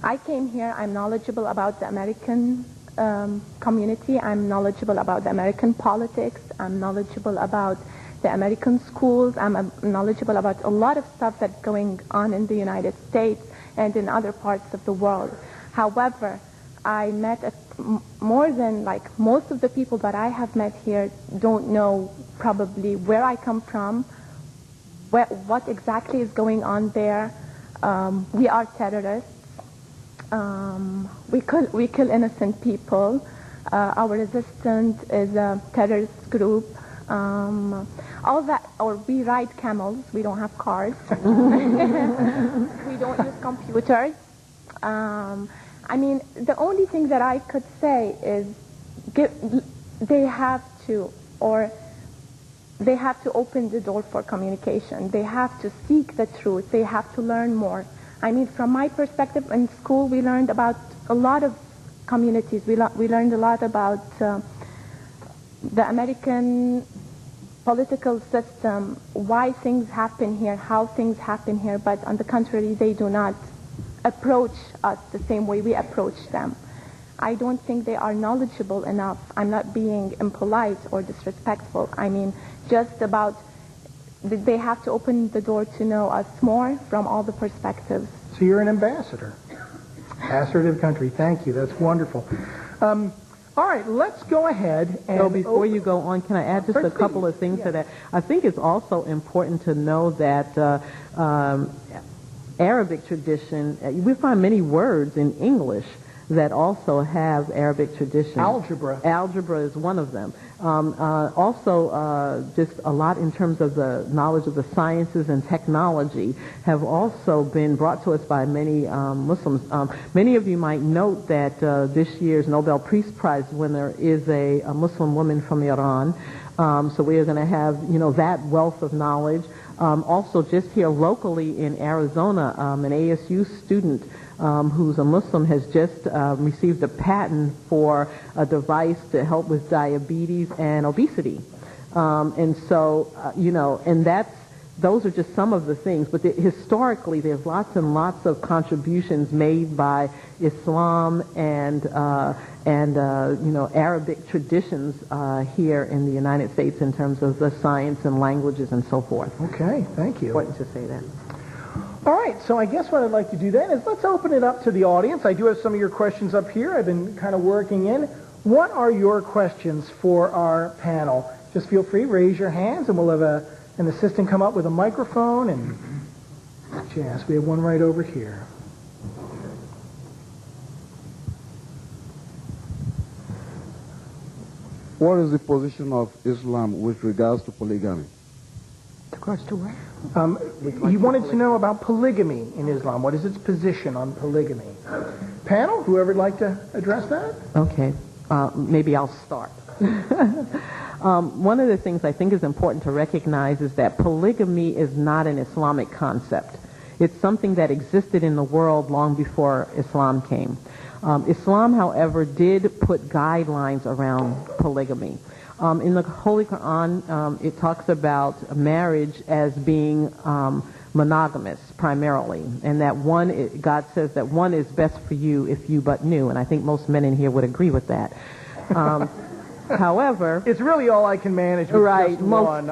I came here, I'm knowledgeable about the American community, I'm knowledgeable about the American politics, I'm knowledgeable about the American schools, I'm knowledgeable about a lot of stuff that's going on in the United States and in other parts of the world. However, I met more than most of the people that I have met here don't know probably where I come from, what exactly is going on there. We are terrorists. We kill innocent people. Our resistance is a terrorist group. All that, or we ride camels. We don't have cars. We don't use computers. I mean, the only thing that I could say is they have to open the door for communication. They have to seek the truth. They have to learn more. I mean, from my perspective, in school we learned about a lot of communities. We learned a lot about the American political system, why things happen here, how things happen here, but on the contrary, they do not approach us the same way we approach them. I don't think they are knowledgeable enough. I'm not being impolite or disrespectful. I mean, just about they have to open the door to know us more from all the perspectives. So you're an ambassador. Ambassador to the country. Thank you. That's wonderful. All right, let's go ahead and... So before you go on, can I add just a couple of things to that? I think it's also important to know that Arabic tradition, we find many words in English that also have Arabic tradition. Algebra. Algebra is one of them. Also, just a lot in terms of the knowledge of the sciences and technology have also been brought to us by many Muslims. Many of you might note that this year's Nobel Peace Prize winner is a Muslim woman from Iran. So we are going to have, that wealth of knowledge. Also, just here locally in Arizona, an ASU student who's a Muslim has just received a patent for a device to help with diabetes and obesity. And so, and those are just some of the things. But historically, there's lots and lots of contributions made by Islam and Arabic traditions here in the United States in terms of the science and languages and so forth. Okay, thank you. Important to say that. All right, so I guess what I'd like to do then is let's open it up to the audience. I do have some of your questions up here. I've been kind of working in. What are your questions for our panel? Just feel free, raise your hands, and we'll have an assistant come up with a microphone. And yes, we have one right over here. What is the position of Islam with regards to polygamy? Regards to what? He wanted to know about polygamy in Islam. What is its position on polygamy? Panel, whoever would like to address that? Okay, maybe I'll start. One of the things I think is important to recognize is that polygamy is not an Islamic concept. It's something that existed in the world long before Islam came. Islam, however, did put guidelines around polygamy. In the Holy Quran, it talks about marriage as being monogamous primarily, and that God says that one is best for you if you but knew, and I think most men in here would agree with that. However, it's really all I can manage with just one.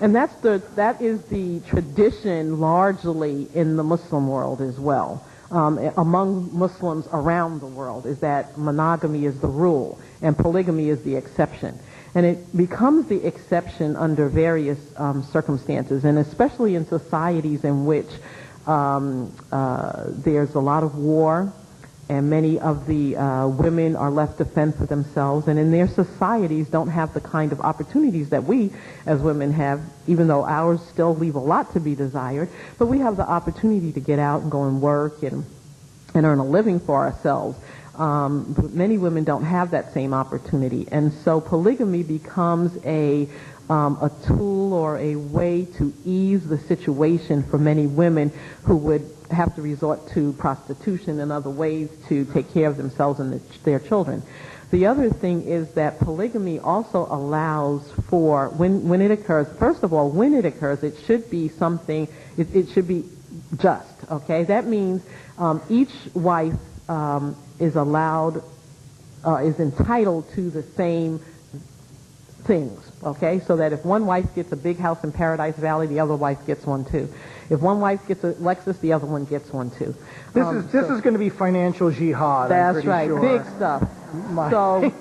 And that is the tradition largely in the Muslim world as well. Among Muslims around the world is that monogamy is the rule and polygamy is the exception. And it becomes the exception under various circumstances, and especially in societies in which there's a lot of war and many of the women are left to fend for themselves, and in their societies don't have the kind of opportunities that we as women have, even though ours still leave a lot to be desired, but we have the opportunity to get out and go and work and earn a living for ourselves. But many women don't have that same opportunity, and so polygamy becomes a tool or a way to ease the situation for many women who would have to resort to prostitution and other ways to take care of themselves and their children. The other thing is that polygamy also allows for, when it occurs, first of all, when it occurs, it should be something, it should be just, okay? That means each wife is allowed, is entitled to the same things, okay? So that if one wife gets a big house in Paradise Valley, the other wife gets one too. If one wife gets a Lexus, the other one gets one too. This is going to be financial jihad. That's right, sure. big stuff. So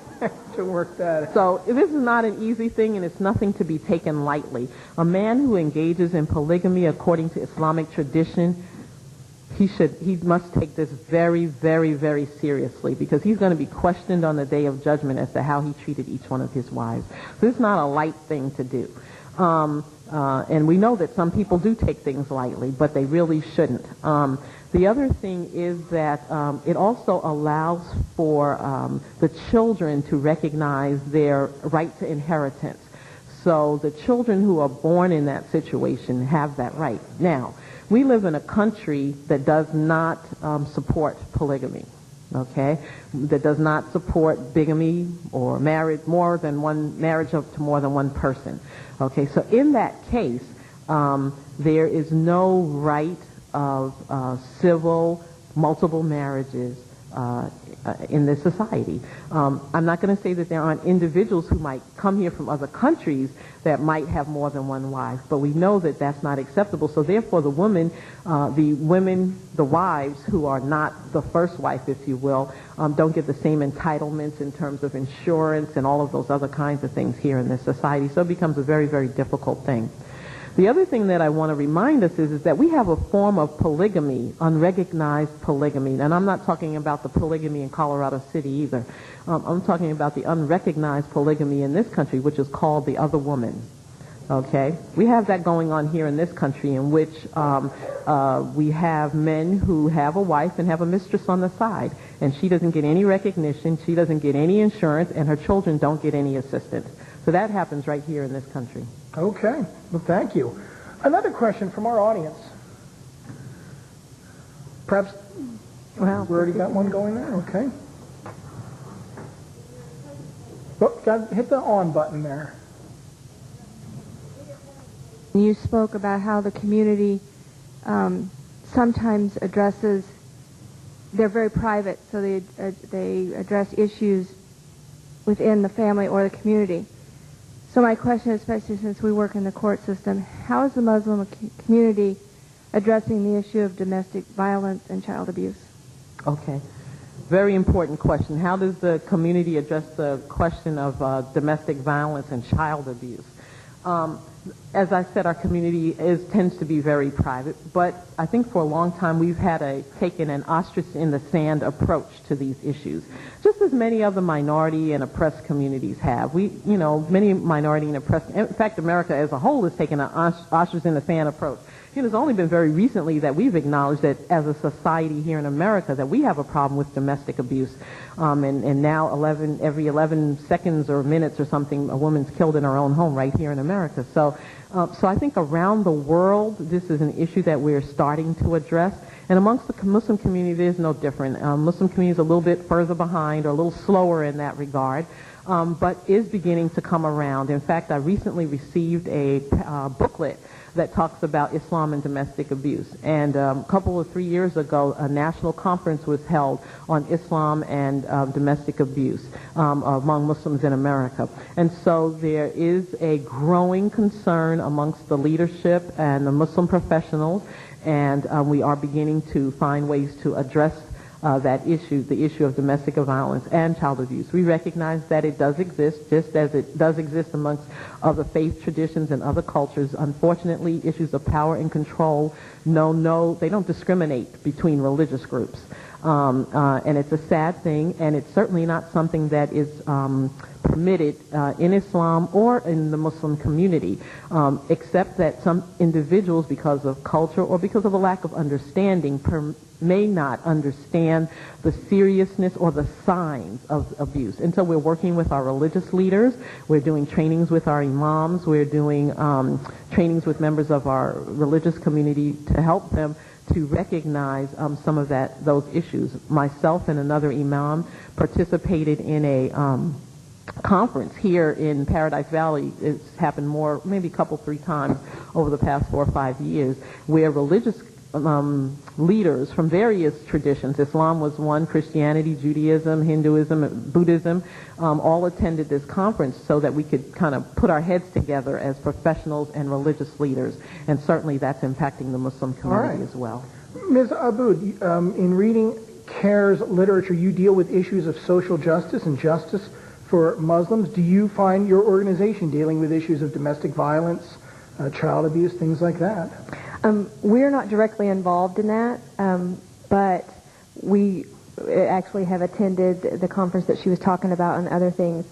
to work that. So this is not an easy thing, and it's nothing to be taken lightly. A man who engages in polygamy according to Islamic tradition, he must take this very, very, very seriously, because he's going to be questioned on the day of judgment as to how he treated each one of his wives. So it's not a light thing to do. And we know that some people do take things lightly, but they really shouldn't. The other thing is that it also allows for the children to recognize their right to inheritance. So the children who are born in that situation have that right. Now, we live in a country that does not support polygamy, okay? That does not support bigamy or marriage to more than one person. Okay, so in that case, there is no right of civil multiple marriages in this society. I'm not going to say that there aren't individuals who might come here from other countries that might have more than one wife, but we know that that's not acceptable. So therefore the women, the wives who are not the first wife, if you will, don't get the same entitlements in terms of insurance and all of those other kinds of things here in this society. So it becomes a very, very difficult thing. The other thing that I want to remind us is that we have a form of polygamy, unrecognized polygamy. And I'm not talking about the polygamy in Colorado City either. I'm talking about the unrecognized polygamy in this country, which is called the other woman. Okay? We have that going on here in this country, in which we have men who have a wife and have a mistress on the side. And she doesn't get any recognition, she doesn't get any insurance, and her children don't get any assistance. So that happens right here in this country. Okay. Well, thank you. Another question from our audience. Perhaps we already got one going there. Okay. Oh, hit the on button there. You spoke about how the community sometimes addresses, they're very private, so they address issues within the family or the community. So my question, especially since we work in the court system, how is the Muslim community addressing the issue of domestic violence and child abuse? Okay. Very important question. How does the community address the question of domestic violence and child abuse? As I said, our community tends to be very private, but I think for a long time we've taken an ostrich in the sand approach to these issues, just as many other minority and oppressed communities have. Many minority and oppressed, in fact, America as a whole has taken an ostrich in the sand approach. It's only been very recently that we've acknowledged that as a society here in America that we have a problem with domestic abuse. And now every 11 seconds or minutes or something, a woman's killed in her own home right here in America. So I think around the world, this is an issue that we're starting to address. And amongst the Muslim community, there's no different. Muslim community is a little bit further behind or a little slower in that regard, but is beginning to come around. In fact, I recently received a booklet that talks about Islam and domestic abuse. And a couple of 3 years ago, a national conference was held on Islam and domestic abuse among Muslims in America. And so there is a growing concern amongst the leadership and the Muslim professionals, and we are beginning to find ways to address that issue, the issue of domestic violence and child abuse. We recognize that it does exist, just as it does exist amongst other faith traditions and other cultures. Unfortunately, issues of power and control, they don't discriminate between religious groups. And it's a sad thing, and it's certainly not something that is permitted in Islam or in the Muslim community, except that some individuals, because of culture or because of a lack of understanding, may not understand the seriousness or the signs of abuse. And so we're working with our religious leaders. We're doing trainings with our imams. We're doing trainings with members of our religious community to help them to recognize some of those issues. Myself and another imam participated in a conference here in Paradise Valley. It's happened maybe a couple, 3 times over the past 4 or 5 years, where religious leaders from various traditions, Islam was one, Christianity, Judaism, Hinduism, Buddhism, all attended this conference so that we could kind of put our heads together as professionals and religious leaders. And certainly that's impacting the Muslim community as well. Ms. Aboud, in reading CARE's literature, you deal with issues of social justice and justice for Muslims. Do you find your organization dealing with issues of domestic violence, child abuse, things like that? We're not directly involved in that, but we actually have attended the conference that she was talking about and other things.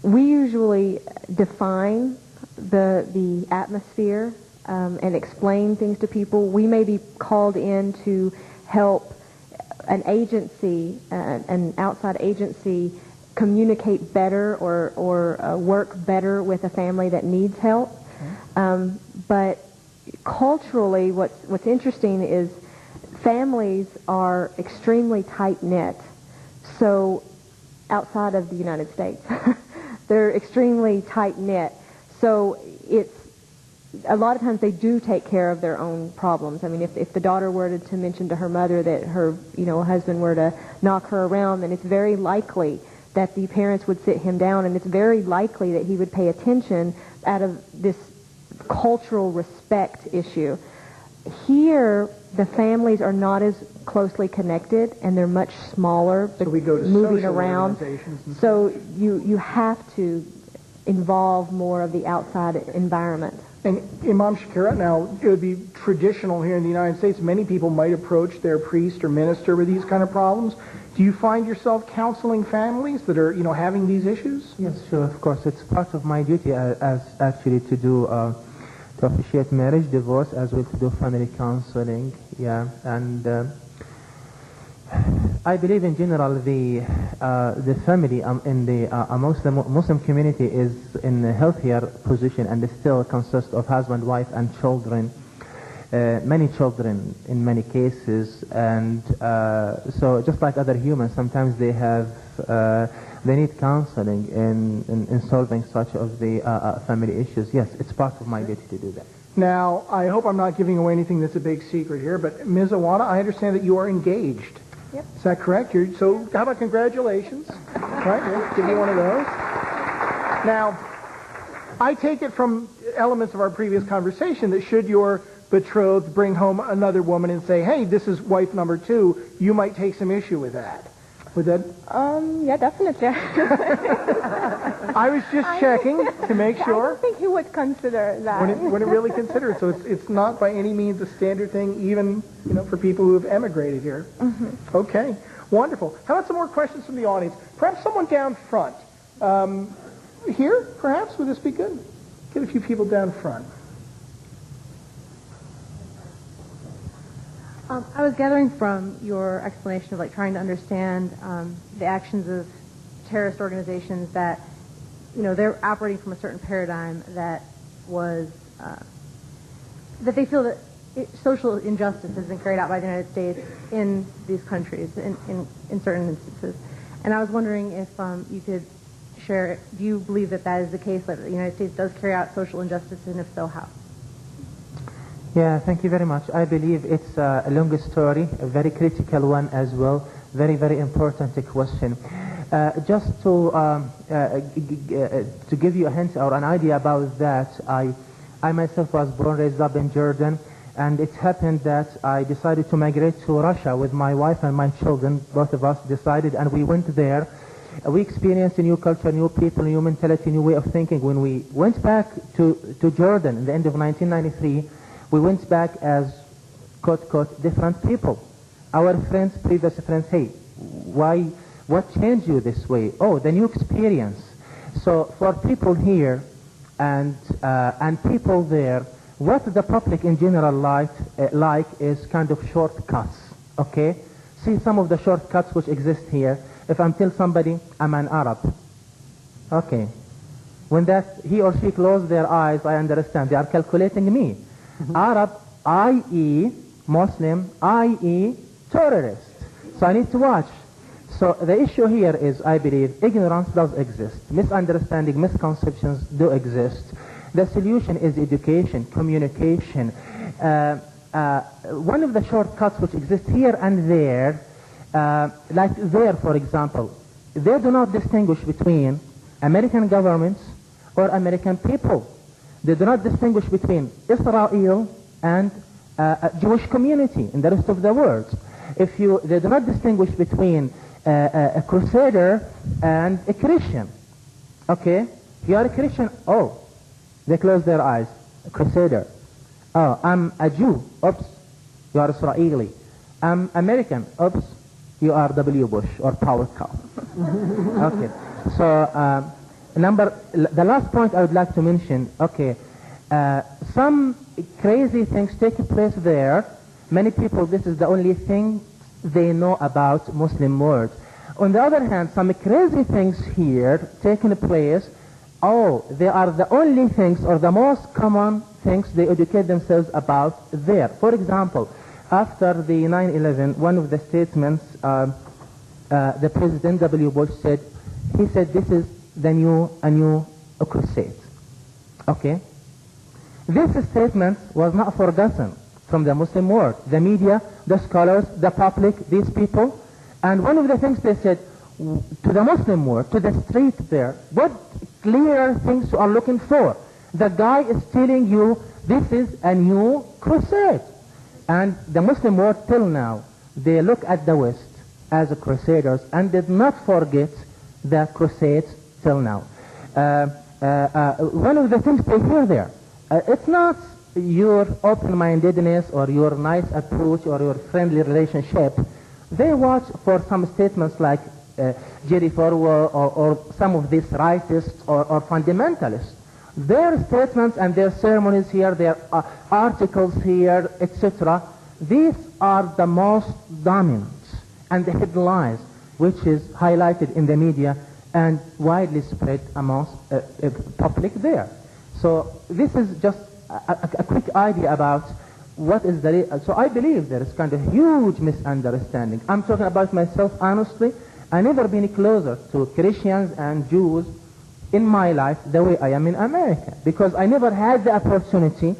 We usually define the atmosphere and explain things to people. We may be called in to help an agency, an outside agency, communicate better or work better with a family that needs help. But culturally, what's interesting is families are extremely tight-knit. So outside of the United States, they're extremely tight-knit. So a lot of times they do take care of their own problems. I mean, if the daughter were to mention to her mother that her, husband were to knock her around, then it's very likely that the parents would sit him down, and it's very likely that he would pay attention out of this cultural respect issue. Here, the families are not as closely connected, and they're much smaller, but we go to moving social around. organizations and So you have to involve more of the outside environment. And Imam Shakira, now it would be traditional here in the United States, many people might approach their priest or minister with these kind of problems. Do you find yourself counseling families that are, having these issues? Yes, sure, of course. It's part of my duty as actually to do, to officiate marriage, divorce, as well to do family counseling. Yeah, and I believe in general the family in the amongst the Muslim community is in a healthier position, and it still consists of husband, wife, and children. Many children in many cases, and so just like other humans, sometimes they have they need counseling in solving such of the family issues. Yes, it's part of my duty to do that. Now, I hope I'm not giving away anything that's a big secret here, but Ms. Awada, I understand that you are engaged. Yep. Is that correct? So how about congratulations? Right, we'll give you one of those. Now, I take it from elements of our previous conversation that should your betrothed bring home another woman and say, hey, this is wife number 2, you might take some issue with that. Would that? Yeah, definitely. I was just checking to make sure. I don't think he would consider that. Wouldn't really consider it. So it's not by any means a standard thing, even for people who have emigrated here. Mm-hmm. Okay, wonderful. How about some more questions from the audience? Perhaps someone down front. Here, perhaps? Would this be good? Get a few people down front. I was gathering from your explanation of trying to understand the actions of terrorist organizations that, they're operating from a certain paradigm that was, that they feel that social injustice has been carried out by the United States in these countries, in certain instances. And I was wondering if you could share, do you believe that that is the case, that the United States does carry out social injustice, and if so, how? Yeah, thank you very much. I believe it's a long story, a very critical one as well, very, very important question. Just to give you a hint or an idea about that, I myself was born, raised up in Jordan, and it happened that I decided to migrate to Russia with my wife and my children. Both of us decided, and we went there. We experienced a new culture, new people, new mentality, new way of thinking. When we went back to Jordan in the end of 1993, we went back as, quote, quote, different people. Our friends, previous friends, hey, what changed you this way? Oh, the new experience. So for people here and people there, what the public in general like is kind of shortcuts, okay? See some of the shortcuts which exist here. If I'm tell somebody I'm an Arab, okay. When that he or she close their eyes, I understand. They are calculating me. Arab, i.e. Muslim, i.e. terrorist. So I need to watch. So the issue here is, I believe, ignorance does exist. Misunderstanding, misconceptions do exist. The solution is education, communication. One of the shortcuts which exist here and there, like there, for example, they do not distinguish between American governments or American people. They do not distinguish between Israel and a Jewish community in the rest of the world. They do not distinguish between a crusader and a Christian. Okay? You are a Christian, oh, they close their eyes. A crusader. Oh, I'm a Jew. Oops, you are Israeli. I'm American. Oops, you are W. Bush or Power Cow. Okay. So, the last point I would like to mention, okay, some crazy things take place there. Many people, this is the only thing they know about Muslim world. On the other hand, some crazy things here taking place, oh, they are the only things or the most common things they educate themselves about there. For example, after the 9/11, one of the statements, the President W. Bush said, he said this is a new crusade. Okay? This statement was not forgotten from the Muslim world, the media, the scholars, the public, these people. And one of the things they said to the Muslim world, to the street there, what clear things you are looking for. The guy is telling you this is a new crusade. And the Muslim world till now, they look at the West as a crusaders and did not forget the crusades till now. One of the things they hear there, it's not your open-mindedness or your nice approach or your friendly relationship. They watch for some statements like Jerry Falwell or some of these rightists or fundamentalists. Their statements and their sermons here, their articles here, etc., these are the most dominant and the headlines which is highlighted in the media and widely spread amongst public there. So this is just a quick idea about what is the... So I believe there is kind of huge misunderstanding. I'm talking about myself honestly. I never been closer to Christians and Jews in my life the way I am in America, because I never had the opportunity.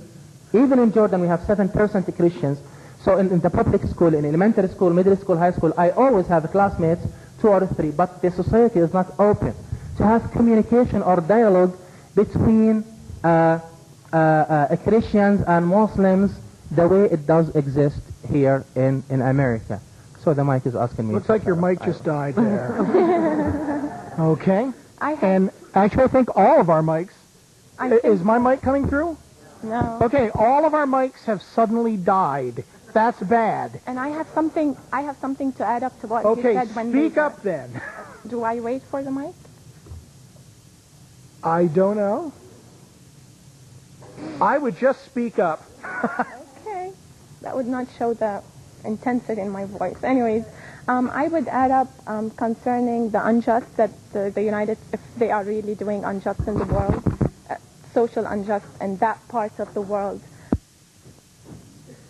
Even in Jordan we have 7% Christians. So in the public school, in elementary school, middle school, high school, I always have classmates, 2 or 3, but the society is not open to have communication or dialogue between Christians and Muslims the way it does exist here in America. So the mic is asking me. Looks like your mic just died there. Okay. And actually I think all of our mics, is my mic coming through? No. Okay, all of our mics have suddenly died. That's bad. And I have something to add up to what you said when speak up then. Do I wait for the mic? I don't know. I would just speak up. Okay. That would not show the intensity in my voice. Anyways, I would add up concerning the unjust that the United, if they are really doing unjust in the world, social unjust in that part of the world.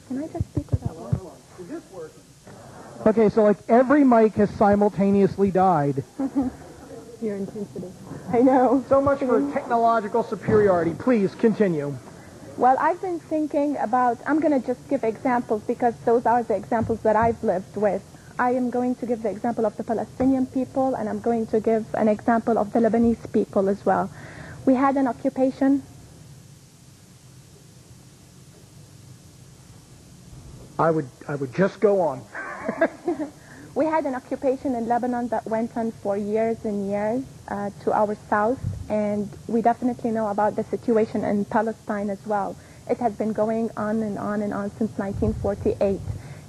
Can I just speak without words? Is this working? Okay, so like every mic has simultaneously died. Your intensity. I know. So much for technological superiority. Please continue. Well, I've been thinking about, I'm going to just give examples because those are the examples that I've lived with. I am going to give the example of the Palestinian people, and I'm going to give an example of the Lebanese people as well. We had an occupation. I would just go on. We had an occupation in Lebanon that went on for years and years to our south, and we definitely know about the situation in Palestine as well. It has been going on and on and on since 1948,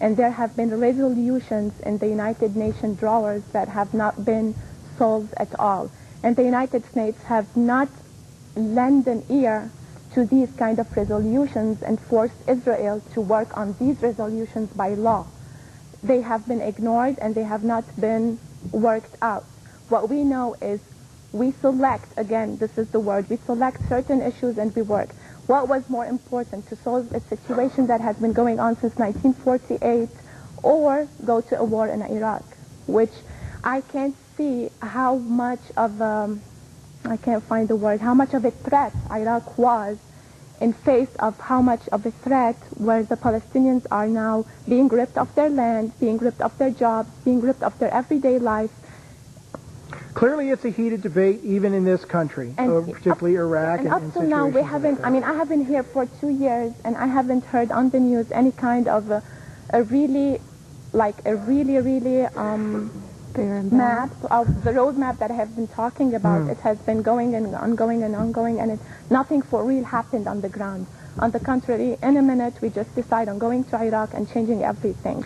and there have been resolutions in the United Nations drawers that have not been solved at all. And the United States have not lent an ear to these kind of resolutions and forced Israel to work on these resolutions by law. They have been ignored and they have not been worked out. What we know is we select, again, this is the word, we select certain issues and we work. What was more important, to solve a situation that has been going on since 1948 or go to a war in Iraq, which I can't see how much of I can't find the word, how much of a threat Iraq was in face of how much of a threat where the Palestinians are now being ripped off their land, being ripped off their jobs, being ripped off their everyday life. Clearly it's a heated debate even in this country, particularly Iraq. And up to now we haven't, I mean, I have been here for 2 years and I haven't heard on the news any kind of a really map of the roadmap that I have been talking about. It has been going and ongoing and ongoing, and nothing for real happened on the ground. On the contrary, in a minute we just decide on going to Iraq and changing everything.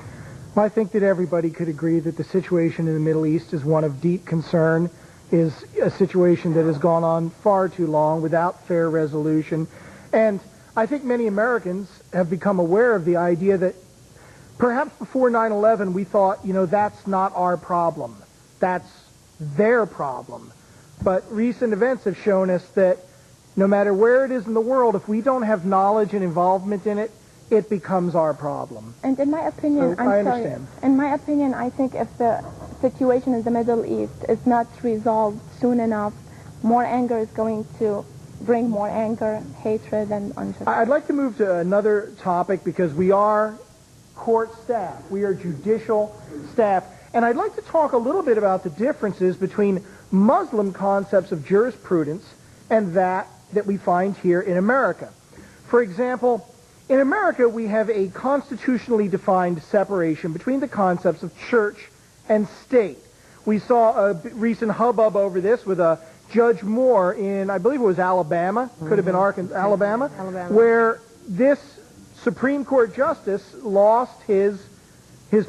Well, I think that everybody could agree that the situation in the Middle East is one of deep concern, is a situation that has gone on far too long without fair resolution. And I think many Americans have become aware of the idea that perhaps before 9/11 we thought, you know, that's not our problem. That's their problem. But recent events have shown us that no matter where it is in the world, if we don't have knowledge and involvement in it, it becomes our problem. And in my opinion, So I understand. In my opinion, I think if the situation in the Middle East is not resolved soon enough, more anger is going to bring more anger, hatred, and injustice. I'd like to move to another topic because we are court staff. We are judicial staff. And I'd like to talk a little bit about the differences between Muslim concepts of jurisprudence and that we find here in America. For example, in America, we have a constitutionally defined separation between the concepts of church and state. We saw a recent hubbub over this with Judge Moore in, I believe it was Alabama, could have been Arkansas, Alabama, where this Supreme Court justice lost his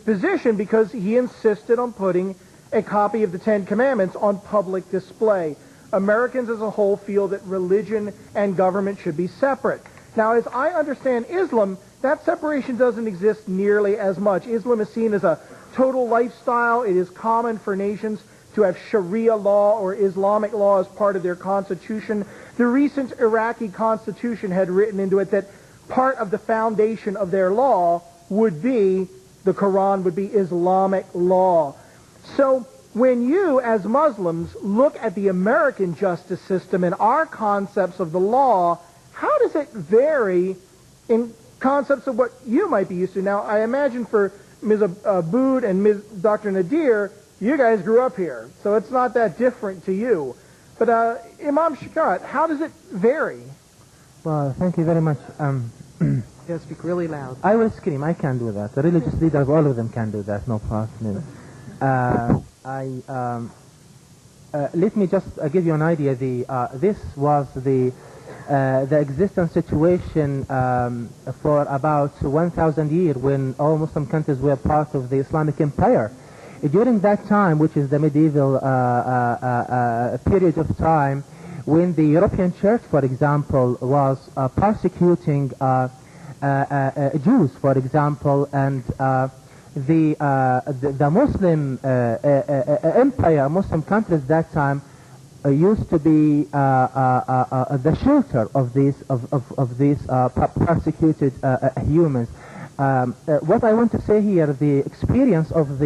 position because he insisted on putting a copy of the Ten Commandments on public display. Americans as a whole feel that religion and government should be separate. Now, as I understand Islam, that separation doesn't exist nearly as much. Islam is seen as a total lifestyle. It is common for nations to have Sharia law or Islamic law as part of their constitution. The recent Iraqi constitution had written into it that part of the foundation of their law would be, the Quran would be Islamic law. So when you, as Muslims, look at the American justice system and our concepts of the law, how does it vary in concepts of what you might be used to? Now, I imagine for Ms. Abood and Ms. Dr. Nadir, you guys grew up here, so it's not that different to you. But Imam Shikarat, how does it vary? Well, thank you very much. Yeah, speak really loud. I will scream. I can do that. The religious leaders, all of them can do that. No problem. Let me just give you an idea. This was the existence situation for about 1,000 years when all Muslim countries were part of the Islamic Empire. During that time, which is the medieval period of time, when the European Church, for example, was persecuting Jews, for example, and the Muslim empire, Muslim countries at that time used to be the shelter of these persecuted humans. What I want to say here, the experience of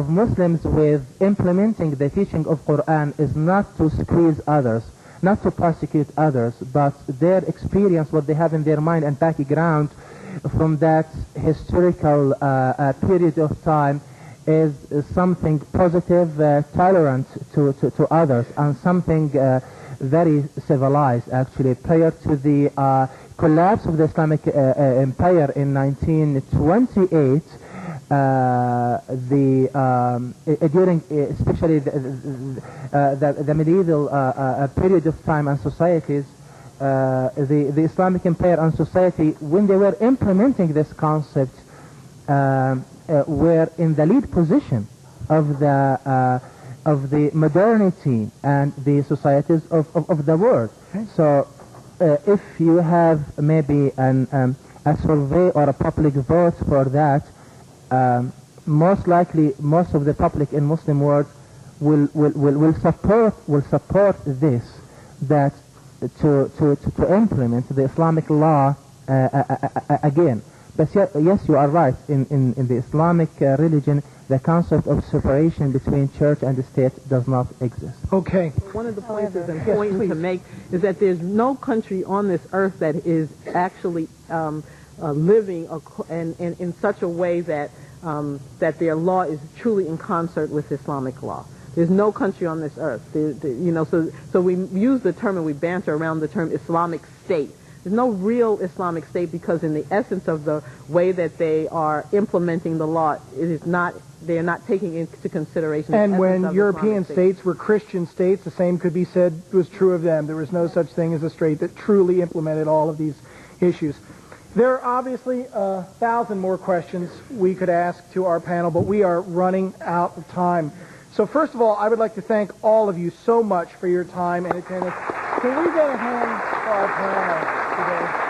Muslims with implementing the teaching of Quran is not to squeeze others, not to persecute others, but their experience, what they have in their mind and background from that historical period of time is something positive, tolerant to others, and something very civilized, actually. Prior to the collapse of the Islamic Empire in 1928, during especially the medieval period of time and societies, the Islamic Empire and society, when they were implementing this concept, were in the lead position of the modernity and the societies of the world. So if you have maybe a survey or a public vote for that, most likely most of the public in Muslim world will support this, that to implement the Islamic law again. But yes, you are right. In the Islamic religion, the concept of separation between church and the state does not exist. Okay. One of the points that's important to make is that there's no country on this earth that is actually living in such a way that that their law is truly in concert with Islamic law. There's no country on this earth. So we use the term and we banter around the term Islamic State. There's no real Islamic State because in the essence of the way that they are implementing the law, they are not taking into consideration the And essence when of European Islamic states were Christian states, the same could be said was true of them. There was no such thing as a state that truly implemented all of these issues. There are obviously 1,000 more questions we could ask to our panel, but we are running out of time. So first of all, I would like to thank all of you so much for your time and attendance. Can we get a hand for our panel today?